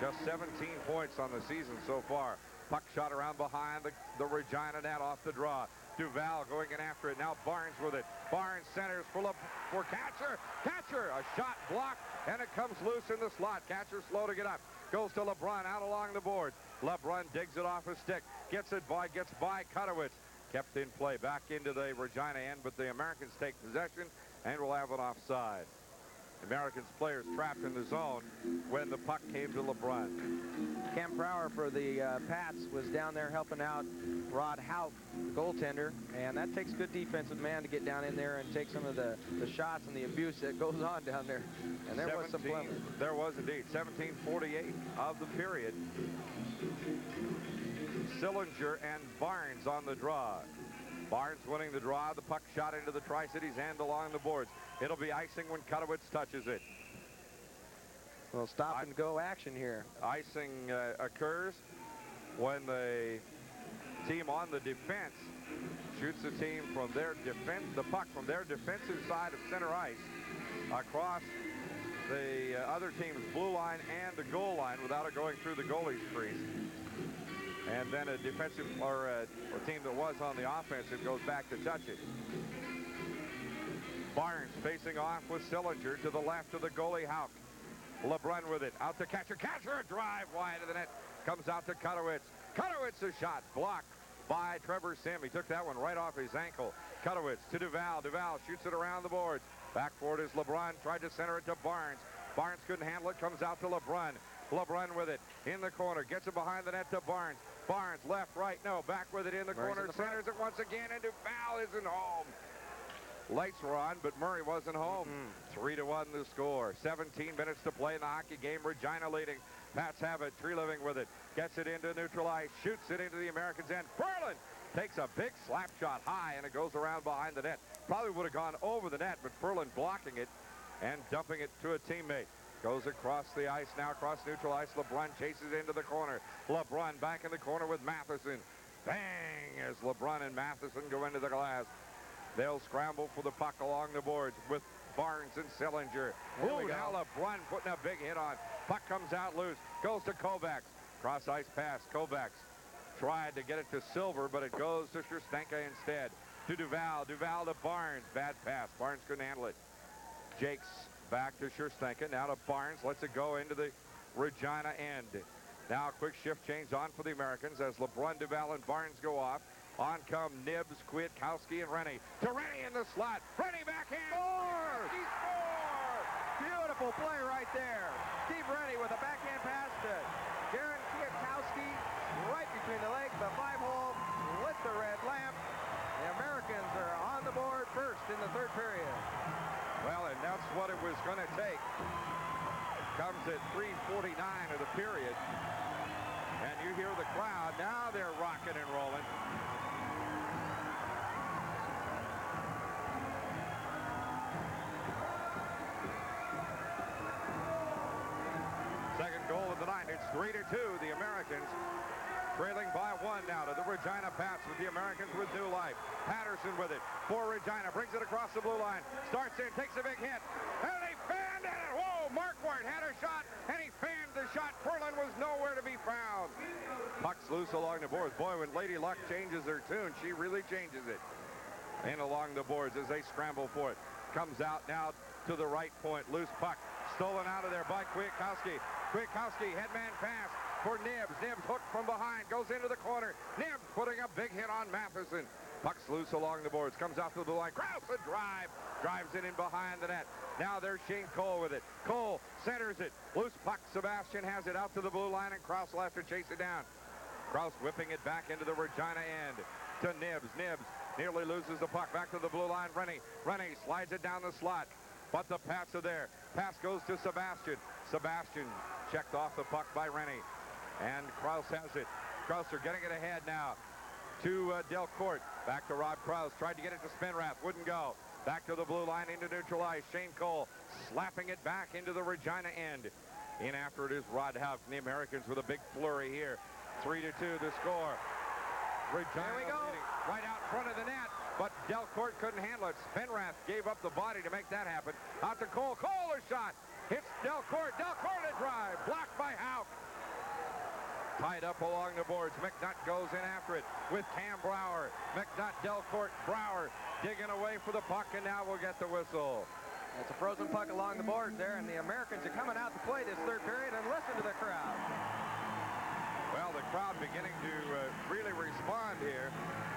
Just 17 points on the season so far. Puck shot around behind the Regina net off the draw. Duval going in after it. Now Barnes with it. Barnes centers for Catcher. Catcher, a shot blocked, and it comes loose in the slot. Catcher slow to get up. Goes to LeBrun out along the board. LeBrun digs it off his stick. Gets by Kutowicz. Kept in play back into the Regina end, but the Americans take possession and will have an offside. Americans players trapped in the zone when the puck came to LeBrun. Cam Prower for the Pats was down there helping out Rod Houck, the goaltender, and that takes good defensive man to get down in there and take some of the shots and the abuse that goes on down there. And there was some play. There was indeed. 17:48 of the period. Sillinger and Barnes on the draw. Barnes winning the draw. The puck shot into the Tri-Cities end along the boards. It'll be icing when Kutowicz touches it. Well, stop and go action here. Icing occurs when the team on the defense shoots the team from their the puck from their defensive side of center ice across the other team's blue line and the goal line without it going through the goalie's crease. And then a defensive or a team that was on the offensive goes back to touch it. Barnes facing off with Sillinger to the left of the goalie, Houck. LeBrun with it, out to Catcher. Catcher, a drive wide of the net. Comes out to Kutowitz. Kutowitz, a shot blocked by Trevor Sim. He took that one right off his ankle. Kutowitz to Duval. Duval shoots it around the boards. Back forward is LeBrun. Tried to center it to Barnes. Barnes couldn't handle it. Comes out to LeBrun. LeBrun with it in the corner. Gets it behind the net to Barnes. Barnes left, right, no. Back with it in the corner. Centers it once again, and Duval isn't home. Lights were on, but Murray wasn't home. 3-1 the score. 17 minutes to play in the hockey game. Regina leading. Pats have it. Treliving with it. Gets it into neutral ice. Shoots it into the Americans' end. Ferland takes a big slap shot high, and it goes around behind the net. Probably would have gone over the net, but Ferland blocking it and dumping it to a teammate. Goes across the ice now, across neutral ice. LeBrun chases into the corner. LeBrun back in the corner with Matheson. Bang! As LeBrun and Matheson go into the glass. They'll scramble for the puck along the boards with Barnes and Sillinger. Ooh, now LeBrun putting a big hit on. Puck comes out loose. Goes to Kovacs. Cross ice pass. Kovacs tried to get it to Silver, but it goes to Scherstenka instead. To Duval. Duval to Barnes. Bad pass. Barnes couldn't handle it. Jakes back to Scherstenka. Now to Barnes. Lets it go into the Regina end. Now a quick shift change on for the Americans as LeBrun, Duval, and Barnes go off. On come Nibs, Kwiatkowski, and Rennie. To Rennie in the slot. Rennie backhand. Scores! He scores! Beautiful play right there. Steve Rennie with a backhand pass to Darren Kwiatkowski. Right between the legs, the 5-hole. Lit the red lamp. The Americans are on the board first in the third period. Well, and that's what it was going to take. Comes at 3:49 of the period. And you hear the crowd. Now they're rocking and rolling. Second goal of the night. It's 3-2. The Americans trailing by 1 now to the Regina Pats with the Americans with new life. Patterson with it for Regina. Brings it across the blue line. Starts in. Takes a big hit. And he fanned at it. Whoa! Marquardt had a shot. And he fanned the shot. Ferland was nowhere to be found. Puck's loose along the boards. Boy, when Lady Luck changes her tune, she really changes it. And along the boards as they scramble for it. Comes out now to the right point. Loose puck. Stolen out of there by Kwiatkowski. Kwiatkowski, headman pass for Nibs. Nibs hooked from behind. Goes into the corner. Nibs putting a big hit on Matheson. Puck's loose along the boards. Comes out to the blue line. Krause a drive. Drives it in behind the net. Now there's Shane Cole with it. Cole centers it. Loose puck. Sebastian has it out to the blue line, and Krause will have to chase it down. Krause whipping it back into the Regina end to Nibs. Nibs nearly loses the puck. Back to the blue line. Rennie slides it down the slot. But the Pats are there. Pass goes to Sebastian. Sebastian checked off the puck by Rennie. And Krause has it. Krause are getting it ahead now to Delcourt. Back to Rob Krause. Tried to get it to Spinrath. Wouldn't go. Back to the blue line into neutral ice. Shane Cole slapping it back into the Regina end. In after it is Rod Houck. The Americans with a big flurry here. 3-2 the score. Regina we go. Right out front of the net. But Delcourt couldn't handle it. Spinrath gave up the body to make that happen. Out to Cole. Cole a shot. Hits Delcourt. Delcourt a drive. Blocked by Houck. Tied up along the boards. McNutt goes in after it with Cam Brower. McNutt, Delcourt, Brower digging away for the puck, and now we'll get the whistle. It's a frozen puck along the boards there, and the Americans are coming out to play this third period, and listen to the crowd. Well, the crowd beginning to really respond here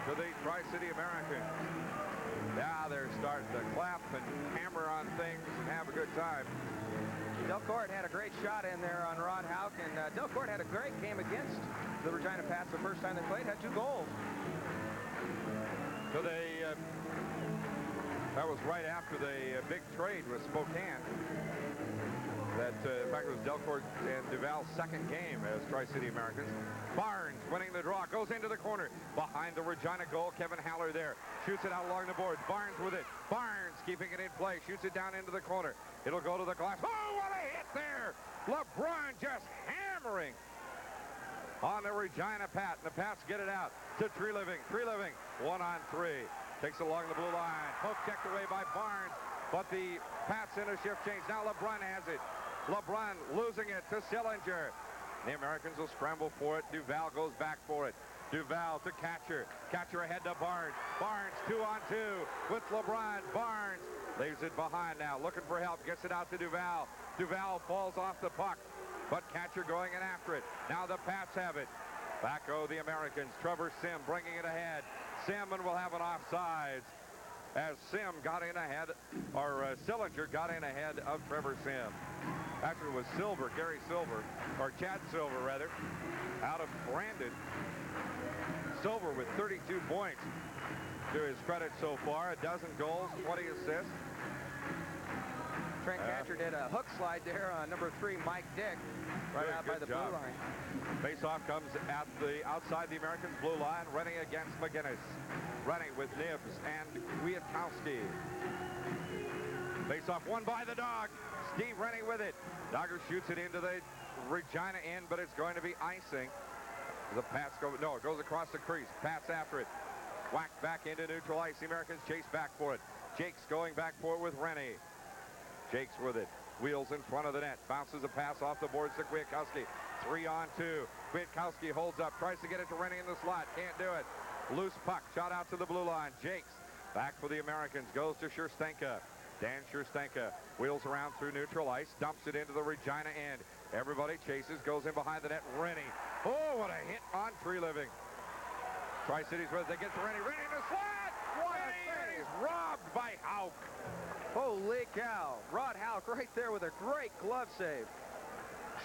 to the Tri-City Americans. Now they're starting to clap and hammer on things and have a good time. Delcourt had a great shot in there on Rod Houck, and Delcourt had a great game against the Regina Pats the first time they played, had 2 goals. So they, that was right after the big trade with Spokane. That, in fact, it was Delcourt and Duval's second game as Tri-City Americans. Barnes winning the draw, goes into the corner. Behind the Regina goal, Kevin Haller there. Shoots it out along the boards. Barnes with it. Barnes keeping it in play. Shoots it down into the corner. It'll go to the glass. Oh, what a hit there! LeBrun just hammering on the Regina Pat. And the Pats get it out to Treliving. Treliving, 1-on-3. Takes it along the blue line. Poke checked away by Barnes. but the Pats in a shift change. Now LeBrun has it. LeBrun losing it to Sillinger. The Americans will scramble for it. Duval goes back for it. Duval to Catcher. Catcher ahead to Barnes. Barnes 2-on-2 with LeBron. Barnes leaves it behind now. Looking for help. Gets it out to Duval. Duval falls off the puck. But Catcher going in after it. Now the Pats have it. Back go the Americans. Trevor Sim bringing it ahead. Sim will have an offsides as Sim got in ahead, or Sillinger got in ahead of Trevor Sim. Actually, it was Silver, Gary Silver, or Chad Silver, rather, out of Brandon. Silver with 32 points to his credit so far. A dozen goals, 20 assists. Trent Catcher did a hook slide there on number 3, Mike Dick, right out by the blue line. Face-off comes at the outside the Americans' blue line. Rennie against McGinnis. Rennie with Nibs and Kwiatkowski. Face-off won by the Dog. Steve Rennie with it. Dogger shoots it into the Regina end, but it's going to be icing. The Pats go, no, it goes across the crease. Pats after it. Whacked back into neutral ice. The Americans chase back for it. Jake's going back for it with Rennie. Jake's with it. Wheels in front of the net. Bounces a pass off the boards to Kwiatkowski. 3-on-2. Kwiatkowski holds up. Tries to get it to Rennie in the slot. Can't do it. Loose puck. Shot out to the blue line. Jake's back for the Americans. Goes to Scherstenka. Dan Scherstenka wheels around through neutral ice. Dumps it into the Regina end. Everybody chases. Goes in behind the net. Rennie. Oh, what a hit on Treliving. Tri-Cities with it. They get to Rennie. Rennie in the slot. What a save. He's robbed by Hauk. Holy cow. Rod Hauk right there with a great glove save.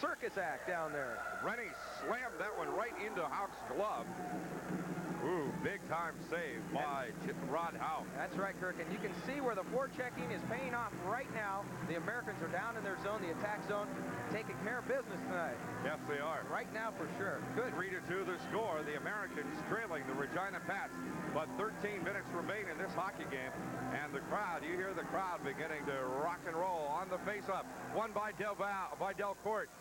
Circus act down there. Rennie slammed that one right into Hauk's glove. Ooh, big-time save by Rod Hauk. That's right, Kirk. And you can see where the forechecking is paying off right now. The Americans are down in their zone, the attack zone, taking care of business tonight. Yes, they are. Right now, for sure. Good. 3-2 the score. The Americans trailing the Regina Pats. But 13 minutes remain in this hockey game. And the crowd, you hear the crowd beginning to rock and roll on the face-up. Won by Delcourt.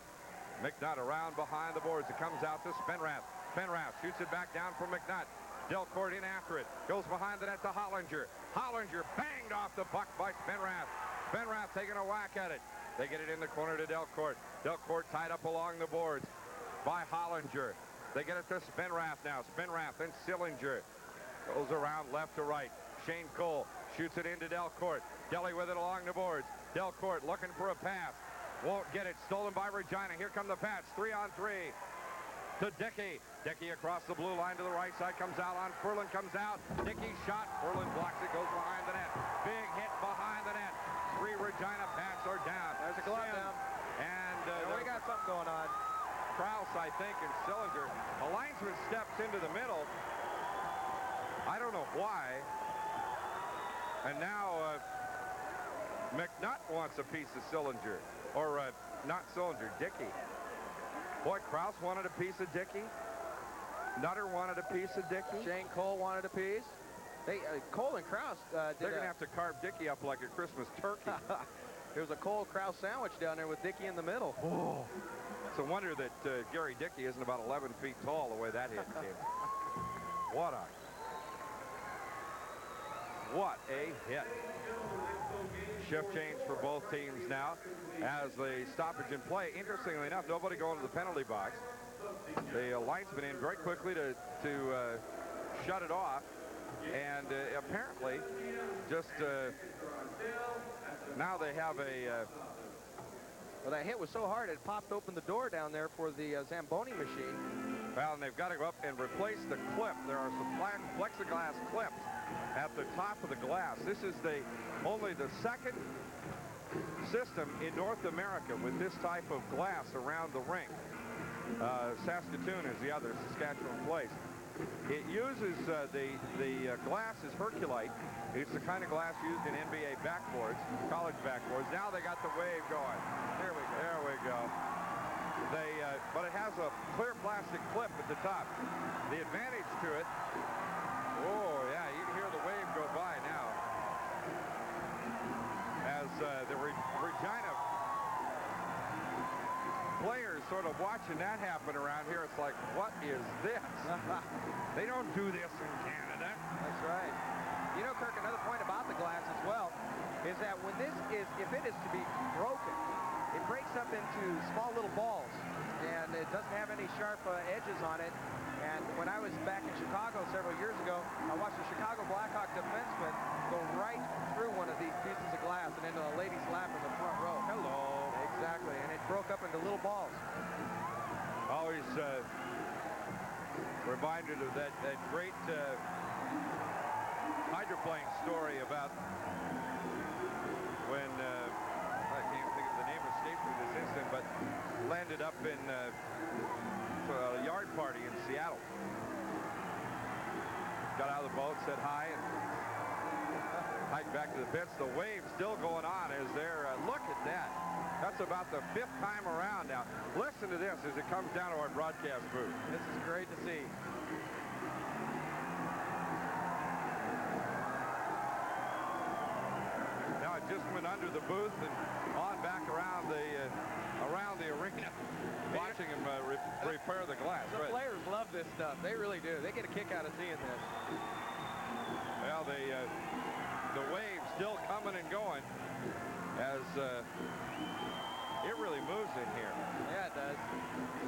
McNutt around behind the boards. It comes out to Spenrath. Spenrath shoots it back down from McNutt. Delcourt in after it. Goes behind the net to Hollinger. Hollinger banged off the puck by Spenrath. Spenrath taking a whack at it. They get it in the corner to Delcourt. Delcourt tied up along the boards by Hollinger. They get it to Spenrath now. Spenrath and Sillinger. Goes around left to right. Shane Cole shoots it into Delcourt. Delly with it along the boards. Delcourt looking for a pass. Won't get it. Stolen by Regina. Here come the Pats. 3-on-3 to Dickey. Dickey across the blue line to the right side. Comes out on Furlan. Comes out. Dickey shot. Furlan blocks it. Goes behind the net. Big hit behind the net. 3 Regina Pats are down. There's a glove down. And we got something going on. Krause, I think, and Sillinger. A linesman steps into the middle. I don't know why. And now McNutt wants a piece of Sillinger. Or not Sillinger, Dickey. Boy, Krause wanted a piece of Dickey. Nutter wanted a piece of Dickey. Shane Cole wanted a piece. They, Cole and Krause They're going to have to carve Dickey up like a Christmas turkey. There's a Cole-Krause sandwich down there with Dickey in the middle. Oh. It's a wonder that Gary Dickey isn't about 11 feet tall the way that hit came. What a hit. Shift change for both teams now as the stoppage in play. Interestingly enough, nobody going to the penalty box. The linesman in very quickly to shut it off. And apparently just now they have a... well, that hit was so hard it popped open the door down there for the Zamboni machine. Well, and they've got to go up and replace the clip. There are some plexiglass clips at the top of the glass. This is only the second system in North America with this type of glass around the rink. Saskatoon is the other Saskatchewan place. It uses the glass is Herculite. It's the kind of glass used in NBA backboards, college backboards. Now they got the wave going. There we go. But it has a clear plastic clip at the top. The advantage to it. Oh yeah, you can hear the wave go by now. As the Regina players sort of watching that happen around here, it's like, what is this? They don't do this in Canada. That's right. You know, Kirk, another point about the glass as well is is that when if it is to be broken, it breaks up into small little balls, and it doesn't have any sharp edges on it. And when I was back in Chicago several years ago, I watched a Chicago Blackhawk defenseman go right through one of these pieces of glass and into a lady's lap in the front row. Hello. Exactly, and it broke up into little balls. Always reminded of that great hydroplane story about when I can't think of the name, escaped me this instant, but landed up in a yard party in Seattle. Got out of the boat, said hi, and hiked back to the pits. The wave's still going on as they're, look at that. That's about the 5th time around now. Listen to this as it comes down to our broadcast booth. This is great to see. Now it just went under the booth and on back around the arena, watching him repair the glass. The players love this stuff. They really do. They get a kick out of seeing this. Well, the wave's still coming and going as it really moves in here. Yeah, it does.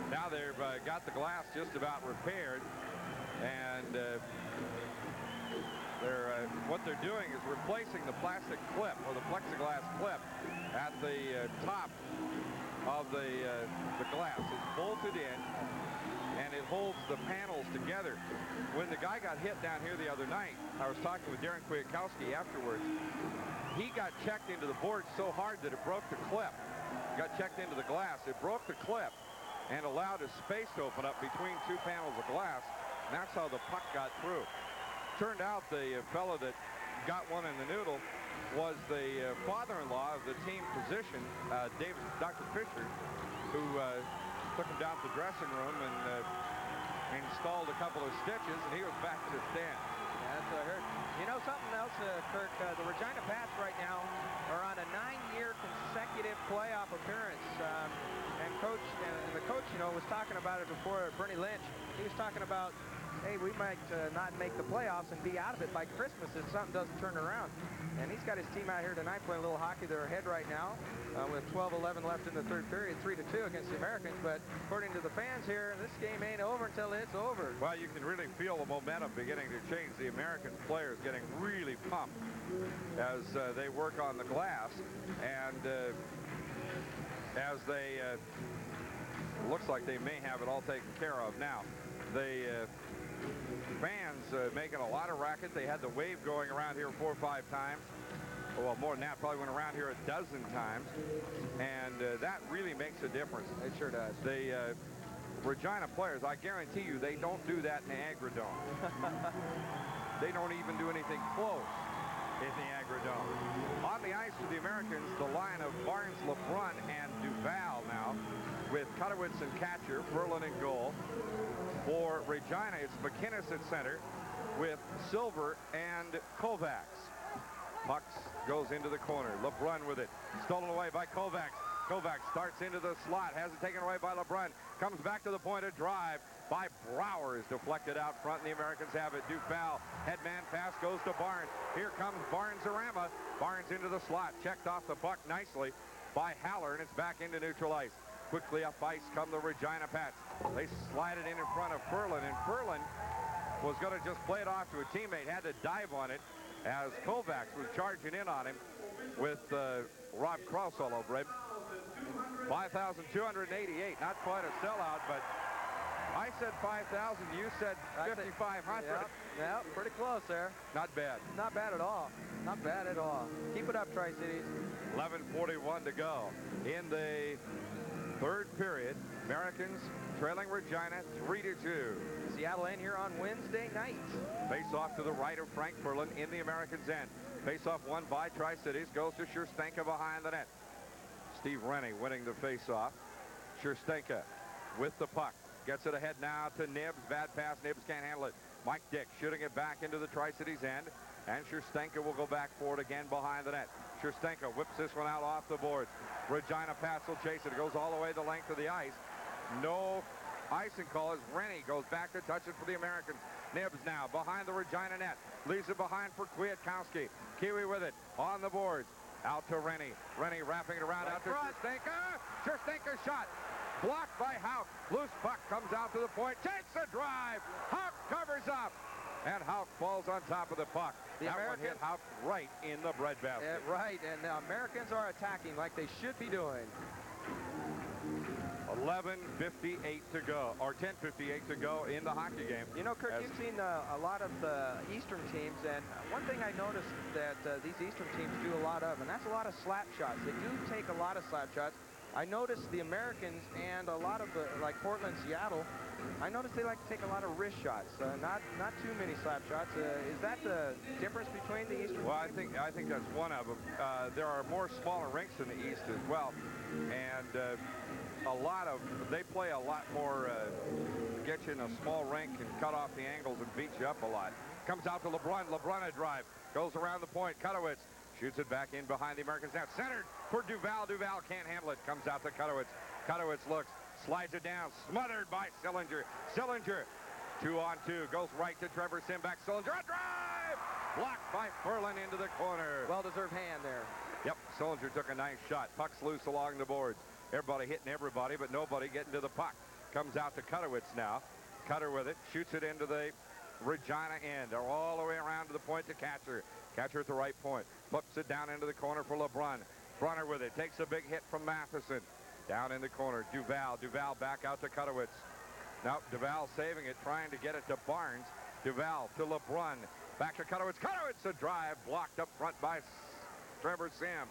Now they've got the glass just about repaired, and what they're doing is replacing the plastic clip or the plexiglass clip at the top of the glass. It's bolted in, and it holds the panels together. When the guy got hit down here the other night, I was talking with Darren Kwiatkowski afterwards. He got checked into the board so hard that it broke the clip. Got checked into the glass. It broke the clip and allowed a space to open up between 2 panels of glass, and that's how the puck got through. Turned out the fellow that got one in the noodle was the father-in-law of the team physician, Dr. Fisher, who took him down to the dressing room and installed a couple of stitches, and he was back to the stand. That's what I heard. You know something else, Kirk? The Regina Pats right now are on a 9-year consecutive playoff appearance. And the coach, you know, was talking about it before. Bernie Lynch, he was talking about, hey, we might not make the playoffs and be out of it by Christmas if something doesn't turn around. And he's got his team out here tonight playing a little hockey. They're ahead right now with 12-11 left in the 3rd period, 3-2 against the Americans. But according to the fans here, this game ain't over until it's over. Well, you can really feel the momentum beginning to change. The American players getting really pumped as they work on the glass, and as they looks like they may have it all taken care of now. The fans making a lot of racket. They had the wave going around here 4 or 5 times. Well, more than that, probably went around here a dozen times, and that really makes a difference. It sure does. The Regina players, I guarantee you, they don't do that in the Agrodome. They don't even do anything close in the Agrodome. On the ice for the Americans, the line of Barnes, LeBrun, and Duval now, with Kutowitz and Katcher, Ferland in goal. For Regina, it's McInnes at center with Silver and Kovacs. Pucks goes into the corner. LeBrun with it. Stolen away by Kovacs. Kovacs starts into the slot. Has it taken away by LeBrun. Comes back to the point of drive by Brower. Is deflected out front, and the Americans have it. Duval. Headman pass goes to Barnes. Here comes Barnes-Arama. Barnes into the slot. Checked off the puck nicely by Haller, and it's back into neutral ice. Quickly up ice come the Regina Pats. They slide it in front of Ferland, and Ferland was going to just play it off to a teammate. Had to dive on it as Kovacs was charging in on him with Rob Krause all over him. 5,288. Not quite a sellout, but I said 5,000. You said 5,500. Yeah, pretty close there. Not bad. Not bad at all. Not bad at all. Keep it up, Tri-Cities. 11:41 to go in the 3rd period. Americans trailing Regina 3-2. Seattle in here on Wednesday night. Face off to the right of Frank Ferland in the Americans' end. Face off won by Tri-Cities. Goes to Scherstenka behind the net. Steve Rennie winning the face off. Scherstenka with the puck. Gets it ahead now to Nibbs. Bad pass. Nibbs can't handle it. Mike Dick shooting it back into the Tri-Cities end. And Scherstenka will go back for it again behind the net. Scherstenka whips this one out off the boards. Regina Pats will chase it. It goes all the way the length of the ice. No icing call as Rennie goes back to touch it for the Americans. Nibbs now behind the Regina net. Leaves it behind for Kwiatkowski. Kiwi with it on the boards. Out to Rennie. Rennie wrapping it around out to Scherstenker. Scherstenker shot. Blocked by Houck. Loose puck comes out to the point. Takes a drive. Houck covers up. And Houck falls on top of the puck. That one hit Houck right in the breadbasket. Right, and the Americans are attacking like they should be doing. 11:58 to go, or 10:58 to go in the hockey game. You know, Kurt, you've seen a lot of the Eastern teams, and one thing I noticed that these Eastern teams do a lot of, and that's a lot of slap shots. They do take a lot of slap shots. I noticed the Americans and a lot of the, like Portland, Seattle, I noticed they like to take a lot of wrist shots, not too many slap shots. Is that the difference between the Eastern? Well, I think that's one of them. There are more smaller rinks in the East as well, and they play a lot more get you in a small rink and cut off the angles and beat you up a lot. Comes out to LeBrun. LeBrun a drive. Goes around the point. Kutowicz shoots it back in behind the Americans. Now centered for Duval. Duval can't handle it. Comes out to Kutowicz. Kutowicz looks. Slides it down. Smothered by Sillinger. Sillinger 2-on-2. Goes right to Trevor Simback. Sillinger a drive. Blocked by Ferland into the corner. Well-deserved hand there. Yep. Sillinger took a nice shot. Puck's loose along the boards. Everybody hitting everybody, but nobody getting to the puck. Comes out to Kutowicz now. Cutter with it. Shoots it into the Regina end. All the way around to the point to Catcher. Catcher at the right point. Flips it down into the corner for LeBrun. Brunner with it. Takes a big hit from Matheson. Down in the corner. Duval. Duval back out to Kutowicz. Now Duval saving it. Trying to get it to Barnes. Duval to LeBrun. Back to Kutowicz. Kutowicz a drive. Blocked up front by Trevor Sim.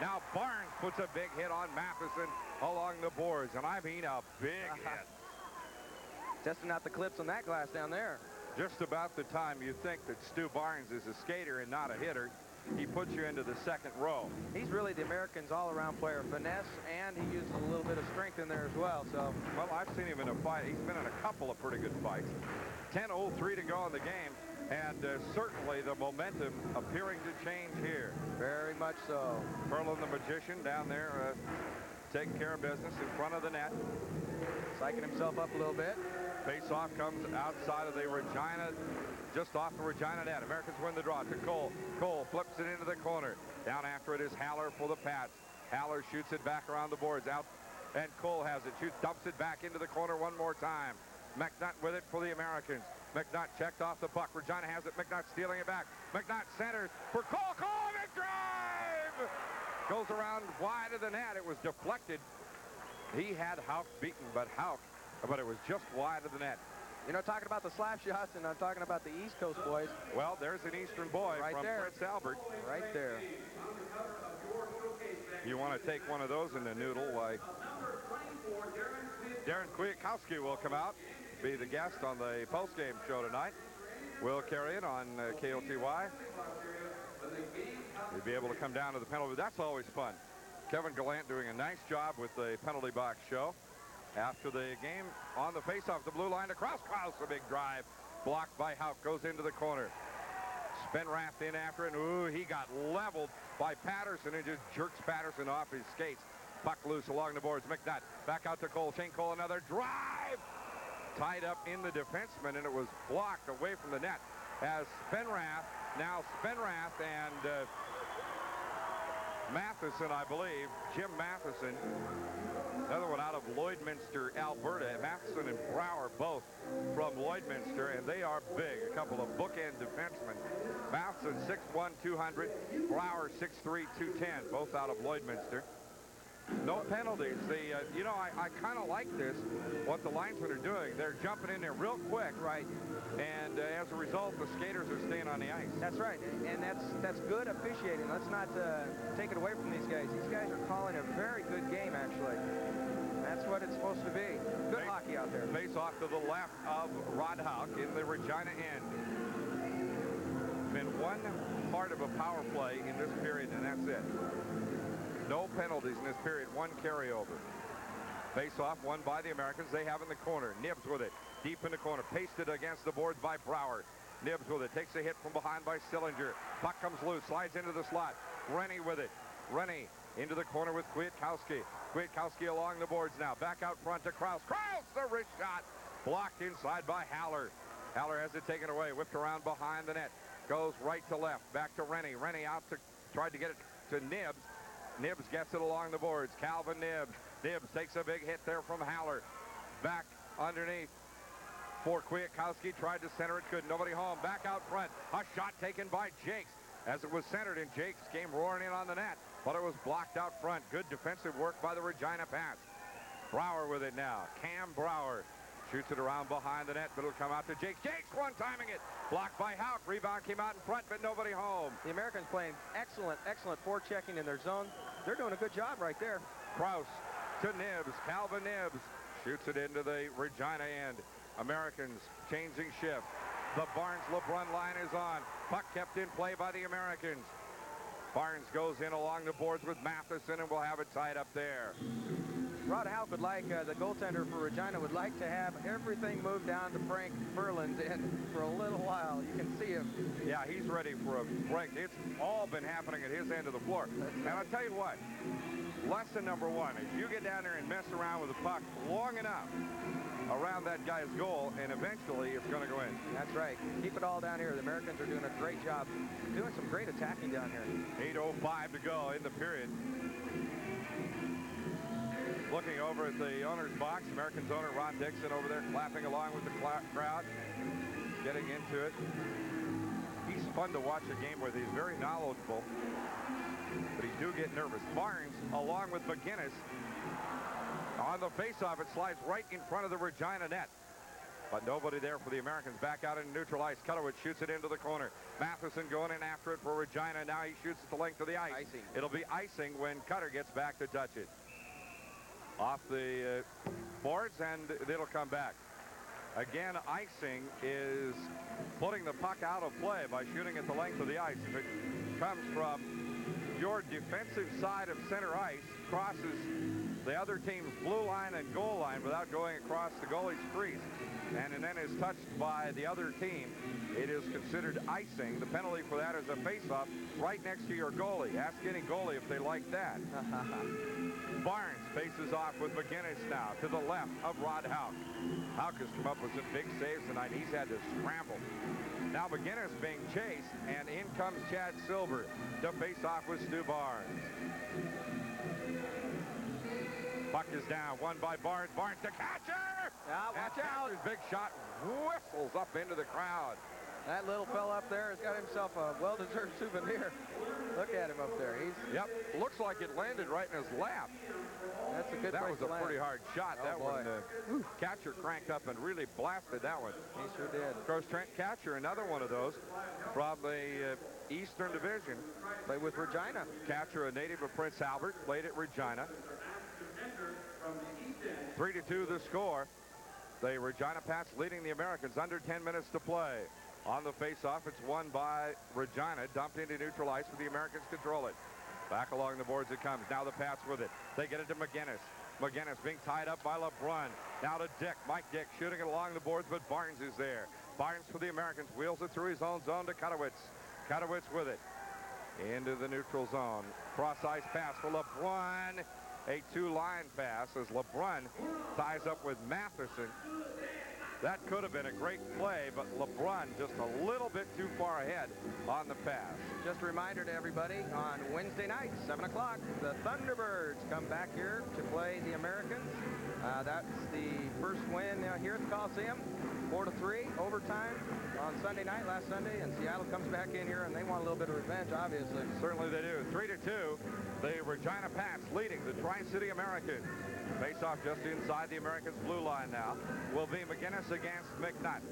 Now Barnes puts a big hit on Matheson along the boards. And I mean a big hit. Testing out the clips on that glass down there. Just about the time you think that Stu Barnes is a skater and not a hitter, he puts you into the second row. He's really the Americans' all-around player. Finesse, and he uses a little bit of strength in there as well. So, well, I've seen him in a fight. He's been in a couple of pretty good fights. 10:03 to go in the game, and certainly the momentum appearing to change here. Very much so. Ferland the Magician down there taking care of business in front of the net. Psyching himself up a little bit. Face-off comes outside of the Regina, just off the Regina net. Americans win the draw to Cole. Cole flips it into the corner. Down after it is Haller for the Pats. Haller shoots it back around the boards. Out, and Cole has it. Dumps it back into the corner one more time. McNutt with it for the Americans. McNutt checked off the puck. Regina has it. McNutt stealing it back. McNutt centers for Cole. Cole, big drive! Goes around wide of the net. It was deflected. He had Houck beaten, but it was just wide of the net. You know, talking about the slap shots, and I'm talking about the East Coast boys. Well, there's an Eastern boy right from there. Prince Albert. Right there. You want to take one of those in the noodle? Why? Darren Kwiatkowski will come out, be the guest on the postgame show tonight. We'll carry it on KOTY. You'll be able to come down to the penalty. That's always fun. Kevin Gallant doing a nice job with the penalty box show. After the game, on the face-off, the blue line to Krause. Krause, a big drive. Blocked by Houck, goes into the corner. Spenrath in after it, and ooh, he got leveled by Patterson and just jerks Patterson off his skates. Puck loose along the boards. McNutt back out to Cole. Shane Cole, another drive. Tied up in the defenseman, and it was blocked away from the net. As Spenrath and Matheson, I believe, Jim Matheson, another one out of Lloydminster, Alberta. Matheson and Brower both from Lloydminster, and they are big, a couple of bookend defensemen. Matheson 6'1", 200, Brower 6'3", 210, both out of Lloydminster. No penalties. You know, I kind of like this, what the linesmen are doing. They're jumping in there real quick, right? And as a result, the skaters are staying on the ice. That's right, and that's good officiating. Let's not take it away from these guys. These guys are calling a very good game, actually. That's what it's supposed to be. Good hockey out there. Face off to the left of Rod Houck in the Regina end. Been one part of a power play in this period, and that's it. No penalties in this period, one carryover. Face-off won by the Americans. They have in the corner. Nibbs with it. Deep in the corner. Pasted against the boards by Brower. Nibbs with it. Takes a hit from behind by Sillinger. Puck comes loose. Slides into the slot. Rennie with it. Rennie into the corner with Kwiatkowski. Kwiatkowski along the boards now. Back out front to Krause. Krause, the wrist shot. Blocked inside by Haller. Haller has it taken away. Whipped around behind the net. Goes right to left. Back to Rennie. Rennie out to, tried to get it to Nibbs. Nibbs gets it along the boards. Calvin Nibbs. Nibbs takes a big hit there from Haller. Back underneath for Kwiatkowski. Tried to center it. Couldn't. Nobody home. Back out front. A shot taken by Jakes. As it was centered, and Jakes came roaring in on the net. But it was blocked out front. Good defensive work by the Regina Pats. Brower with it now. Cam Brower shoots it around behind the net, but it'll come out to Jakes. Jakes one-timing it. Blocked by Houck. Rebound came out in front, but nobody home. The Americans playing excellent forechecking in their zone. They're doing a good job right there. Kraus to Nibbs. Calvin Nibbs shoots it into the Regina end. Americans changing shift. The Barnes-LeBrun line is on. Puck kept in play by the Americans. Barnes goes in along the boards with Matheson, and we'll have it tied up there. Rod Houck would like, the goaltender for Regina would like to have everything moved down to Frank Furlan's end for a little while. You can see him. Yeah, he's ready for a break. It's all been happening at his end of the floor. And I'll tell you what, lesson number one is you get down there and mess around with the puck long enough around that guy's goal, and eventually it's going to go in. That's right. Keep it all down here. The Americans are doing a great job, doing some great attacking down here. 8:05 to go in the period. Looking over at the owner's box, Americans owner Ron Dixon over there clapping along with the crowd, getting into it. He's fun to watch a game with. He's very knowledgeable, but he do get nervous. Barnes, along with McGinnis, on the faceoff, it slides right in front of the Regina net. But nobody there for the Americans. Back out in neutral ice. Cutowicz shoots it into the corner. Matheson going in after it for Regina. Now he shoots it the length of the ice. Icing. It'll be icing when Cutter gets back to touch it. Off the boards, and it'll come back. Again, icing is putting the puck out of play by shooting at the length of the ice. If it comes from your defensive side of center ice, crosses the other team's blue line and goal line without going across the goalie's crease, and then is touched by the other team, it is considered icing. The penalty for that is a face-off right next to your goalie. Ask any goalie if they like that. Barnes faces off with McGinnis now to the left of Rod Houck. Houck has come up with some big saves tonight. He's had to scramble. Now McGinnis being chased, and in comes Chad Silver to face off with Stu Barnes. Puck is down, won by Barnes. Barnes to catcher! Watch out! His big shot whistles up into the crowd. That little fella up there has got himself a well-deserved souvenir. Look at him up there. Yep, looks like it landed right in his lap. That's a good That place was to a land. pretty hard shot. Oh, that boy. one, catcher cranked up and really blasted that one. He sure did. Of course, Trent Catcher, another one of those from the Eastern Division. Played with Regina. Catcher, a native of Prince Albert, played at Regina. 3-2 the score. The Regina Pats leading the Americans, under 10 minutes to play. On the face-off, it's won by Regina, dumped into neutral ice, but the Americans control it. Back along the boards it comes. Now the Pats with it. They get it to McGinnis. McGinnis being tied up by LeBrun. Now to Dick. Mike Dick shooting it along the boards, but Barnes is there. Barnes for the Americans wheels it through his own zone to Cutowicz. Cutowicz with it into the neutral zone. Cross-ice pass for LeBrun. A two-line pass as LeBrun ties up with Matheson. That could have been a great play, but LeBrun just a little bit too far ahead on the pass. Just a reminder to everybody, on Wednesday night, 7 o'clock, the Thunderbirds come back here to play the Americans. That's the first win here at the Coliseum, 4-3, overtime on Sunday night, last Sunday, and Seattle comes back in here, and they want a little bit of revenge, obviously. Certainly they do. 3-2, the Regina Pats leading the Tri-City Americans. Face-off just inside the Americans' blue line now will be McGinnis against McNutt.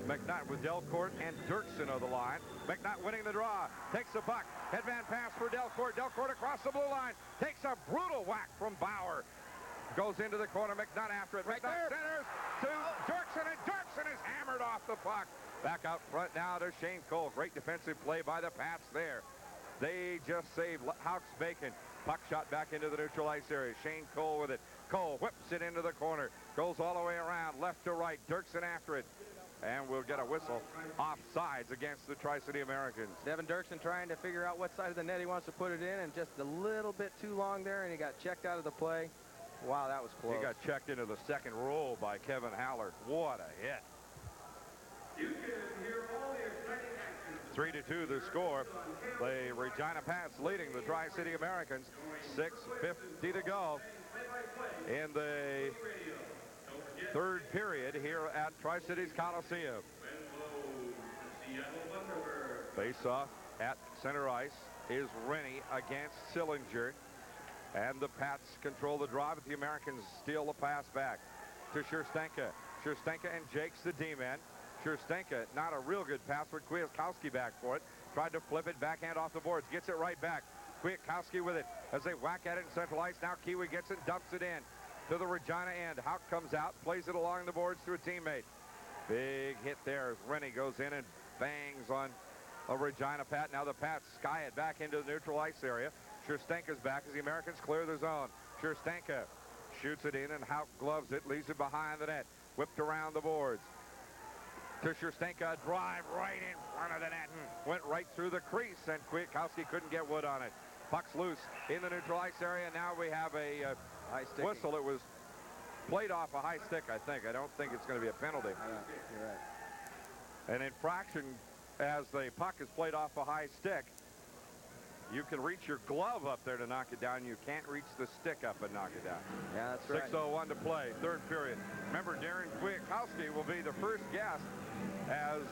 McNutt with Delcourt and Dirksen of the line. McNutt winning the draw. Takes the puck. Headman pass for Delcourt. Delcourt across the blue line. Takes a brutal whack from Bauer. Goes into the corner. McNutt after it. McNutt centers to Dirksen, and Dirksen is hammered off the puck. Back out front now to Shane Cole. Great defensive play by the Pats there. They just saved Houck's bacon. Puck shot back into the neutral ice area. Shane Cole with it. Cole whips it into the corner. Goes all the way around, left to right. Dirksen after it. And we'll get a whistle offsides against the Tri-City Americans. Devin Dirksen trying to figure out what side of the net he wants to put it in, and just a little bit too long there, and he got checked out of the play. Wow, that was close. He got checked into the second row by Kevin Haller. What a hit. You can hear all the exciting action 3-2 the score. The Regina Pats leading the Tri-City Americans. 6:50 to go in the third period here at Tri-Cities Coliseum. Face-off at center ice is Rennie against Sillinger. And the Pats control the drive, but the Americans steal the pass back to Scherstenka. Scherstenka and Jakes the D-man. Scherstenka, not a real good pass, but Kwiatkowski back for it. Tried to flip it, backhand off the boards, gets it right back. Kwiatkowski with it as they whack at it in central ice. Now Kiwi gets it, dumps it in to the Regina end. Houck comes out, plays it along the boards to a teammate. Big hit there as Rennie goes in and bangs on a Regina Pat. Now the Pats sky it back into the neutral ice area. Scherstenka's back as the Americans clear the zone. Scherstenka shoots it in, and Houck gloves it, leaves it behind the net. Whipped around the boards. To Scherstenka, drive right in front of the net. Went right through the crease, and Kwiatkowski couldn't get wood on it. Puck's loose in the neutral ice area. Now we have a whistle. It was played off a high stick, I think. I don't think it's going to be a penalty. You're right. An infraction as the puck is played off a high stick. You can reach your glove up there to knock it down. You can't reach the stick up and knock it down. Yeah, that's right. 6:01 to play, third period. Remember, Darren Kwiatkowski will be the first guest as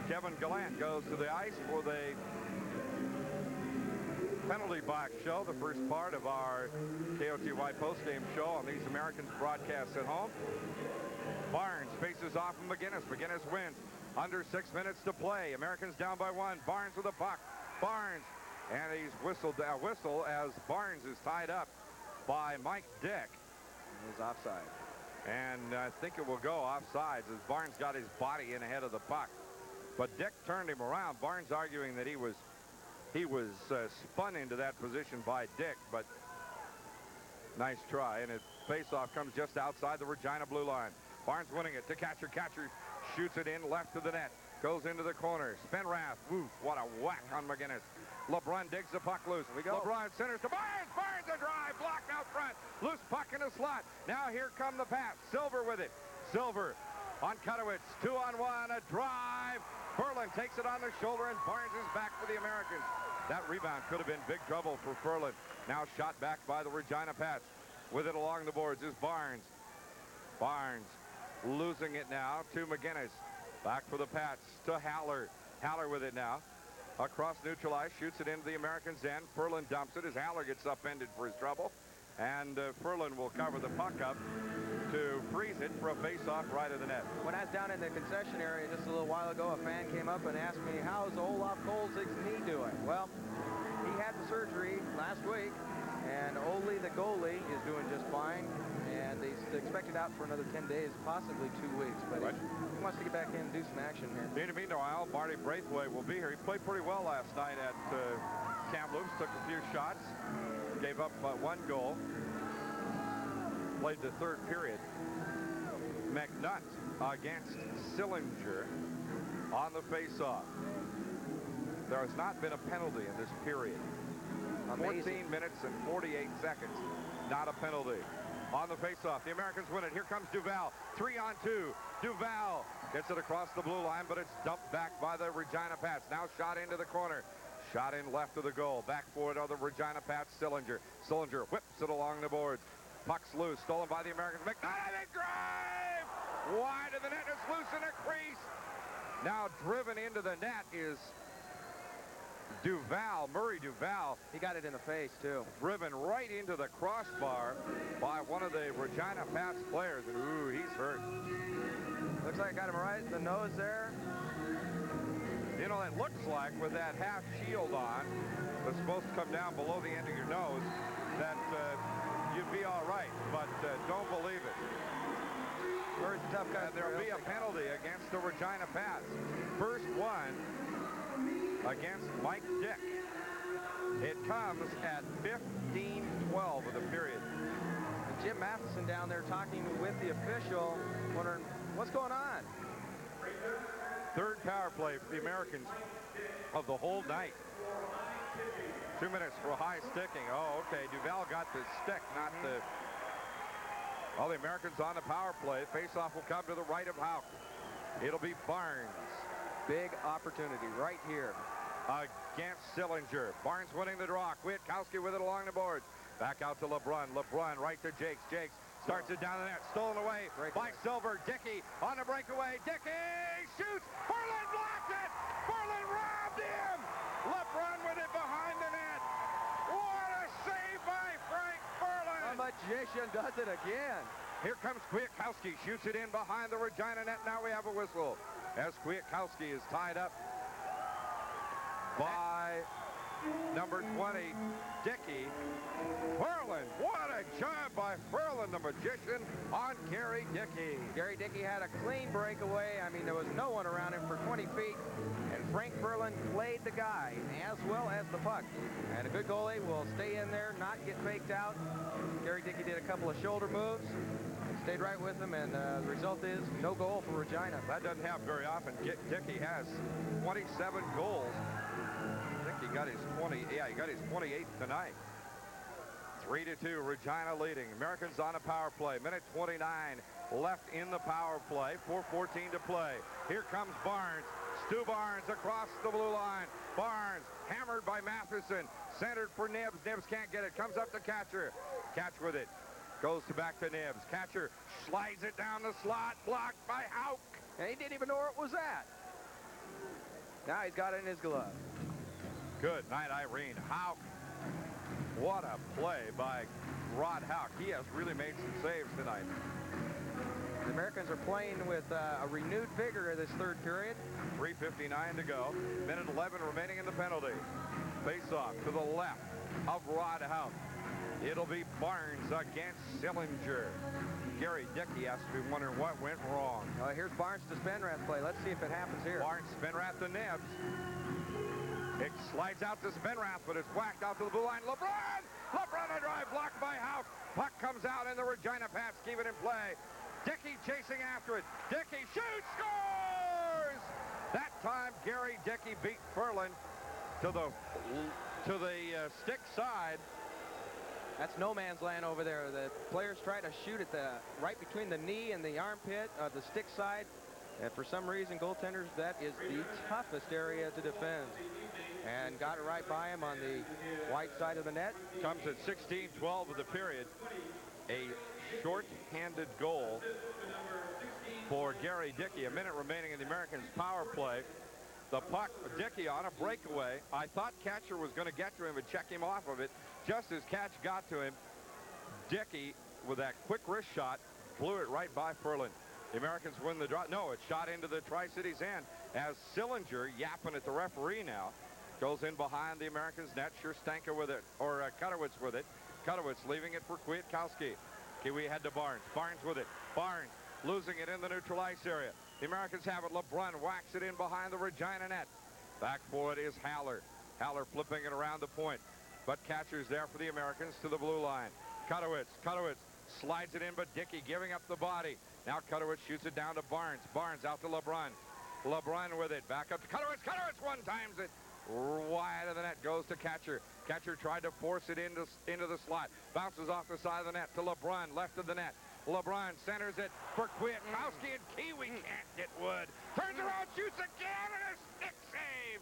Kevin Gallant goes to the ice for the penalty box show, the first part of our KOTY postgame show on these Americans broadcasts at home. Barnes faces off from McGinnis. McGinnis wins. Under 6 minutes to play. Americans down by 1. Barnes with a puck. Barnes. And he's whistled a whistle as Barnes is tied up by Mike Dick. He's offside. And I think it will go offsides as Barnes got his body in ahead of the puck. But Dick turned him around. Barnes arguing that he was spun into that position by Dick, but nice try. And his faceoff comes just outside the Regina blue line. Barnes winning it to Catcher. Catcher shoots it in left to the net. Goes into the corner. Spenrath. Woof, what a whack on McGinnis. LeBrun digs the puck loose. We go. LeBrun centers to Barnes. Barnes a drive. Blocked out front. Loose puck in the slot. Now here come the Pats. Silver with it. Silver on Kutowicz. 2-on-1. A drive. Furlan takes it on the shoulder, and Barnes is back for the Americans. That rebound could have been big trouble for Furlan. Now shot back by the Regina Pats. With it along the boards is Barnes. Barnes losing it now to McGinnis. Back for the Pats to Haller. Haller with it now. Across neutral ice, shoots it into the Americans' end. Furlan dumps it as Haller gets upended for his trouble. And Furlan will cover the puck up to freeze it for a face-off right of the net. When I was down in the concession area just a little while ago, a fan came up and asked me, how's Olaf Kolzig's knee doing? Well, he had the surgery last week, and Ole, the goalie, is doing just fine. And he's expected out for another 10 days, possibly 2 weeks. But he wants to get back in and do some action here. Meanwhile, Marty Braithwaite will be here. He played pretty well last night at Kamloops, took a few shots, gave up 1 goal. Played the third period. McNutt against Sillinger on the face-off. There has not been a penalty in this period. Amazing. 14 minutes and 48 seconds. Not a penalty. On the face-off, the Americans win it. Here comes Duval. 3-on-2. Duval gets it across the blue line, but it's dumped back by the Regina Pats. Now shot into the corner. Shot in left of the goal. Back for it are the Regina Pats. Sillinger. Sillinger whips it along the boards. Puck's loose. Stolen by the Americans. McNutt, big drive! Wide of the net. It's loose in a crease. Now driven into the net is Duval, Murray Duval. He got it in the face, too. Driven right into the crossbar by one of the Regina Pats players. And, ooh, he's hurt. Looks like I got him right in the nose there. You know, it looks like with that half shield on that's supposed to come down below the end of your nose that you'd be all right, but don't believe it. Murray's a tough guy. There will be a penalty against the Regina Pats. First one against Mike Dick. It comes at 15:12 of the period. And Jim Matheson down there talking with the official, wondering what's going on. Third power play for the Americans of the whole night. 2 minutes for high sticking. Oh, okay. Duval got the stick, not the... All the Americans on the power play. Faceoff will come to the right of Houck. It'll be Barnes. big opportunity right here. Against Sillinger. Barnes winning the draw. Kwiatkowski with it along the board. Back out to LeBrun. LeBrun right to Jakes. Jakes starts it down the net. Stolen away by Silver. Dickey on the breakaway. Dickey shoots. Furlan blocked it. Furlan robbed him. LeBrun with it behind the net. What a save by Frank Furlan. The magician does it again. Here comes Kwiatkowski. Shoots it in behind the Regina net. Now we have a whistle as Kwiatkowski is tied up by number 20, Dickey. Furlan, what a job by Furlan, the magician, on Gary Dickey. Gary Dickey had a clean breakaway. I mean, there was no one around him for 20 feet. And Frank Furlan played the guy as well as the puck. And a good goalie will stay in there, not get faked out. Gary Dickey did a couple of shoulder moves, stayed right with him, and the result is no goal for Regina. That doesn't happen very often. Dickey has 27 goals. He got his 28th tonight. 3-2, Regina leading. Americans on a power play. Minute 29 left in the power play. 4:14 to play. Here comes Barnes. Stu Barnes across the blue line. Barnes hammered by Matheson. Centered for Nibbs. Nibbs can't get it. Comes up to Catcher. Catch with it. Goes back to Nibbs. Catcher slides it down the slot. Blocked by Hauk. And he didn't even know where it was at. Now he's got it in his glove. Good night, Irene. Hauk. What a play by Rod Hauk. He has really made some saves tonight. The Americans are playing with a renewed vigor in this third period. 3:59 to go. Minute 11 remaining in the penalty. Face-off to the left of Rod Hauk. It'll be Barnes against Sillinger. Gary Dickey has to be wondering what went wrong. Here's Barnes to Spenrath play. Let's see if it happens here. Barnes, Spenrath to Nibbs. It slides out to Spenrath, but it's whacked out to the blue line. LeBrun! LeBrun a drive blocked by Hauk. Puck comes out and the Regina Pats keep it in play. Dickey chasing after it. Dickey shoots, scores! That time Gary Dickey beat Furlan to the stick side. That's no man's land over there. The players try to shoot at the right between the knee and the armpit of the stick side. And for some reason, goaltenders, that is the toughest area to defend. And got it right by him on the white side of the net. Comes at 16:12 of the period. A short-handed goal for Gary Dickey. A minute remaining in the Americans' power play. The puck, Dickey on a breakaway. I thought Catcher was going to get to him and check him off of it. Just as Catch got to him, Dickey, with that quick wrist shot, blew it right by Furlan. The Americans win the draw. No, it shot into the Tri-Cities end as Sillinger, yapping at the referee now, goes in behind the Americans' net. Sherstanka with it, or Kutowitz with it. Kutowitz leaving it for Kwiatkowski. Kiwi head to Barnes. Barnes with it. Barnes losing it in the neutral ice area. The Americans have it. LeBrun whacks it in behind the Regina net. Back for it is Haller. Haller flipping it around the point. But Catcher's there for the Americans to the blue line. Kutowitz slides it in, but Dickey giving up the body. Now Kutowitz shoots it down to Barnes. Barnes out to LeBrun. LeBrun with it. Back up to Kutowitz. Kutowitz one-times it. Wide of the net goes to Catcher. Catcher tried to force it into the slot. Bounces off the side of the net to LeBrun, left of the net. LeBrun centers it for Kwiatkowski, and Kiwi can't get wood. Turns around, shoots again, and a stick save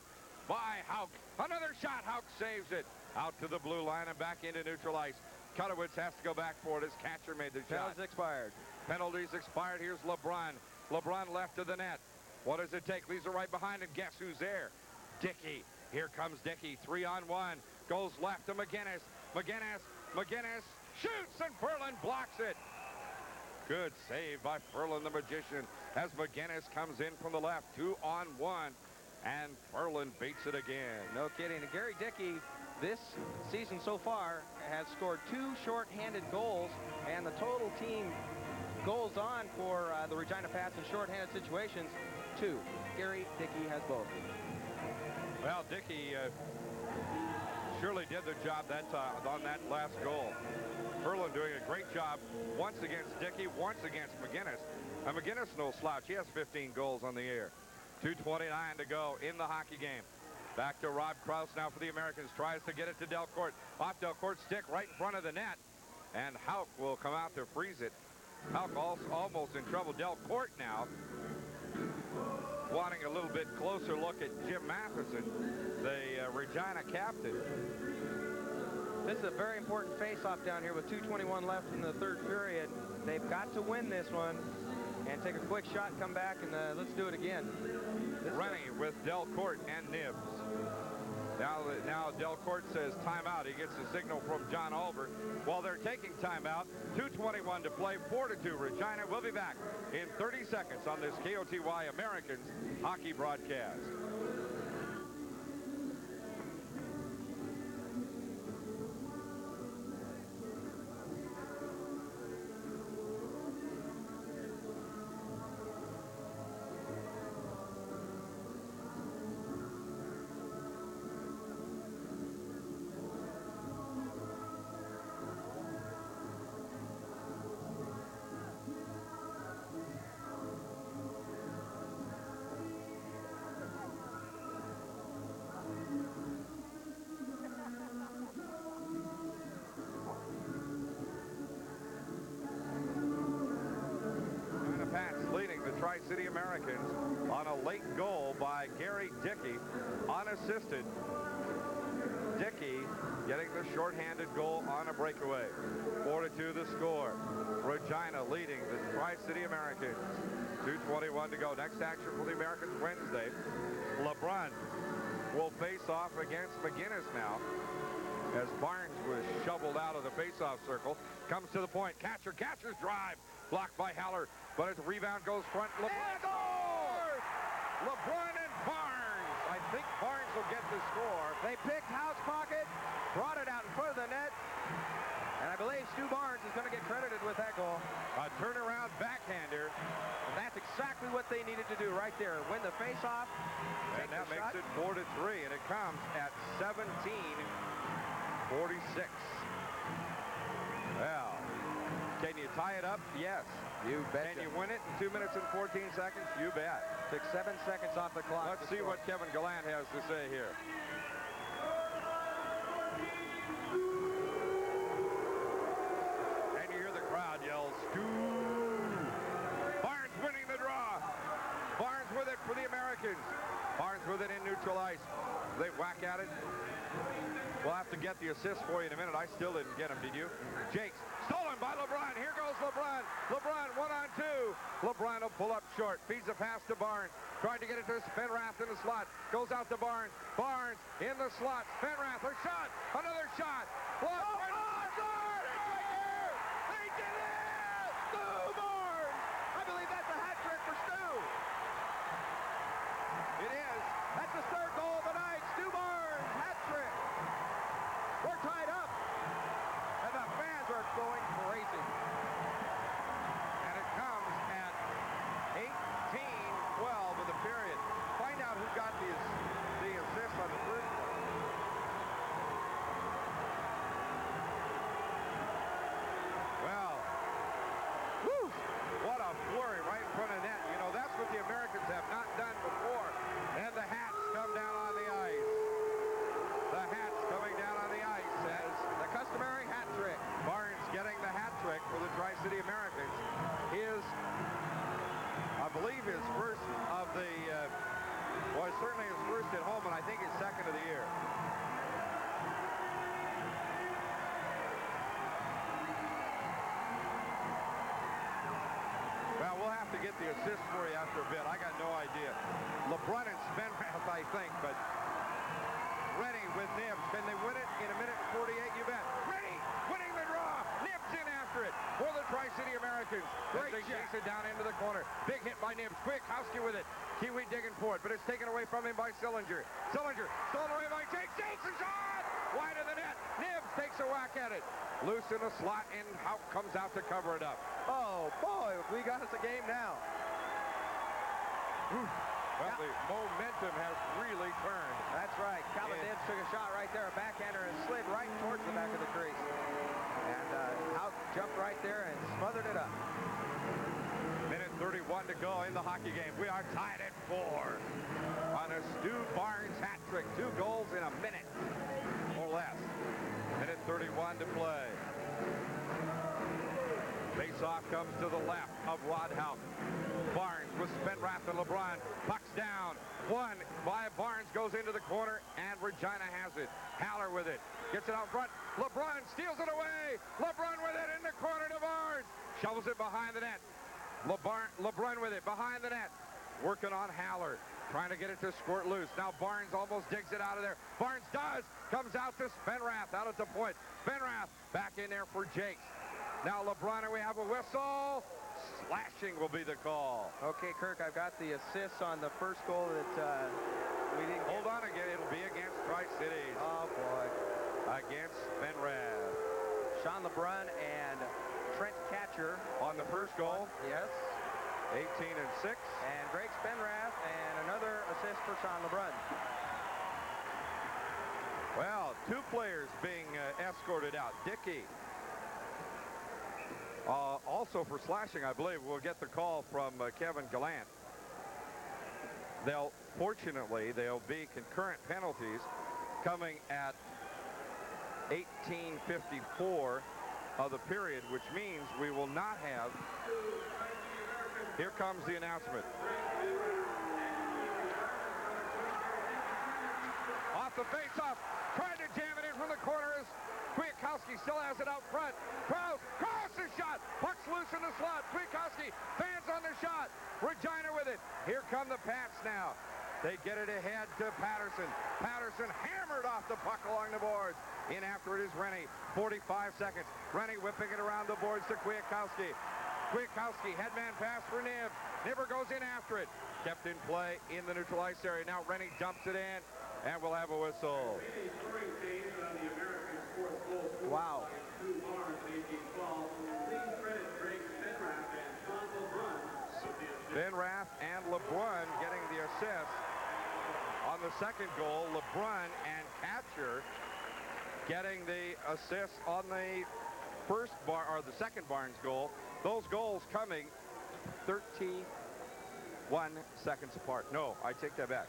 by Hauk. Another shot. Hauk saves it. Out to the blue line and back into neutral ice. Kutowitz has to go back for it as Catcher made the shot. Penalties expired. Penalties expired. Here's LeBrun. LeBrun left of the net. What does it take? Lisa right behind, and guess who's there? Dickey. Here comes Dickey. 3-on-1. Goes left to McGinnis. McGinnis shoots, and Furlan blocks it. Good save by Furlan, the magician, as McGinnis comes in from the left. 2-on-1, and Furlan beats it again. No kidding. And Gary Dickey, this season so far, has scored 2 short-handed goals, and the total team goals on for the Regina Pats in short-handed situations, 2. Gary Dickey has both. Well, Dickey surely did the job that time on that last goal. Furlan doing a great job once against Dickey, once against McGinnis. And McGinnis no slouch. He has 15 goals on the year. 2:29 to go in the hockey game. Back to Rob Krause now for the Americans. Tries to get it to Delcourt. Off Delcourt's stick right in front of the net. And Hauk will come out to freeze it. Hauk almost in trouble. Delcourt now wanting a little bit closer look at Jim Matheson, the Regina captain. This is a very important face-off down here with 2:21 left in the third period. They've got to win this one and take a quick shot, come back, and let's do it again. Rennie with Delcourt and Nibbs. Now Delcourt says timeout. He gets the signal from John Albert. While they're taking timeout, 2:21 to play, 4-2 Regina. We'll be back in 30 seconds on this KOTY Americans hockey broadcast. Tri-City Americans on a late goal by Gary Dickey, unassisted. Dickey getting the shorthanded goal on a breakaway. 4-2 the score. Regina leading the Tri-City Americans. 2:21 to go. Next action for the Americans Wednesday. LeBrun will face off against McGinnis now, as Barnes was shoveled out of the face-off circle. Comes to the point. Catcher's drive. Blocked by Haller, but as the rebound goes front, LeBrun scores! LeBrun and Barnes. I think Barnes will get the score. They picked House Pocket, brought it out in front of the net, and I believe Stu Barnes is going to get credited with that goal. A turnaround backhander. And that's exactly what they needed to do right there. Win the face-off. And that makes it 4-3, and it comes at 17:46. Well, can you tie it up? Yes. You bet. Can you win it in 2 minutes and 14 seconds? You bet. Took 7 seconds off the clock. Let's see what Kevin Gallant has to say here. And you hear the crowd yell, Stu! Barnes winning the draw. Barnes with it for the Americans. Barnes with it in neutral ice. They whack at it. We'll have to get the assist for you in a minute. I still didn't get him, did you? Jakes, stolen by LeBrun. Here goes LeBrun. LeBrun, 1-on-2. LeBrun will pull up short. Feeds a pass to Barnes. Tried to get it to Spenrath in the slot. Goes out to Barnes. Barnes in the slot. Spenrath, a shot. Another shot. Blocked. Oh, Barnes! Right there! They did it! Stu Barnes! I believe that's a hat trick for Stu. It is. That's the third goal of the night. Stu Barnes, hat trick. We're tied up. And the fans are going crazy. And it comes at 18-12 of the period. Find out who got the assist on the first one. Well, whew, what a flurry right in front of net. You know, that's what the Americans have not done before. And the hats come down on the ice. The hats coming down on the ice as The customary hat trick. Barnes getting the hat trick for the Tri-City Americans. I believe his first of the, well, certainly his first at home, and I think his second of the year. Well, we'll have to get the assist for you after a bit. I got no idea. LeBrun and Spenrath, I think, but Rennie with Nibbs. Can they win it in a minute and 48? You bet. Rennie winning the draw. Nibbs in after it for the Tri-City Americans. Great chase it down into the corner. Big hit by Nibbs. Quick, Houski with it. Kiwi digging for it, but it's taken away from him by Sillinger. Sillinger stolen away by Jakes. Jakes is shot! Wide of the net. Nibbs takes a whack at it. Loose in the slot, and Houck comes out to cover it up. Oh, boy, we got us a game now. Well, the momentum has really turned. That's right. Calvin Yeah. Nibbs took a shot right there, a backhander, and slid right towards the back of the crease. And Houck jumped right there and smothered it up. Minute 31 to go in the hockey game. We are tied at 4 on a Stu Barnes hat trick. 2 goals in a minute or less. Minute 31 to play. Face-off comes to the left of Rod Houck. Barnes with Spenrath and LeBron. Puck's down. One by Barnes goes into the corner, and Regina has it. Haller with it. Gets it out front. LeBron steals it away. LeBron with it in the corner to Barnes. Shovels it behind the net. LeBron with it behind the net. Working on Haller. Trying to get it to squirt loose. Now Barnes almost digs it out of there. Barnes does. Comes out to Spenrath out at the point. Spenrath back in there for Jakes. Now LeBron, and we have a whistle. Slashing will be the call. Okay, Kirk, I've got the assists on the first goal that we didn't Hold on again. It'll be against Tri-Cities. Oh, boy. Against Spenrath. Sean LeBron and Trent Catcher. On the first goal. Yes. 18 and 6. And Greg Spenrath and another assist for Sean LeBron. Well, two players being escorted out. Dickey. Also for slashing, I believe, we'll get the call from Kevin Gallant. Fortunately, there'll be concurrent penalties coming at 18:54 of the period, which means we will not have. Here comes the announcement. Off the face-off, trying to jam it in from the corner is Kwiatkowski, still has it out front. Cross the shot. Puck's loose in the slot. Kwiatkowski fans on the shot. Regina with it. Here come the Pats now. They get it ahead to Patterson. Patterson hammered off the puck along the boards. In after it is Rennie. 45 seconds. Rennie whipping it around the boards to Kwiatkowski. Kwiatkowski, headman pass for Nib. Nibber goes in after it. Kept in play in the neutral ice area. Now Rennie dumps it in, and we'll have a whistle. Wow. Spenrath and LeBron getting the assist on the second goal. LeBron and Catcher getting the assist on the the second Barnes goal. Those goals coming 31 seconds apart. No, I take that back.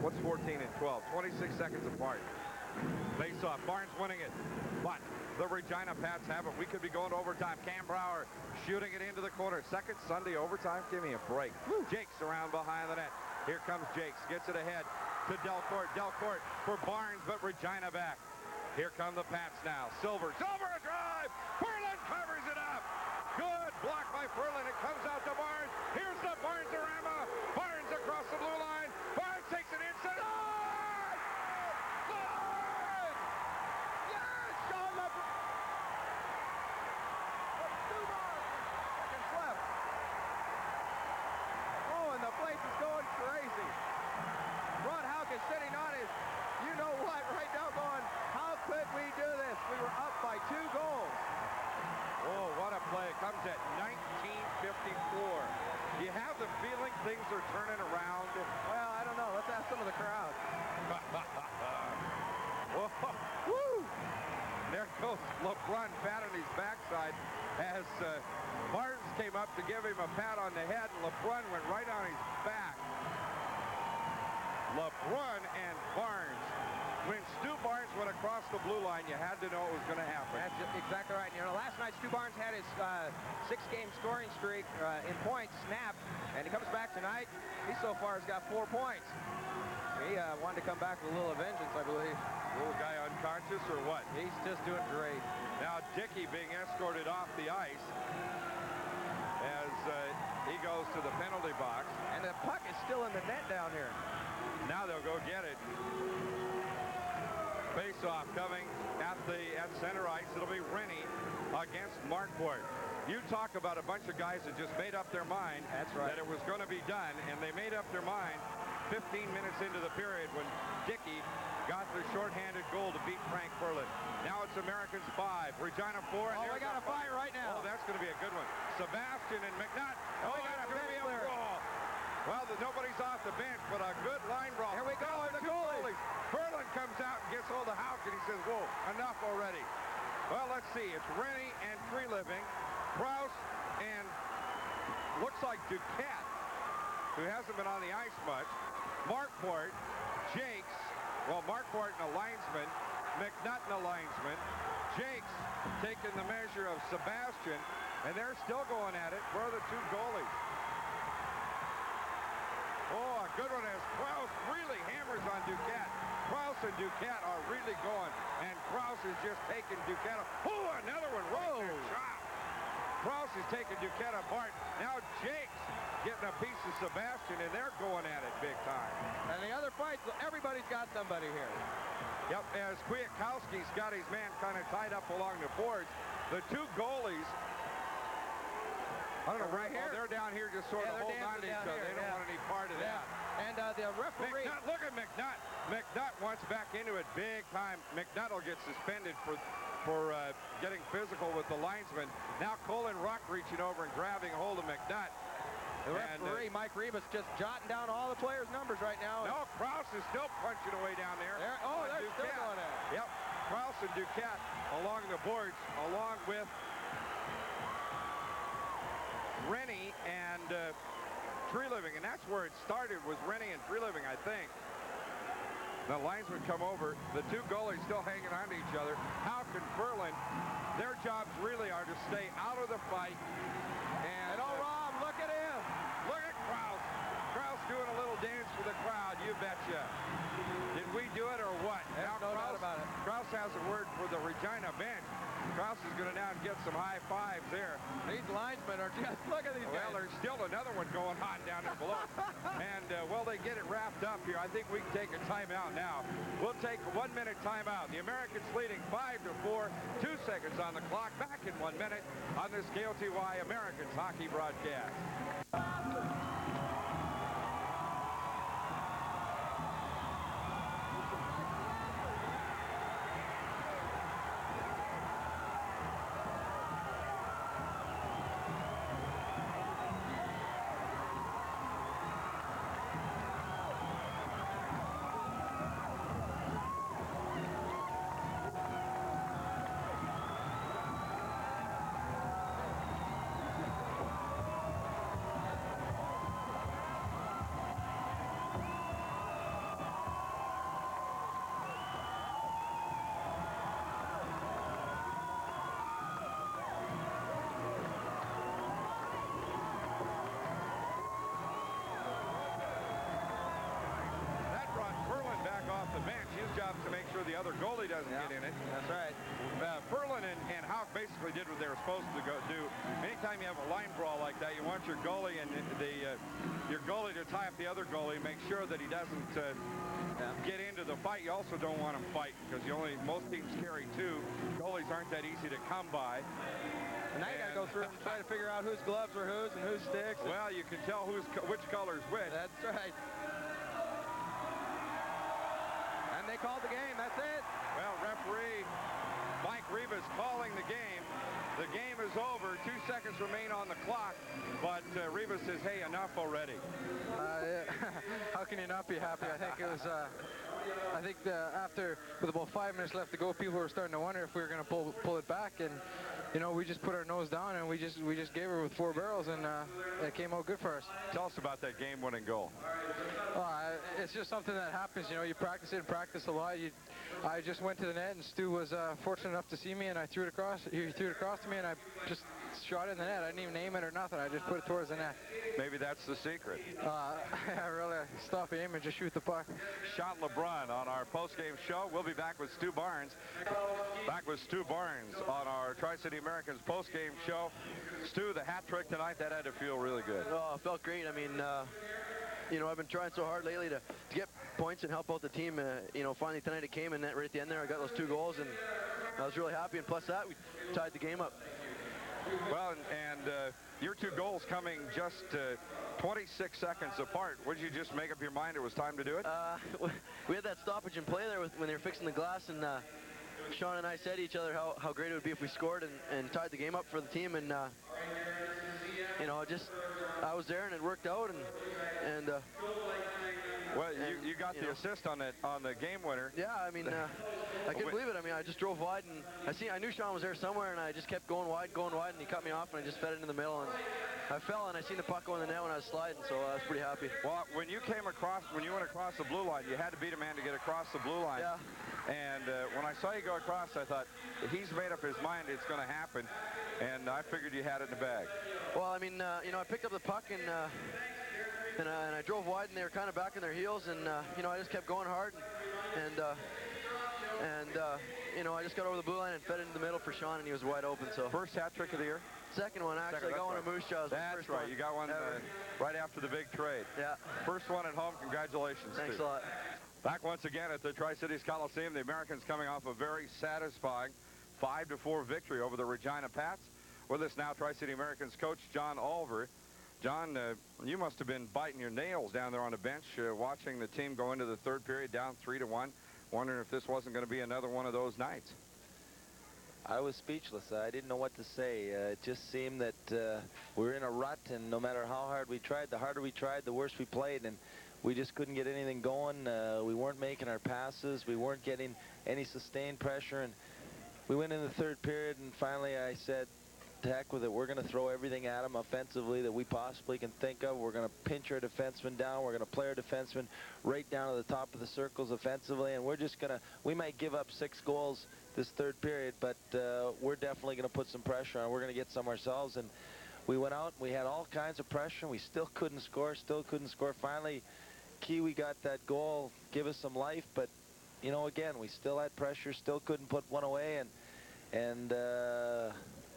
What's 14 and 12? 26 seconds apart. Face off. Barnes winning it. But the Regina Pats have it. We could be going to overtime. Cam Brower shooting it into the corner. Second Sunday overtime. Give me a break. Jakes around behind the net. Here comes Jakes. Gets it ahead to Delcourt. Delcourt for Barnes, but Regina back. Here come the Pats now. Silver a drive. Furlan covers it up. Good block by Furlan. It comes out to Barnes. Here's the Barnes-orama. Barnes across the blue line. Barnes takes it inside. Sitting on his, you know what, right now going, how could we do this? We were up by 2 goals. Oh, what a play. It comes at 19:54. Do you have the feeling things are turning around? Well, I don't know. Let's ask some of the crowd. Woo! There goes LeBron pat on his backside as Barnes came up to give him a pat on the head, and LeBron went right on his back. LeBron and Barnes. When Stu Barnes went across the blue line, you had to know it was going to happen. That's exactly right. You know, last night Stu Barnes had his 6-game scoring streak in points snapped, and he comes back tonight. He so far has got 4 points. He wanted to come back with a little vengeance, I believe. Little guy unconscious or what? He's just doing great. Now Dickey being escorted off the ice as he goes to the penalty box. And the puck is still in the net down here. Now they'll go get it. Face-off coming at center ice. It'll be Rennie against Markport. You talk about a bunch of guys that just made up their mind. That's right. That it was going to be done, and they made up their mind 15 minutes into the period when Dickey got the shorthanded goal to beat Frank Furlan. Now it's Americans 5, Regina 4. Oh, we got a fire right now. Oh, that's going to be a good one. Sebastian and McNutt. Oh, we got a going to be a clear. brawl. Well, nobody's off the bench, but a good line brawl. Here we go, the goalies. Furlan comes out and gets hold of Houck, and he says, whoa, enough already. Well, let's see. It's Rennie and Treliving, Krause, and looks like Duquette, who hasn't been on the ice much, Markport, Jakes, well, Markport and a linesman, McNutt and a linesman, Jakes taking the measure of Sebastian, and they're still going at it. Where are the 2 goalies? good one as Kraus really hammers on Duquette. Kraus and Duquette are really going, and Kraus is just taking Duquette. Oh, another one right there. Shot. Kraus is taking Duquette apart. Now Jake's getting a piece of Sebastian, and they're going at it big time. And the other fights, everybody's got somebody here. Yep, as Kwiatkowski's got his man kind of tied up along the boards. The two goalies, I don't know, right here. They're down here just sort of holding on to each other. They don't want any part of that. And the referee... McNutt, look at McNutt. McNutt wants back into it big time. McNutt will get suspended for getting physical with the linesman. Now Colin Ruck reaching over and grabbing hold of McNutt. The referee, Mike Rivas, just jotting down all the players' numbers right now. No, Kraus is still punching away down there. They're still going at it. Yep, Kraus and Duquette along the boards, along with Rennie and Tree Living, and that's where it started, was Rennie and Tree Living, I think. The linesmen come over. The two goalies still hanging on to each other. Houck and Ferland, their jobs really are to stay out of the fight. And Rob, look at him. Look at Kraus. Kraus doing a little dance for the crowd, you betcha. Did we do it or what? There's no doubt about it. Kraus has a word for the Regina bench. Kraus is going to now get some high fives there. These linesmen are just, look at these guys. Well, there's still another one going on down there below. And, well, they get it wrapped up here. I think we can take a timeout now. We'll take a 1 minute timeout. The Americans leading 5-4, 2 seconds on the clock. Back in 1 minute on this KOTY Americans hockey broadcast. The other goalie doesn't get in it. That's right. Ferland and Houck basically did what they were supposed to do. Anytime you have a line brawl like that, you want your goalie and your goalie to tie up the other goalie, make sure that he doesn't get into the fight. You also don't want him fighting because most teams carry two. Goalies aren't that easy to come by. And now you got to go through and try to figure out whose gloves are whose and whose sticks. Well, you can tell which color's which. That's right. And they called the game. That's it. Well, referee Mike Rivas calling the game. The game is over. 2 seconds remain on the clock. But Rivas says, hey, enough already. How can you not be happy? I think it was... I think after, with about 5 minutes left to go, people were starting to wonder if we were going to pull it back, and you know, we just put our nose down and we just gave her with 4 barrels, and it came out good for us. Tell us about that game-winning goal. It's just something that happens. You know, you practice it and practice a lot. I just went to the net, and Stu was fortunate enough to see me, and I threw it across. He threw it across to me, and I just shot it in the net. I didn't even aim it or nothing. I just put it towards the net. Maybe that's the secret. I really stop aiming and just shoot the puck. Sean LeBrun on our post-game show. We'll be back with Stu Barnes. Back with Stu Barnes on our Tri-City Americans post-game show. Stu, the hat trick tonight, that had to feel really good. Oh, it felt great. I mean, you know, I've been trying so hard lately to get points and help out the team. You know, finally tonight it came, and right at the end there, I got those 2 goals, and I was really happy. And plus that, we tied the game up. Well, and your 2 goals coming just 26 seconds apart. Would you just make up your mind it was time to do it? We had that stoppage in play there when they were fixing the glass, and Sean and I said to each other how great it would be if we scored and tied the game up for the team. And you know, I was there and it worked out, and well, you got the assist on the game winner. Yeah, I mean, I couldn't believe it. I mean, I just drove wide, and I knew Sean was there somewhere, and I just kept going wide, and he cut me off, and I just fed it in the middle, and I fell, and I seen the puck go in the net when I was sliding, so I was pretty happy. Well, when you went across the blue line, you had to beat a man to get across the blue line. Yeah. And when I saw you go across, I thought, he's made up his mind it's going to happen, and I figured you had it in the bag. Well, I mean, you know, I picked up the puck, and and I drove wide, and they were kind of back on their heels, and you know, I just kept going hard, and you know, I just got over the blue line and fed into the middle for Sean, and he was wide open. So First hat trick of the year? second one, actually. I got one at Moose Jaw's. That's right. You got one right after the big trade. Yeah. First one at home. Congratulations. Thanks Steve. a lot. Back once again at the Tri-Cities Coliseum. The Americans coming off a very satisfying 5-4 victory over the Regina Pats. With us now, Tri-City Americans coach John Olver. John, you must have been biting your nails down there on the bench watching the team go into the third period down 3-1, wondering if this wasn't going to be another one of those nights. I was speechless. I didn't know what to say. It just seemed that we were in a rut, and no matter how hard we tried, the harder we tried, the worse we played, and we just couldn't get anything going. We weren't making our passes. We weren't getting any sustained pressure, and we went in the third period, and finally I said, to heck with it. We're going to throw everything at them offensively that we possibly can think of. We're going to pinch our defensemen down. We're going to play our defensemen right down to the top of the circles offensively, and we're just going to, we might give up 6 goals this third period, but we're definitely going to put some pressure on. We're going to get some ourselves, and we went out and we had all kinds of pressure, and we still couldn't score. Finally, Kiwi got that goal, give us some life, but you know, again, we still had pressure, still couldn't put one away, and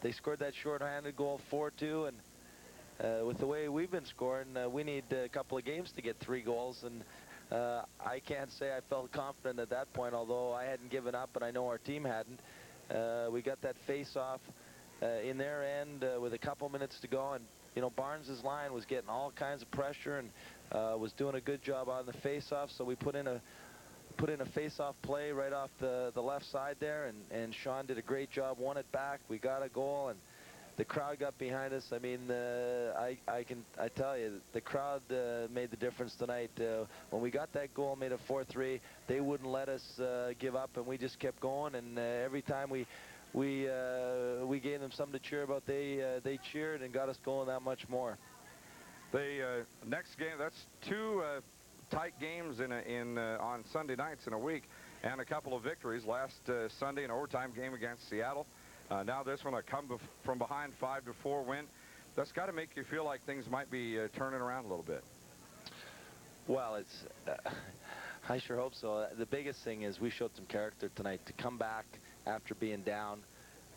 they scored that short-handed goal 4-2, and with the way we've been scoring, we need a couple of games to get 3 goals, and I can't say I felt confident at that point, although I hadn't given up, and I know our team hadn't. We got that face-off in their end with a couple minutes to go, and you know, Barnes's line was getting all kinds of pressure and was doing a good job on the face-off, so we put in a face-off play right off the left side there, and Sean did a great job, won it back. We got a goal, and the crowd got behind us. I mean, I tell you, the crowd made the difference tonight. When we got that goal, made it 4-3, they wouldn't let us give up, and we just kept going, and every time we gave them something to cheer about, they cheered and got us going that much more. The next game, that's 2 tight games on Sunday nights in a week, and a couple of victories. Last Sunday, an overtime game against Seattle. Now this one, a come from behind 5-4 win. That's got to make you feel like things might be turning around a little bit. Well, it's I sure hope so. The biggest thing is we showed some character tonight to come back after being down.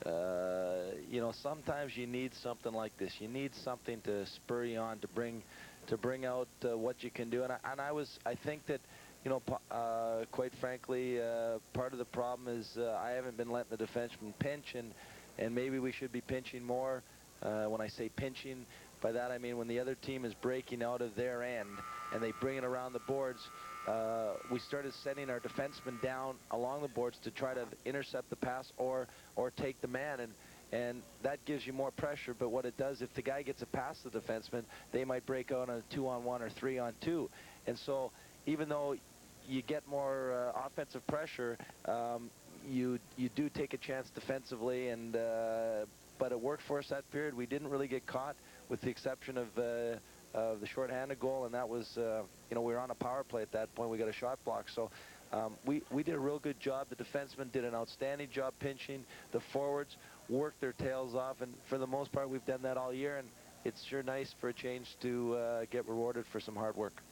You know, sometimes you need something like this. You need something to spur you on, to bring out what you can do. And I think that, you know, quite frankly, part of the problem is I haven't been letting the defensemen pinch, and maybe we should be pinching more. When I say pinching, by that I mean when the other team is breaking out of their end and they bring it around the boards, we started setting our defensemen down along the boards to try to intercept the pass or take the man, and that gives you more pressure. But what it does, if the guy gets it past the defenseman, they might break out on a 2-on-1 or 3-on-2. And so even though you get more offensive pressure, you do take a chance defensively, and but it worked for us that period. We didn't really get caught, with the exception of the shorthanded goal, and that was, you know, we were on a power play at that point. We got a shot block, so we did a real good job. The defensemen did an outstanding job pinching. The forwards worked their tails off, and for the most part, we've done that all year, and it's sure nice for a change to get rewarded for some hard work.